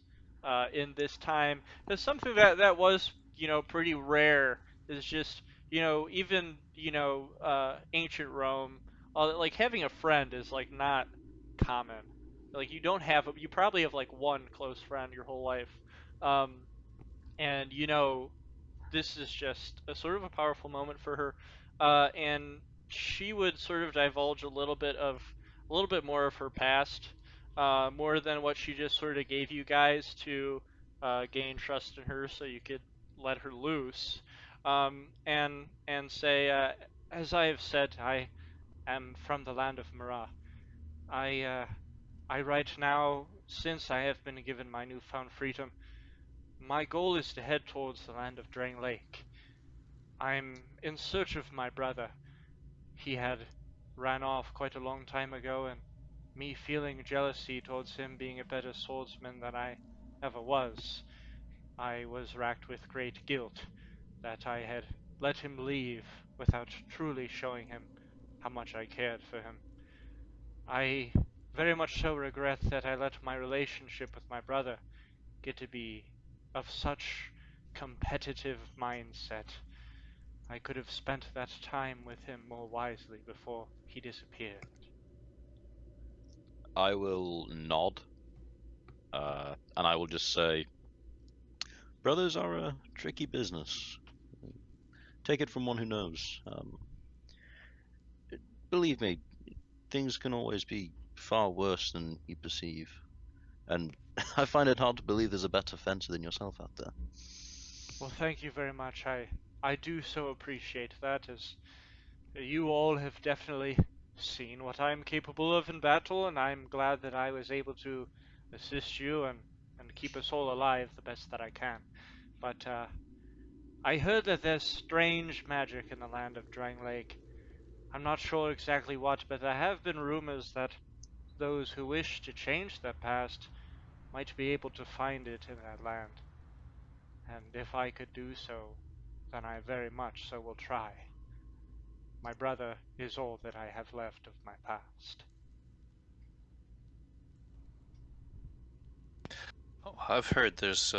in this time. Is something that was pretty rare. Is just even ancient Rome, like having a friend is like not common. Like you probably have like one close friend your whole life, um, and this is just a sort of a powerful moment for her, and she would sort of divulge a little bit more of her past, more than what she just sort of gave you guys to gain trust in her, so you could let her loose. and say, as I have said, I am from the land of Mirrah. I write now since I have been given my newfound freedom. My goal is to head towards the land of Drangleic. I'm in search of my brother. He had ran off quite a long time ago, and me feeling jealousy towards him being a better swordsman than I ever was, I was racked with great guilt that I had let him leave without truly showing him how much I cared for him. I very much so regret that I let my relationship with my brother get to be of such competitive mindset. I could have spent that time with him more wisely before he disappeared. I will nod, and I will just say, brothers are a tricky business. Take it from one who knows. Believe me, things can always be far worse than you perceive. And I find it hard to believe there's a better fencer than yourself out there. Well, thank you very much. I do so appreciate that, as you all have definitely seen what I am capable of in battle, and I'm glad that I was able to assist you and keep us all alive the best that I can. But I heard that there's strange magic in the land of Drangleic. I'm not sure exactly what, but there have been rumors that those who wish to change their past might be able to find it in that land. And if I could do so, then I very much so will try. My brother is all that I have left of my past. Oh, I've heard there's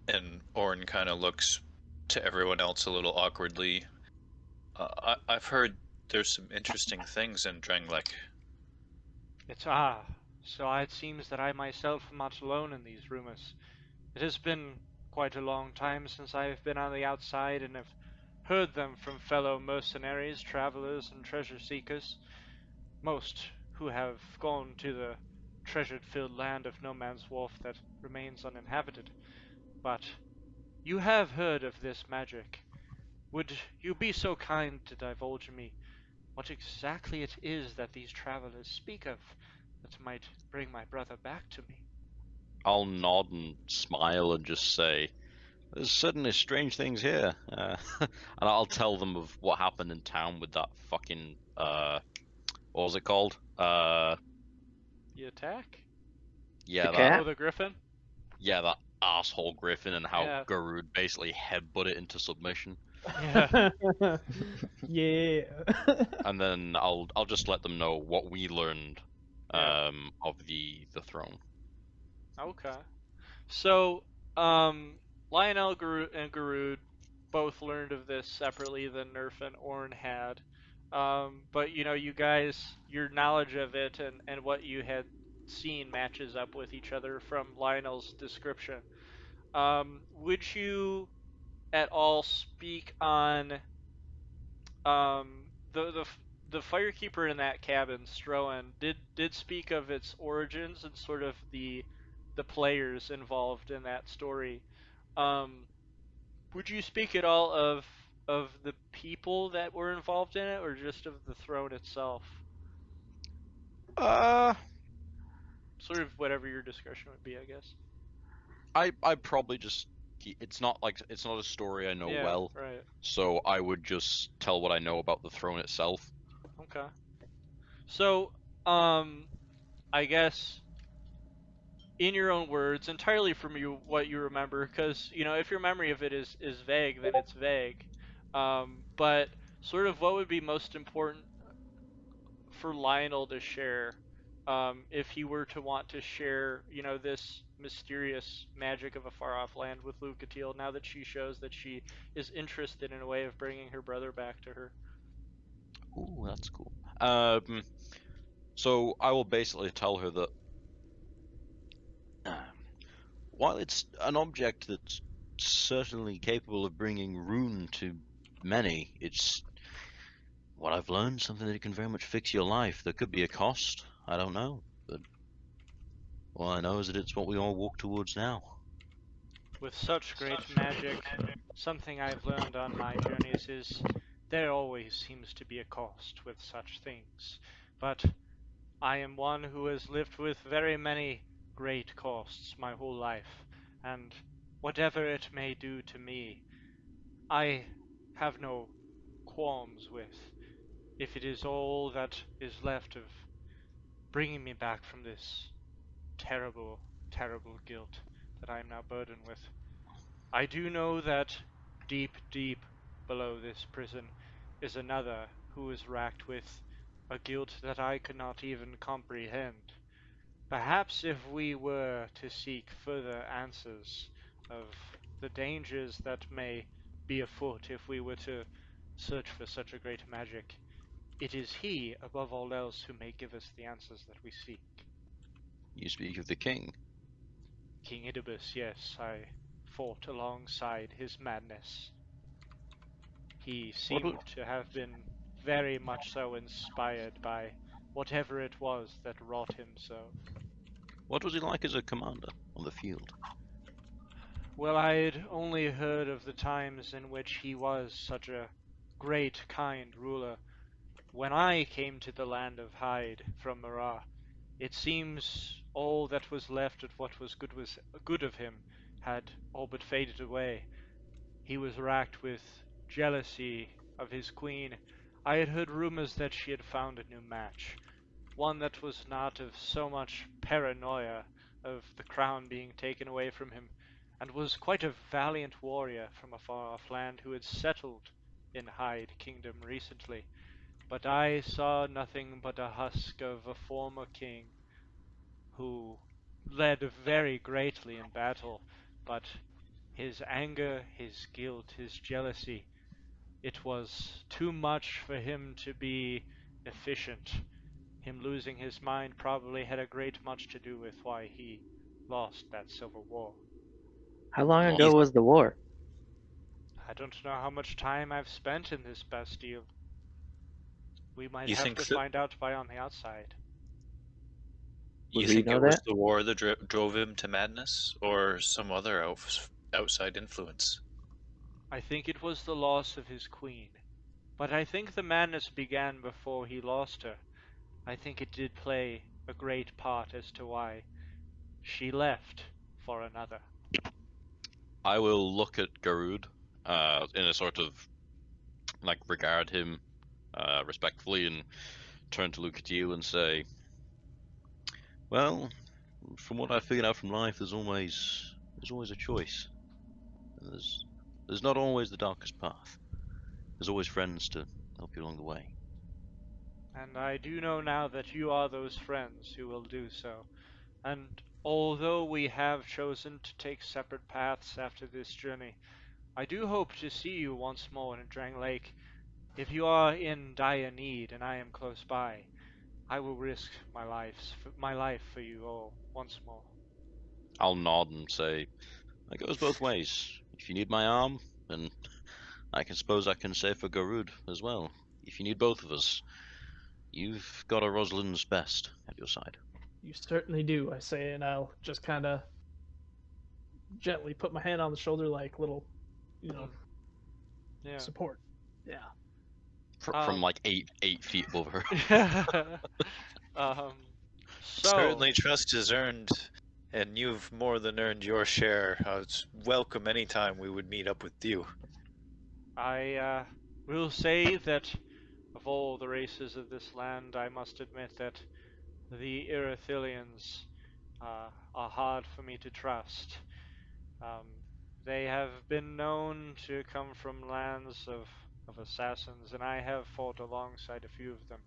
and Orn kind of looks to everyone else a little awkwardly. I've heard there's some interesting things in Drangleic. It's so it seems that I myself am not alone in these rumors. It has been quite a long time since I have been on the outside and have heard them from fellow mercenaries, travelers, and treasure seekers, most who have gone to the treasure-filled land of No Man's Wharf that remains uninhabited. But you have heard of this magic. Would you be so kind to divulge me what exactly it is that these travelers speak of that might bring my brother back to me? I'll nod and smile and just say, there's certainly strange things here. And I'll tell them of what happened in town with that fucking, what was it called? The attack? Yeah, The that, cat? Oh, the griffin? yeah, that asshole Griffin and how Yeah. Garud basically headbutt it into submission. Yeah. Yeah. And then I'll just let them know what we learned, Yeah. of the throne. Okay. So, um, Lionel and Garud both learned of this separately than Nerf and Orn had. But you guys, your knowledge of it and what you had seen matches up with each other from Lionel's description. Would you at all speak on the firekeeper in that cabin, Stroan, did speak of its origins and sort of the players involved in that story. Um, would you speak at all of the people that were involved in it, or just of the throne itself? Uh, Sort of whatever your discretion would be, I guess. I probably just it's not a story I know Yeah, well, right. so I would just tell what I know about the throne itself. Okay. So, um, I guess in your own words, entirely from you what you remember, because if your memory of it is vague, then it's vague. But sort of what would be most important for Lionel to share, if he were to want to share, this mysterious magic of a far off land with Lucatiel, now that she shows that she is interested in a way of bringing her brother back to her. Ooh, that's cool. So I will basically tell her that while it's an object that's certainly capable of bringing ruin to many, it's what I've learned, something that can very much fix your life. There could be a cost, I don't know, but all I know is that it's what we all walk towards now. With such great magic, something I've learned on my journeys is there always seems to be a cost with such things. But I am one who has lived with very many great costs my whole life, and whatever it may do to me, I have no qualms with, if it is all that is left of bringing me back from this terrible, terrible guilt that I am now burdened with. I do know that deep, deep below this prison is another who is racked with a guilt that I could not even comprehend. Perhaps if we were to seek further answers of the dangers that may be afoot if we were to search for such a great magic, it is he, above all else, who may give us the answers that we seek. You speak of the king. King Idubus, yes, I fought alongside his madness. He What seemed wa- to have been very much so inspired by whatever it was that wrought him so. what was he like as a commander on the field? Well, I'd only heard of the times in which he was such a great, kind ruler. When I came to the land of Hyde from Mirrah, it seems all that was left of what was good of him had all but faded away. He was racked with jealousy of his queen. I had heard rumors that she had found a new match, one that was not of so much paranoia of the crown being taken away from him, and was quite a valiant warrior from a far off land who had settled in Hyde Kingdom recently. But I saw nothing but a husk of a former king who led very greatly in battle, but his anger, his guilt, his jealousy, it was too much for him to be efficient. Him losing his mind probably had a great much to do with why he lost that civil war. How long Lost. ago was the war? I don't know how much time I've spent in this Bastille. We might You have think to that find out by on the outside. Would you we think know it was that? the war that drove him to madness, or some other outside influence? I think it was the loss of his queen, but I think the madness began before he lost her. I think it did play a great part as to why she left for another. I will look at Garud in a sort of like regard him respectfully and turn to Lucatiel and say, "Well, from what I figured out from life, there's always a choice. And there's not always the darkest path. There's always friends to help you along the way." And I do know now that you are those friends who will do so. And although we have chosen to take separate paths after this journey, I do hope to see you once more in Drangleic. If you are in dire need and I am close by, I will risk my life for you all once more. I'll nod and say, "That goes both ways. If you need my arm, then I can suppose I can say for Garud as well. If you need both of us, you've got a Rosalind's best at your side." You certainly do, I say, and I'll just kind of gently put my hand on the shoulder, like little, you know, Yeah. support. Yeah. From like 8 feet above her. um, so Certainly, trust is earned, and you've more than earned your share. I was welcome anytime we would meet up with you. I will say that of all the races of this land, I must admit that the Irithilians are hard for me to trust. Um, they have been known to come from lands of assassins, and I have fought alongside a few of them,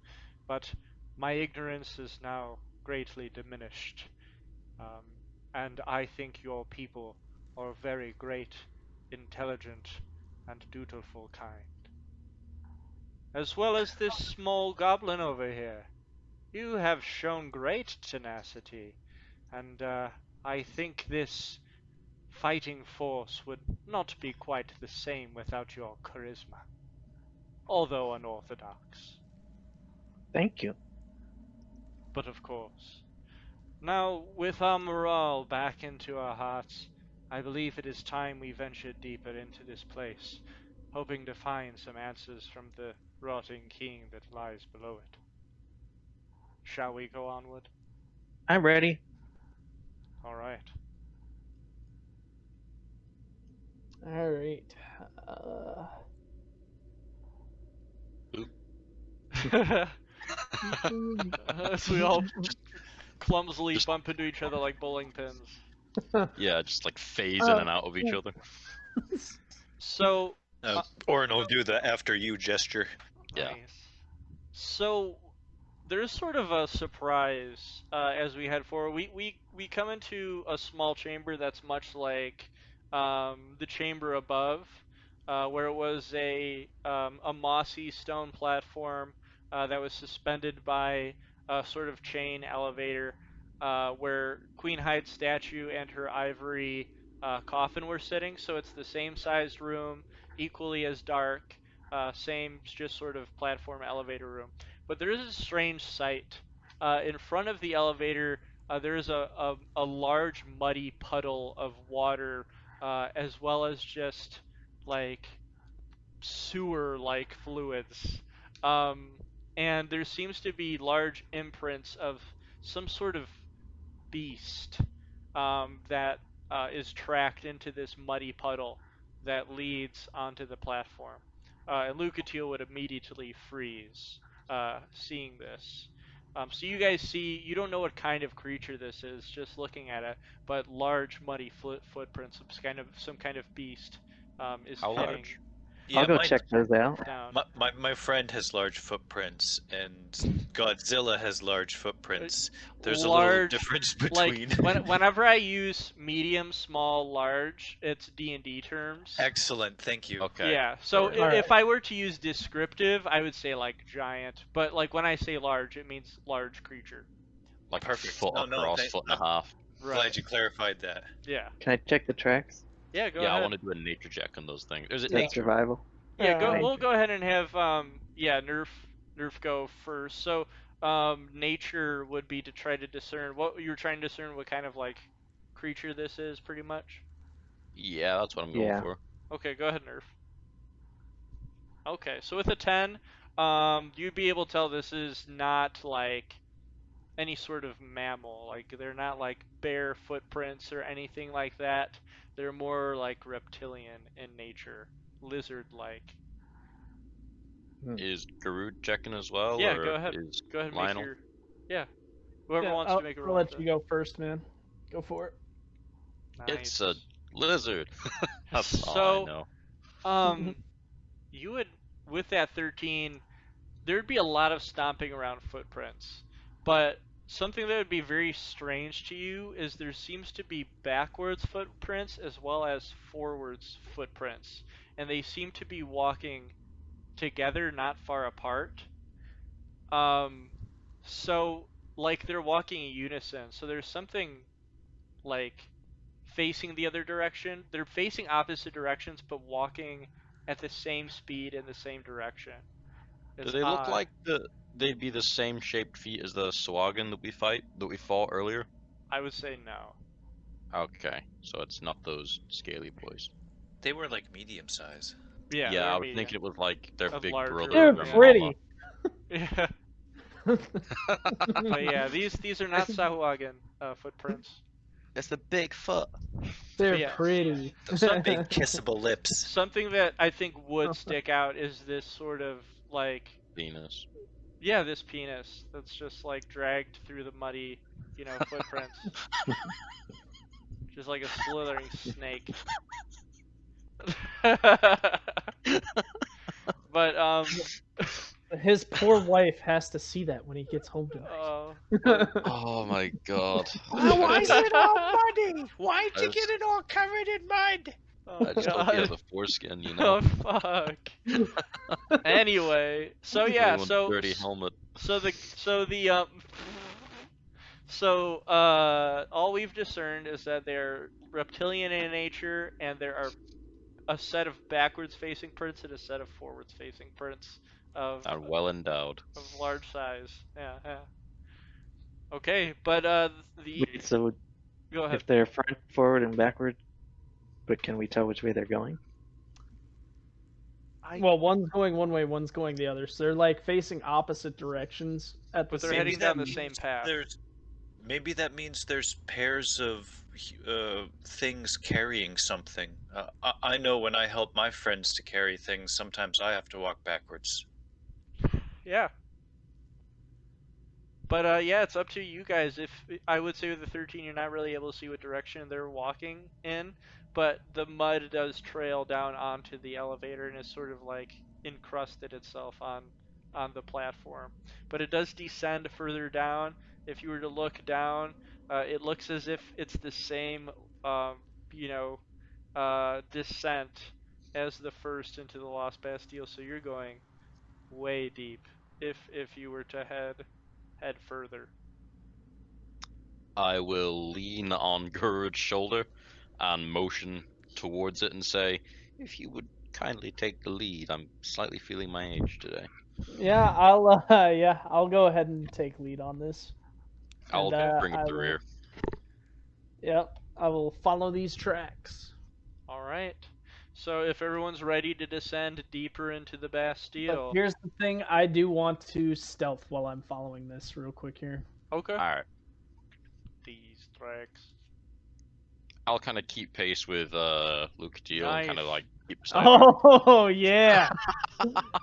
but my ignorance is now greatly diminished. Um, and I think your people are a very great, intelligent, and dutiful kind. As well as this small goblin over here. You have shown great tenacity, and I think this fighting force would not be quite the same without your charisma, although unorthodox. Thank you. But of course. Now, with our morale back into our hearts, I believe it is time we ventured deeper into this place, hoping to find some answers from the rotting king that lies below it. Shall we go onward? I'm ready. All right. All right. Uh, So we all clumsily bump into each other like bowling pins. Yeah, just like phase in and out of each yeah. other. So, Orin will do the after you gesture. Yeah. nice. So there's sort of a surprise as we head forward. We come into a small chamber that's much like the chamber above, where it was a mossy stone platform that was suspended by a sort of chain elevator, where Queen Hyde's statue and her ivory coffin were sitting. So it's the same sized room, equally as dark, same just sort of platform elevator room. But there is a strange sight. In front of the elevator, there is a large muddy puddle of water, as well as just like sewer-like fluids. Um, and there seems to be large imprints of some sort of beast that is tracked into this muddy puddle that leads onto the platform. And Lucatiel would immediately freeze, seeing this. So you guys see, you don't know what kind of creature this is, just looking at it, but large muddy footprints, some kind of beast is How heading large? Yeah, I'll go my, check those out. down. my friend has large footprints, and Godzilla has large footprints. There's a little Large, difference like between. whenever I use medium, small, large, it's D&D terms. Excellent, thank you. Okay. Yeah, so Alright. if I were to use descriptive, I would say like giant, but like when I say large, it means large creature. Like Perfect. foot No, no, across, foot and a half. I'm glad you clarified that. Yeah. Can I check the tracks? Yeah, go Yeah, I ahead. want to do a nature check on those things. Is it Is that nature? survival? Yeah, go. Nature. We'll go ahead and have Nerf go first. So nature would be to try to discern what you're trying to discern what kind of like creature this is, pretty much. Yeah, that's what I'm going Yeah. for. Okay, go ahead, Nerf. Okay, so with a 10, you'd be able to tell this is not like any sort of mammal. Like they're not like bear footprints or anything like that. They're more like reptilian in nature, lizard-like. Is Garud checking as well, Yeah, or go ahead. is Go ahead and make Lionel? your. Yeah, whoever Yeah, wants to make a I'll roll. let you go first, man. Go for it. It's Nice. a lizard. That's all I So, know. you would with that 13, there'd be a lot of stomping around footprints, but something that would be very strange to you is there seems to be backwards footprints as well as forwards footprints, and they seem to be walking together, not far apart. Um, so like they're walking in unison. So there's something like facing the other direction. They're facing opposite directions, but walking at the same speed in the same direction. Do It's they look odd. like they'd be the same shaped feet as the Swagan that we fought earlier? I would say no. Okay, so it's not those scaly boys. They were like medium size. Yeah, Yeah, they're I was medium. thinking it was like their Of big larger, brother. They're or yeah. pretty. Yeah, but yeah, these are not Sahuagin footprints. That's the big foot. They're yeah. pretty. Big kissable lips. Something that I think would stick out is this sort of like, Venus. yeah, this penis that's just like dragged through the muddy, footprints. Just like a slithering snake. But His poor wife has to see that when he gets home tonight. Oh my god. Why is it all muddy? Why'd I you just- get it all covered in mud? oh I just hope he has god. a foreskin, you know. Oh fuck. Anyway, so yeah, Everyone's so dirty helmet. all we've discerned is that they're reptilian in nature, and there are a set of backwards facing prints and a set of forwards facing prints of And well endowed. large size. Yeah, yeah. Okay, but the Wait, so go ahead. if they're front, forward, and backward but can we tell which way they're going? Well, one's going one way, one's going the other. So they're like facing opposite directions at the But they're same heading Maybe down that the same means path. maybe that means there's pairs of things carrying something. I know when I help my friends to carry things, sometimes I have to walk backwards. Yeah. But yeah, it's up to you guys. If I would say with the 13, you're not really able to see what direction they're walking in, but the mud does trail down onto the elevator and is sort of like encrusted itself on the platform. But it does descend further down. If you were to look down, it looks as if it's the same, um, you know, descent as the first into the Lost Bastille. So you're going way deep if you were to head further. I will lean on Gurud's shoulder and motion towards it and say, if you would kindly take the lead, I'm slightly feeling my age today. Yeah, I'll go ahead and take lead on this. I'll And bring up I the will, rear. yep, I will follow these tracks. All right. So if everyone's ready to descend deeper into the But Bastille, here's the thing, I do want to stealth while I'm following this real quick here. okay. Alright. These tracks. I'll kind of keep pace with Lucatiel and kind of Nice. like keep beside her. Oh yeah,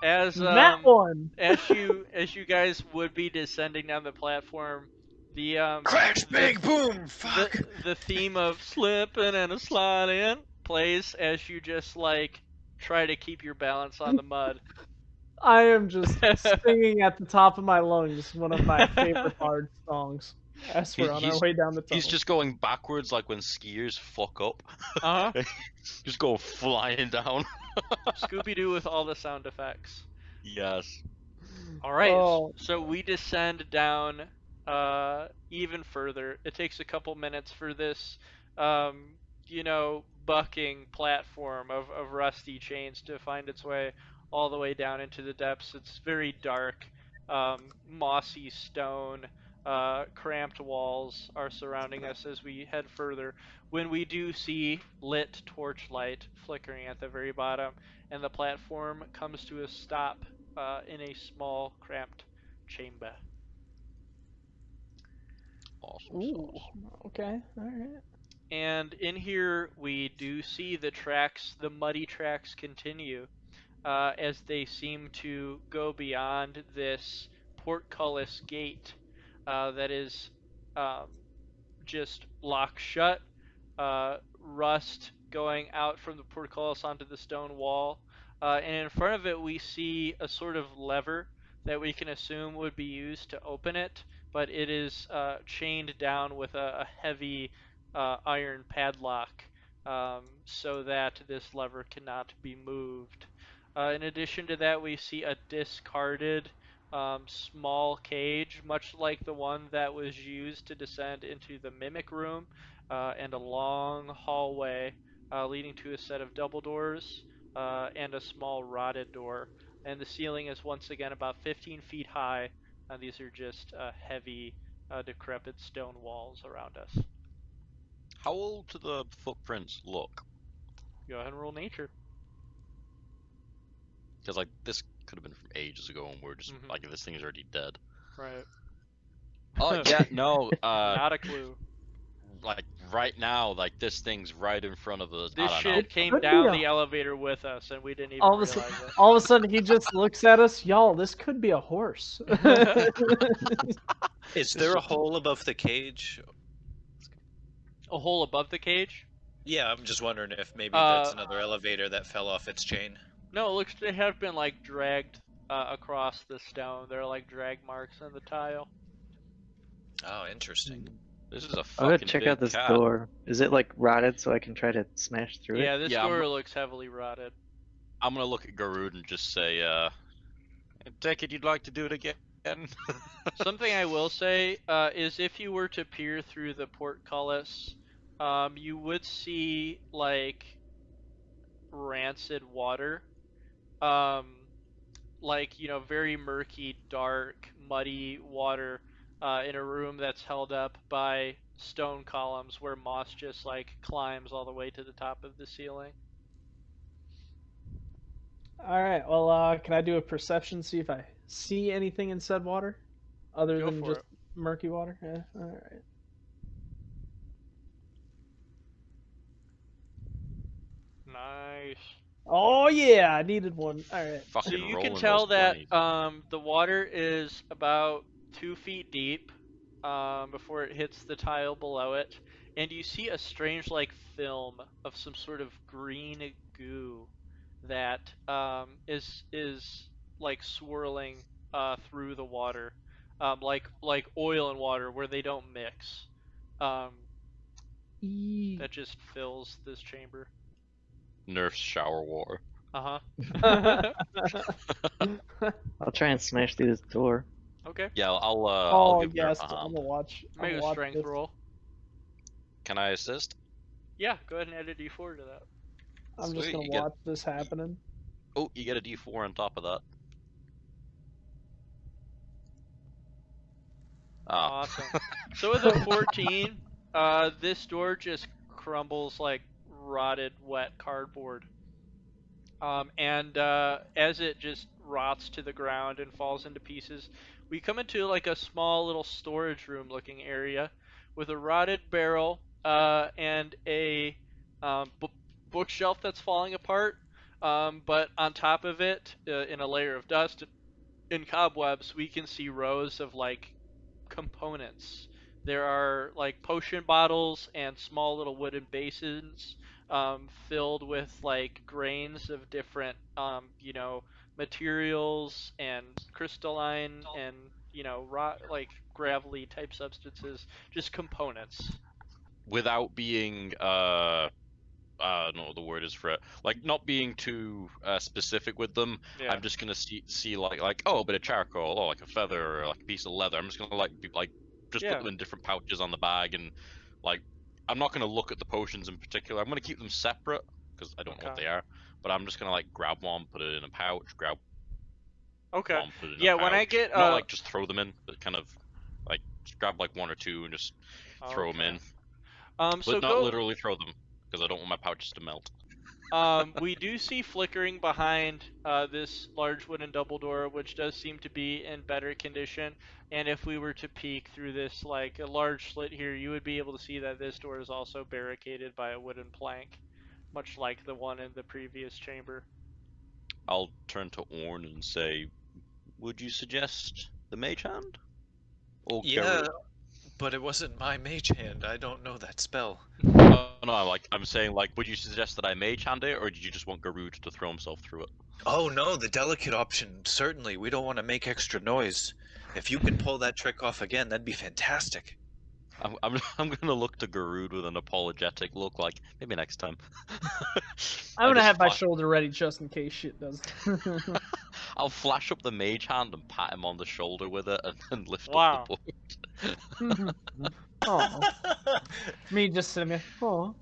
As that one. as you guys would be descending down the platform, the Crash, the, bang, boom! Fuck! the theme of slipping and a sliding plays as you just like try to keep your balance on the mud. I am just singing at the top of my lungs one of my favorite bard songs. As we're on our way down the tunnel. He's just going backwards like when skiers fuck up. Uh-huh. Just go flying down. Scooby-Doo with all the sound effects. Yes. All right, Oh. so we descend down even further. It takes a couple minutes for this, bucking platform of rusty chains to find its way all the way down into the depths. It's very dark, mossy stone, cramped walls are surrounding us as we head further. When we do see lit torchlight flickering at the very bottom, and the platform comes to a stop in a small, cramped chamber. Awesome Ooh. sauce. Okay. All right. And in here, we do see the tracks, the muddy tracks continue as they seem to go beyond this portcullis gate that is um, just locked shut, rust going out from the portcullis onto the stone wall. And in front of it, we see a sort of lever that we can assume would be used to open it, but it is chained down with a heavy iron padlock so that this lever cannot be moved. In addition to that, we see a discarded small cage, much like the one that was used to descend into the mimic room, and a long hallway leading to a set of double doors and a small rotted door. And the ceiling is once again about 15 feet high. These are just heavy, decrepit stone walls around us. How old do the footprints look? Go ahead and roll nature. Because like this could have been from ages ago, and we're just like this thing is already dead. Right. Oh yeah, no. Not a clue. Like right now, like this thing's right in front of us. This I don't shit know. came Could be down a- the elevator with us, and we didn't even All of a realize sudden, all of a sudden, he just looks at us. Y'all, this could be a horse. it. Is there a hole above the cage? A hole above the cage? Yeah, I'm just wondering if maybe that's another elevator that fell off its chain. No, it looks they have been like dragged across the stone. There are like drag marks on the tile. Oh, interesting. This is a I'm gonna fucking check big out this cat. door. Is it like rotted so I can try to smash through Yeah, it? this Yeah, door looks heavily rotted. I'm gonna look at Garud and just say, take it you'd like to do it again. Something I will say is if you were to peer through the portcullis, you would see like rancid water. Like, very murky, dark, muddy water in a room that's held up by stone columns where moss just like climbs all the way to the top of the ceiling. All right. Well, can I do a perception, see if I see anything in said water, other Go than for just it. murky water? Yeah. All right. Nice. Oh yeah, I needed one. All right. So Fucking you can rolling those tell that 20s. the water is about 2 feet deep before it hits the tile below it, and you see a strange like film of some sort of green goo that is like swirling through the water, like oil and water where they don't mix. Um, that just fills this chamber. Nerf's shower water. Uh Oh huh. I'll try and smash through this door. Okay. Yeah, I'll give Nerf yes, a I'm hand. gonna watch. I'm Make gonna a watch strength this. roll. Can I assist? Yeah, go ahead and add a d4 to that. I'm just Sweet, gonna you get. watch this happening. Oh, you get a D4 on top of that. Ah. Awesome. So with a 14, this door just crumbles like rotted, wet cardboard. And as it just rots to the ground and falls into pieces, we come into like a small little storage room looking area with a rotted barrel and a bookshelf that's falling apart. But on top of it, in a layer of dust and cobwebs, we can see rows of like components. There are like potion bottles and small little wooden basins filled with like grains of different, materials and crystalline and rock like gravelly type substances, just components. Without being I don't know what the word is for it. Like not being too specific with them. Yeah, I'm just gonna see like oh a bit of charcoal or like a feather or like a piece of leather. I'm just gonna just put yeah, them in different pouches on the bag and like I'm not gonna look at the potions in particular. I'm gonna keep them separate because I don't know what okay, they are. But I'm just gonna like grab one, put it in a pouch, grab okay. one, put it in a Yeah, when I pouch. get Not like just throw them in, but kind of like just grab like one or two and just throw them okay. in, So but not go. literally throw them because I don't want my pouches to melt. We do see flickering behind this large wooden double door, which does seem to be in better condition. And if we were to peek through this, like a large slit here, you would be able to see that this door is also barricaded by a wooden plank, much like the one in the previous chamber. I'll turn to Orn and say, would you suggest the mage hand? Or Yeah, Garud? but it wasn't my mage hand. I don't know that spell. Oh, no, like, I'm saying, like, would you suggest that I mage hand it, or did you just want Garud to throw himself through it? Oh no, the delicate option. Certainly, we don't want to make extra noise. If you can pull that trick off again, that'd be fantastic. I'm gonna look to Garud with an apologetic look, like, maybe next time. I'm gonna have my flash, shoulder ready just in case shit does. I'll flash up the mage hand and pat him on the shoulder with it, and then lift Wow. up the board. Oh, me just sitting there. Oh.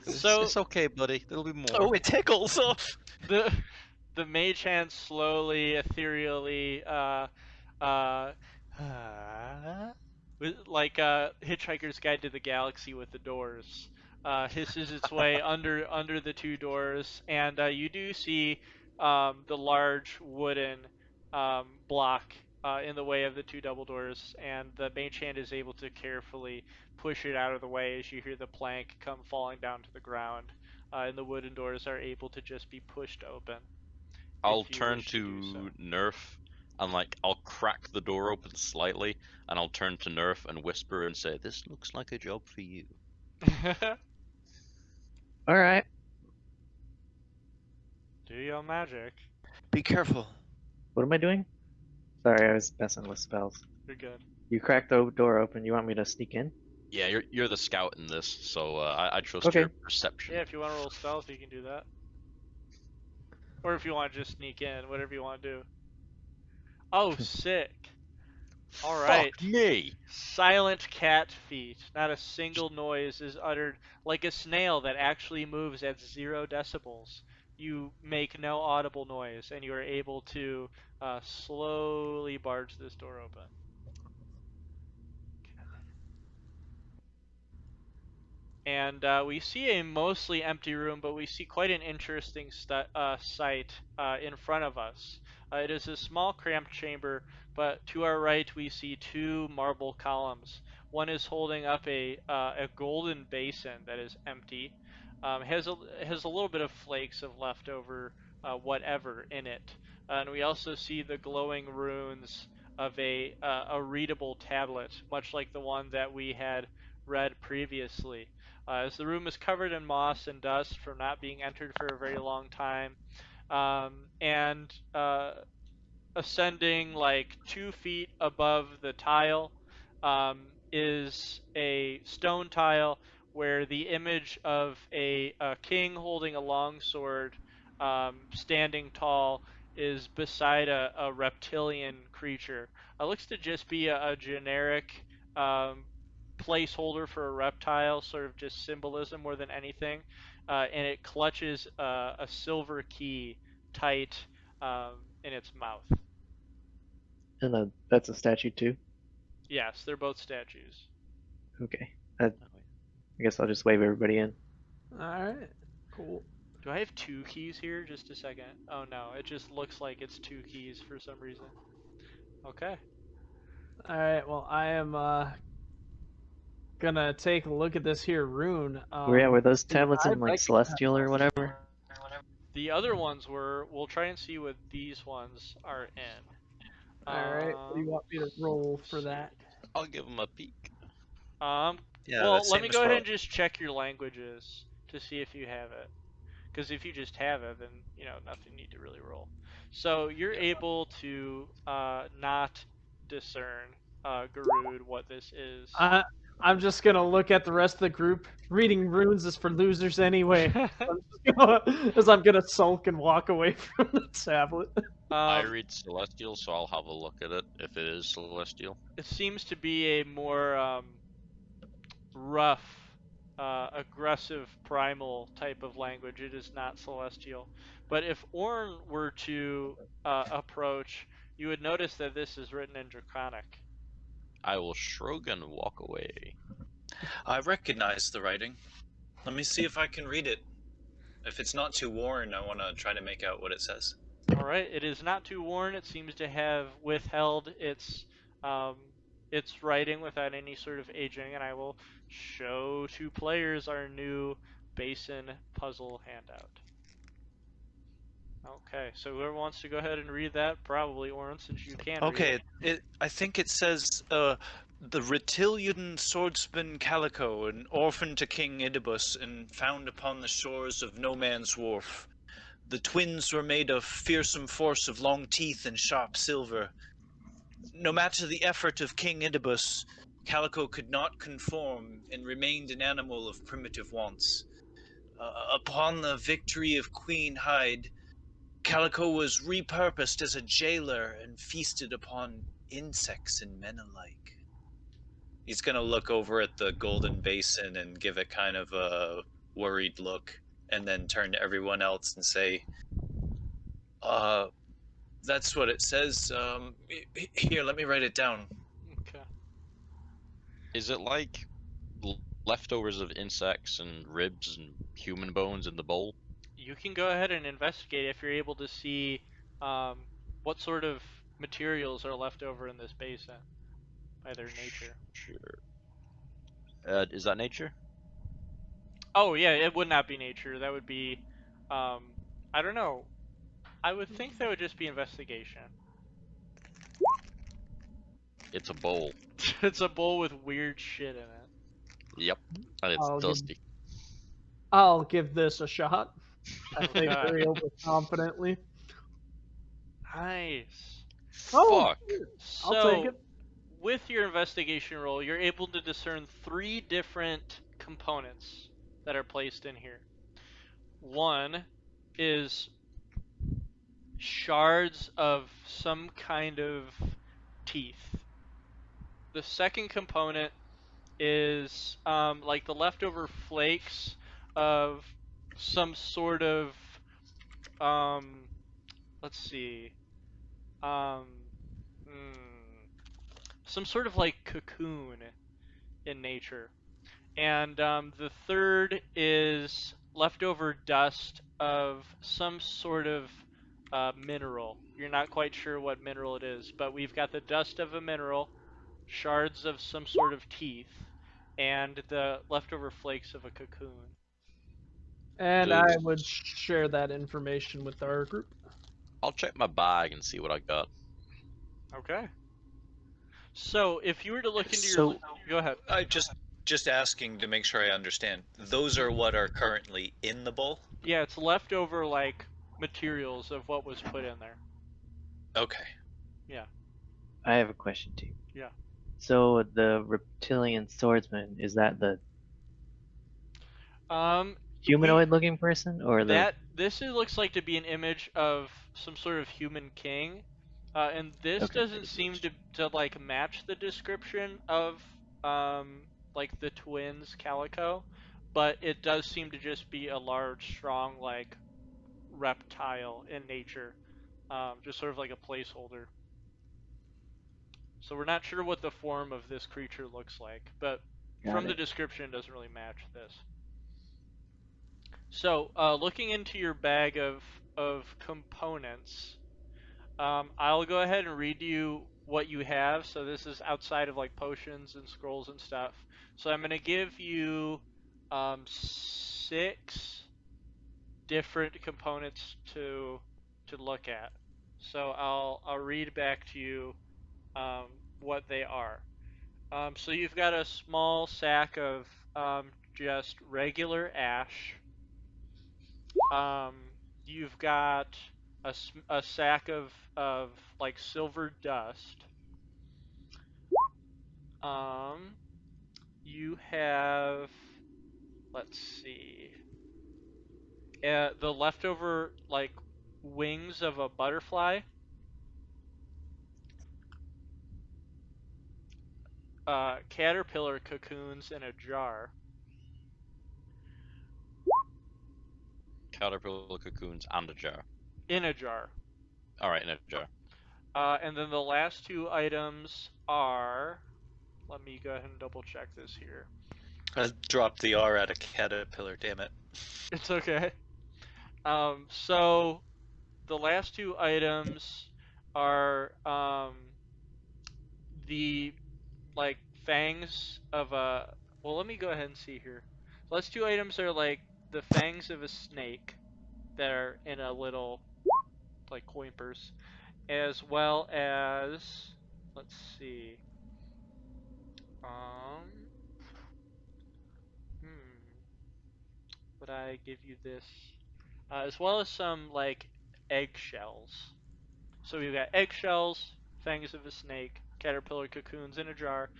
So It's okay, buddy. There'll be more. Oh, it tickles. Oh. the the mage hand slowly, ethereally, uh, like Hitchhiker's Guide to the Galaxy with the doors, hisses its way under the two doors, and you do see the large wooden block in the way of the two double doors, and the mage hand is able to carefully push it out of the way as you hear the plank come falling down to the ground, and the wooden doors are able to just be pushed open I'll if you turn wish to do so. to Nerf and like I'll crack the door open slightly and I'll turn to Nerf and whisper and say, "This looks like a job for you." All right. Do your magic. Be careful. What am I doing? Sorry, I was messing with spells. You're good. You cracked the door open. You want me to sneak in? Yeah, you're the scout in this, so I trust Okay. your perception. Yeah, if you want to roll stealth, you can do that. Or if you want to just sneak in, whatever you want to do. Oh, sick. All right. Fuck me! Silent cat feet. Not a single noise is uttered, like a snail that actually moves at 0 decibels. You make no audible noise, and you are able to slowly barge this door open. and we see a mostly empty room, but we see quite an interesting sight in front of us. It is a small, cramped chamber, but to our right we see two marble columns. One is holding up a golden basin that is empty. Has a little bit of flakes of leftover whatever in it, and we also see the glowing runes of a readable tablet, much like the one that we had read previously. As the room is covered in moss and dust from not being entered for a very long time, and ascending like 2 feet above the tile is a stone tile where the image of a king holding a long sword, standing tall, is beside a reptilian creature. It looks to just be a generic um, placeholder for a reptile, sort of just symbolism more than anything. And it clutches a silver key tight in its mouth. And that's a statue too. Yes, they're both statues. Okay. I guess I'll just wave everybody in. All right, cool. Do I have 2 keys here? Just a second. Oh no, it just looks like it's 2 keys for some reason. Okay. All right, well, I am gonna take a look at this here rune. Were those Do tablets I in like recognize- celestial or whatever? The other ones we'll try and see what these ones are in. All right, what do you want me to roll for that? I'll give him a peek. Yeah, Well, that's let same me as go ahead well. and just check your languages to see if you have it. Because if you just have it, then, nothing need to really roll. So you're able to not discern, Garud, what this is. I'm just gonna look at the rest of the group. Reading runes is for losers anyway. As I'm gonna sulk and walk away from the tablet. I read Celestial, so I'll have a look at it if it is Celestial. It seems to be a more rough, aggressive, primal type of language. It is not celestial. But if Orn were to approach, you would notice that this is written in Draconic. I will shrug and walk away. I recognize the writing. Let me see if I can read it. If it's not too worn, I want to try to make out what it says. All right, it is not too worn. It seems to have withheld its writing without any sort of aging, and I will show to players our new basin puzzle handout. Okay, so whoever wants to go ahead and read that, probably Orin, since you can read it. I think it says, the Reptilian swordsman Calico, an orphan to King Idubus, and found upon the shores of No Man's Wharf. The twins were made of fearsome force of long teeth and sharp silver. No matter the effort of King Idubus, Calico could not conform and remained an animal of primitive wants. Upon the victory of Queen Hyde, Calico was repurposed as a jailer and feasted upon insects and men alike. He's gonna look over at the golden basin and give it kind of a worried look, and then turn to everyone else and say, that's what it says. Here, let me write it down. Okay. Is it like leftovers of insects and ribs and human bones in the bowl? You can go ahead and investigate if you're able to see what sort of materials are left over in this basin by their nature. Sure. Is that nature? Oh yeah, it would not be nature. That would be, I don't know. I would think that would just be investigation. It's a bowl. It's a bowl with weird shit in it. Yep. And it's dusty. I'll give this a shot. I think Okay. very overconfidently. Nice. Oh, Fuck. So, I'll take it. with your investigation roll, you're able to discern 3 different components that are placed in here. One is shards of some kind of teeth. The second component is like the leftover flakes of some sort of let's see, um, some sort of like cocoon in nature. And the third is leftover dust of some sort of mineral. You're not quite sure what mineral it is, but we've got the dust of a mineral, shards of some sort of teeth, and the leftover flakes of a cocoon. And I Does- would share that information with our group. I'll check my bag and see what I got. Okay. So if you were to look into your, So go ahead. I just asking to make sure I understand. Those are what are currently in the bowl? Yeah, it's leftover like materials of what was put in there. Okay. Yeah. I have a question too. Yeah. So the reptilian swordsman, is that the We humanoid-looking person or the? that this looks like to be an image of some sort of human king, and this Okay. doesn't seem to like match the description of like the twins Calico, but it does seem to just be a large, strong like reptile in nature, just sort of like a placeholder. So we're not sure what the form of this creature looks like, but Got from the it. description, it doesn't really match this. So, looking into your bag of components, I'll go ahead and read you what you have. So this is outside of like potions and scrolls and stuff. So I'm gonna give you 6 different components to look at. So I'll read back to you what they are. So you've got a small sack of just regular ash. Um, you've got a sack of like silver dust. Um, you have, let's see, the leftover like wings of a butterfly. Caterpillar cocoons in a jar. Caterpillar cocoons and a jar. In a jar. All right, in a jar. And then the last 2 items are. Let me go ahead and double check this here. I dropped the R out of caterpillar, damn it. It's okay. So the last 2 items are the like fangs of a. Well, let me go ahead and see here. The last 2 items are like the fangs of a snake that are in a little like coin purse, as well as let's see. Um, hmm, would I give you this? As well as some like eggshells. So we've got eggshells, fangs of a snake, caterpillar cocoons in a jar,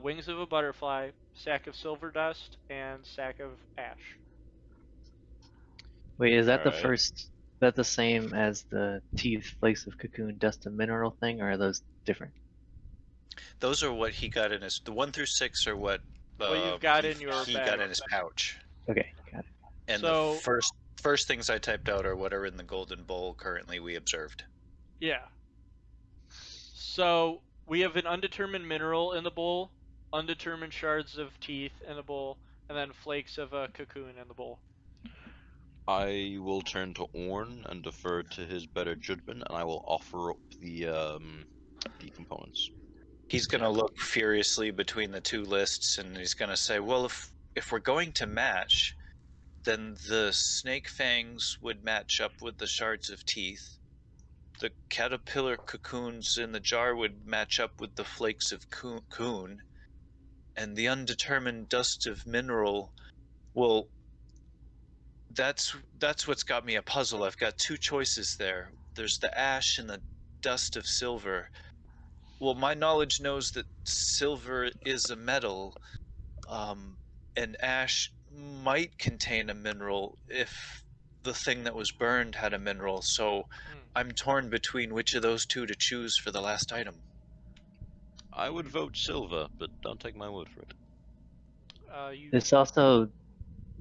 wings of a butterfly, sack of silver dust, and sack of ash. Wait, is that the Alright. first? That the same as the teeth, flakes of cocoon, dust and mineral thing, or are those different? Those are what he got in his. The 1 through 6 are what What you've got in your he bag. got in his pouch. Okay, got it. And So- the first things I typed out are what are in the golden bowl currently we observed. Yeah. So we have an undetermined mineral in the bowl, undetermined shards of teeth in the bowl, and then flakes of a cocoon in the bowl. I will turn to Orn and defer to his better judgment, and I will offer up the components. He's going to look furiously between the 2 lists and he's going to say, well, if we're going to match, then the snake fangs would match up with the shards of teeth. The caterpillar cocoons in the jar would match up with the flakes of cocoon. And the undetermined dust of mineral, well, that's what's got me a puzzle. I've got 2 choices there. There's the ash and the dust of silver. Well, my knowledge knows that silver is a metal, and ash might contain a mineral if the thing that was burned had a mineral. So I'm torn between which of those 2 to choose for the last item. I would vote silver, but don't take my word for it.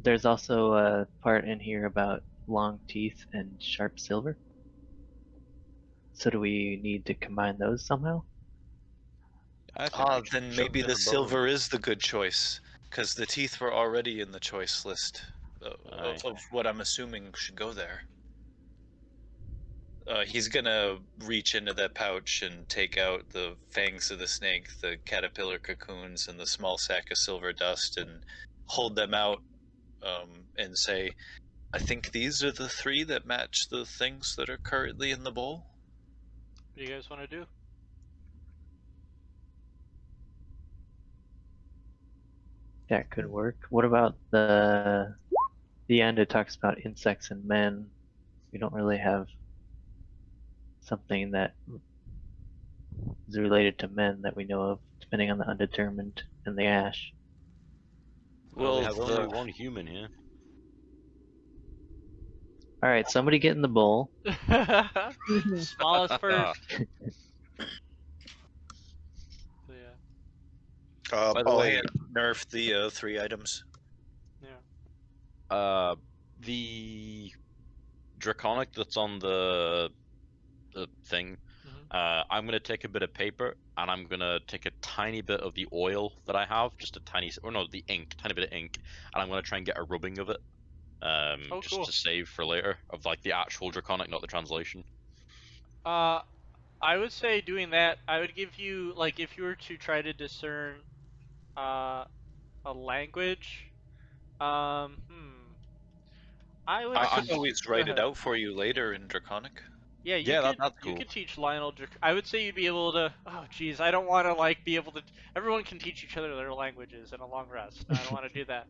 There's also a part in here about long teeth and sharp silver. So do we need to combine those somehow? I think we Then should maybe shove the in a bone. silver is the good choice. Because the teeth were already in the choice list Aye. of what I'm assuming should go there. He's gonna reach into that pouch and take out the fangs of the snake, the caterpillar cocoons, and the small sack of silver dust, and hold them out and say, I think these are the 3 that match the things that are currently in the bowl. What do you guys want to do? That could work. What about the end? It talks about insects and men. We don't really have something that is related to men that we know of, depending on the undetermined and the ash. Well, we Well, have only one human here. All right, somebody get in the bowl. Smallest first. So, yeah. By the I'll way- hand Nerf the 3 items. The draconic that's on the thing. I'm gonna take a bit of paper and I'm gonna take a tiny bit of the oil that I have, just a tiny, or no, the ink, tiny bit of ink, and I'm gonna try and get a rubbing of it, just cool. to save for later, of like the actual draconic, not the translation. I would say doing that, I would give you, like, if you were to try to discern a language, I would. I I- can always Go write it ahead. out for you later in Draconic. Yeah, you Yeah, could. that's You cool. could teach Lionel. I would say you'd be able to. Oh, geez, I don't want to like be able to. Everyone can teach each other their languages in a long rest. I don't want to do that.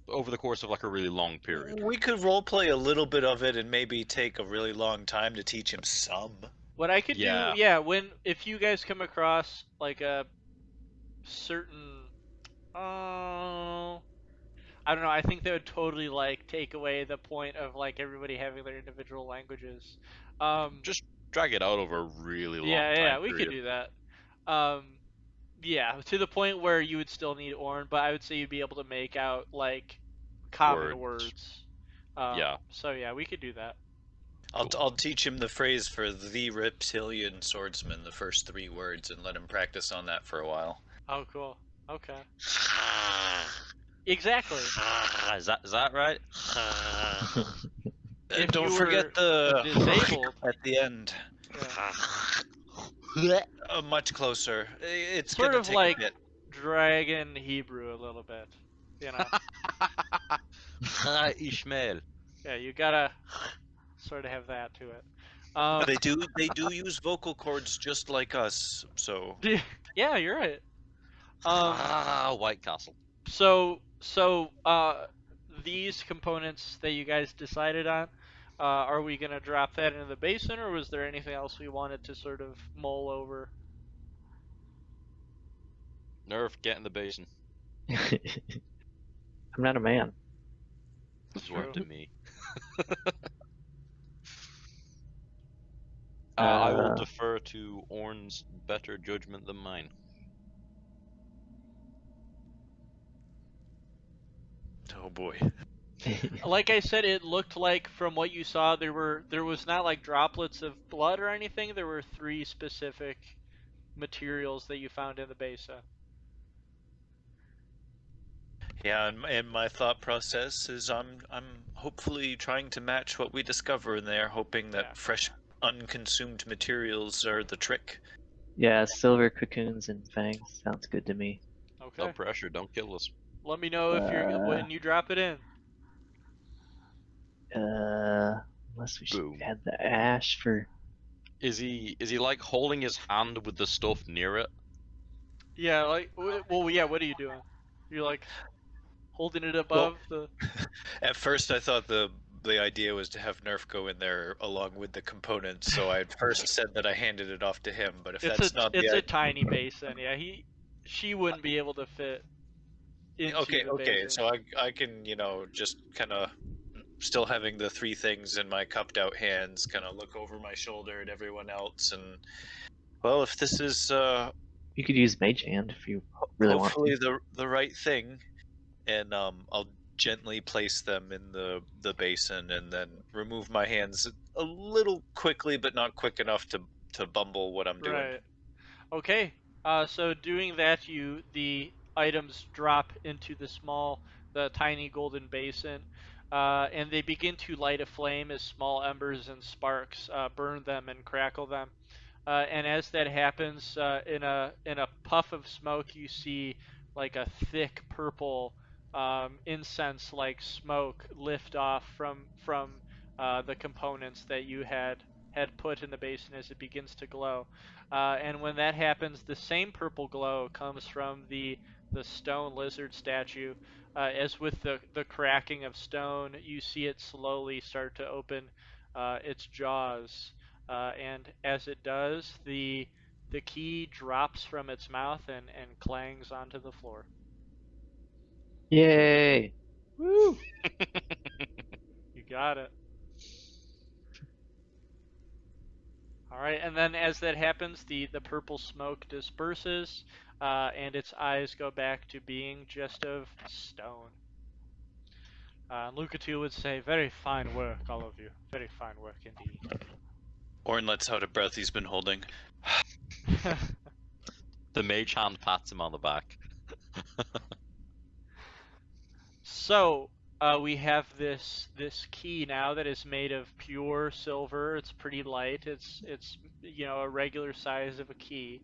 Over the course of like a really long period. We could roleplay a little bit of it and maybe take a really long time to teach him some. What I could Yeah. do, yeah, if you guys come across like a certain, I don't know. I think that would totally like take away the point of like everybody having their individual languages. Just drag it out over a really long Yeah, time yeah, we could period. do that. Yeah, to the point where you would still need Orn, but I would say you'd be able to make out like common words. Yeah. So yeah, we could do that. I'll teach him the phrase for the reptilian swordsman, the first 3 words, and let him practice on that for a while. Oh, cool. Okay. Exactly. Is that right? If Don't you forget were the disabled. at the end. Yeah. Much closer. It's Sort gonna of take like a bit. Dragon Hebrew a little bit, you know. Ishmael. Yeah, you gotta sort of have that to it. They do use vocal cords just like us, so Yeah, you're right. White Castle. So these components that you guys decided on, are we gonna drop that into the basin, or was there anything else we wanted to sort of mull over? Nerf, get in the basin. I'm not a man. You are to me. I will defer to Orn's better judgment than mine. oh boy. Like I said, it looked like from what you saw, there was not like droplets of blood or anything. There were 3 specific materials that you found in the basin. Yeah, and my thought process is I'm hopefully trying to match what we discover in there, hoping that Yeah. fresh unconsumed materials are the trick. Yeah, silver cocoons and fangs sounds good to me. Okay. No pressure, don't kill us. Let me know if when you drop it in. Unless we should Boom. add the ash for. Is he like holding his hand with the stuff near it? Yeah, like, well, yeah. What are you doing? You're like holding it above the. At first, I thought the idea was to have Nerf go in there along with the components, so I had first said that I handed it off to him. But if that's not It's the a tiny basin. Yeah, she wouldn't be able to fit into okay, the okay, basin. so I can just kind of still having the 3 things in my cupped out hands, kind of look over my shoulder at everyone else, and well, if this is You could use Mage Hand if you really want hopefully to. the right thing, and I'll gently place them in the basin and then remove my hands a little quickly, but not quick enough to bumble what I'm doing. Right. Okay. So doing that, items drop into the tiny golden basin, and they begin to light a flame as small embers and sparks burn them and crackle them. And as that happens, in a puff of smoke, you see like a thick purple incense-like smoke lift off from the components that you had put in the basin as it begins to glow. And when that happens, the same purple glow comes from the stone lizard statue. As with the cracking of stone, you see it slowly start to open its jaws, and as it does, the key drops from its mouth and clangs onto the floor. Yay! Woo! You got it. All right, and then as that happens, the purple smoke disperses, and its eyes go back to being just of stone. Lucatiel would say, "Very fine work, all of you. Very fine work indeed." Orn lets out a breath he's been holding. The mage hand pats him on the back. So we have this key now that is made of pure silver. It's pretty light. It's a regular size of a key.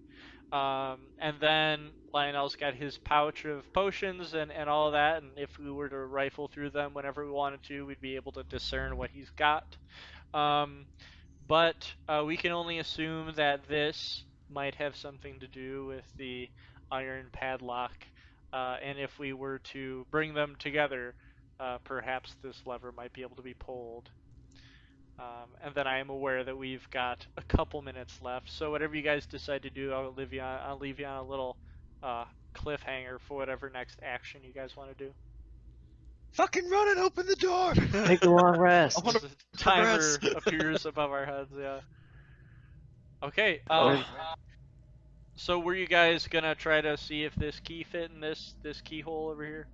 And then Lionel's got his pouch of potions and all of that. And if we were to rifle through them whenever we wanted to, we'd be able to discern what he's got. Um, but we can only assume that this might have something to do with the iron padlock. And if we were to bring them together, perhaps this lever might be able to be pulled. And then I am aware that we've got a couple minutes left. So whatever you guys decide to do, I'll leave you on a little cliffhanger for whatever next action you guys want to do. Fucking run and open the door! Take a long rest. I wanna The timer progress. appears above our heads. Yeah. Okay. So were you guys gonna try to see if this key fit in this keyhole over here?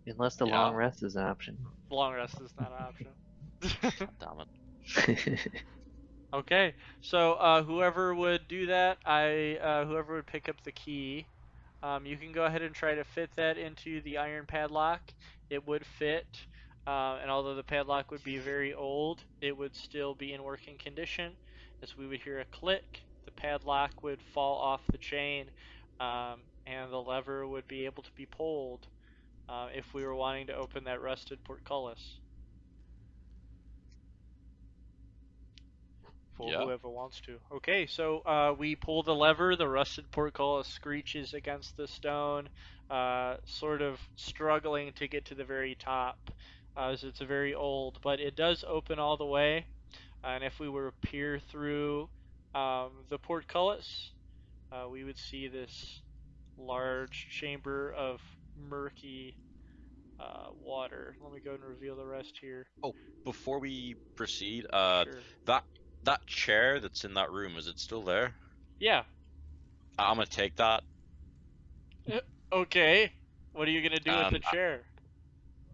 Unless the Yeah. long rest is an option. Long rest is not an option. Damn it. Okay, so whoever would do that, whoever would pick up the key, you can go ahead and try to fit that into the iron padlock. It would fit, and although the padlock would be very old, it would still be in working condition. As we would hear a click, the padlock would fall off the chain, and the lever would be able to be pulled if we were wanting to open that rusted portcullis. For Yeah. whoever wants to. Okay, so we pull the lever, the rusted portcullis screeches against the stone, sort of struggling to get to the very top, as it's very old, but it does open all the way, and if we were to peer through the portcullis, we would see this large chamber of murky water. Let me go and reveal the rest here. Oh, before we proceed, Sure. that chair that's in that room, is it still there? Yeah. I'm gonna take that. Okay. What are you gonna do with the And chair?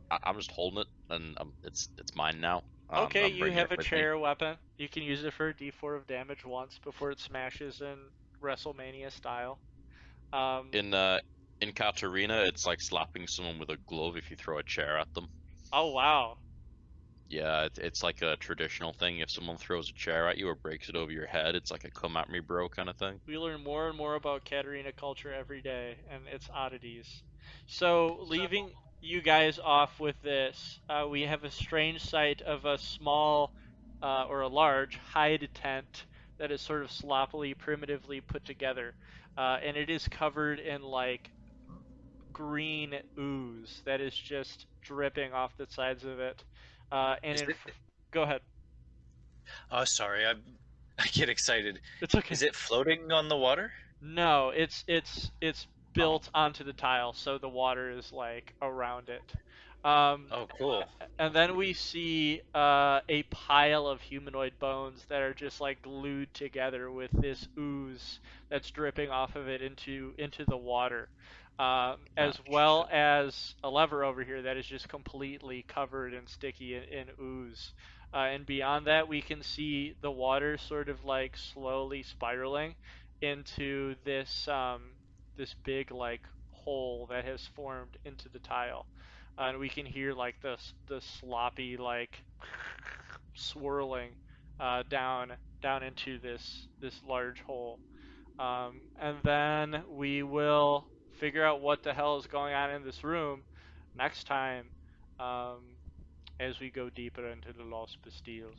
I'm just holding it, and it's mine now. Okay, I'm you bringing have it a with me. chair weapon. You can use it for a D4 of damage once before it smashes in WrestleMania style. In Katarina, it's like slapping someone with a glove if you throw a chair at them. Oh wow. Yeah, it's like a traditional thing. If someone throws a chair at you or breaks it over your head, it's like a come at me bro kind of thing. We learn more and more about Katarina culture every day and its oddities. So, leaving you guys off with this, we have a strange sight of a small or a large hide tent that is sort of sloppily, primitively put together. And it is covered in like green ooze that is just dripping off the sides of it. Is it? Go ahead. Oh, sorry, I get excited. It's okay. Is it floating on the water? No, it's built onto the tile, so the water is like around it. Oh, cool. And then we see a pile of humanoid bones that are just like glued together with this ooze that's dripping off of it into the water, as well shit. as a lever over here that is just completely covered and sticky in ooze. And beyond that, we can see the water sort of like slowly spiraling into this big like hole that has formed into the tile, and we can hear like the sloppy like swirling down into this large hole. And then we will figure out what the hell is going on in this room next time, um, as we go deeper into the Lost Bastille.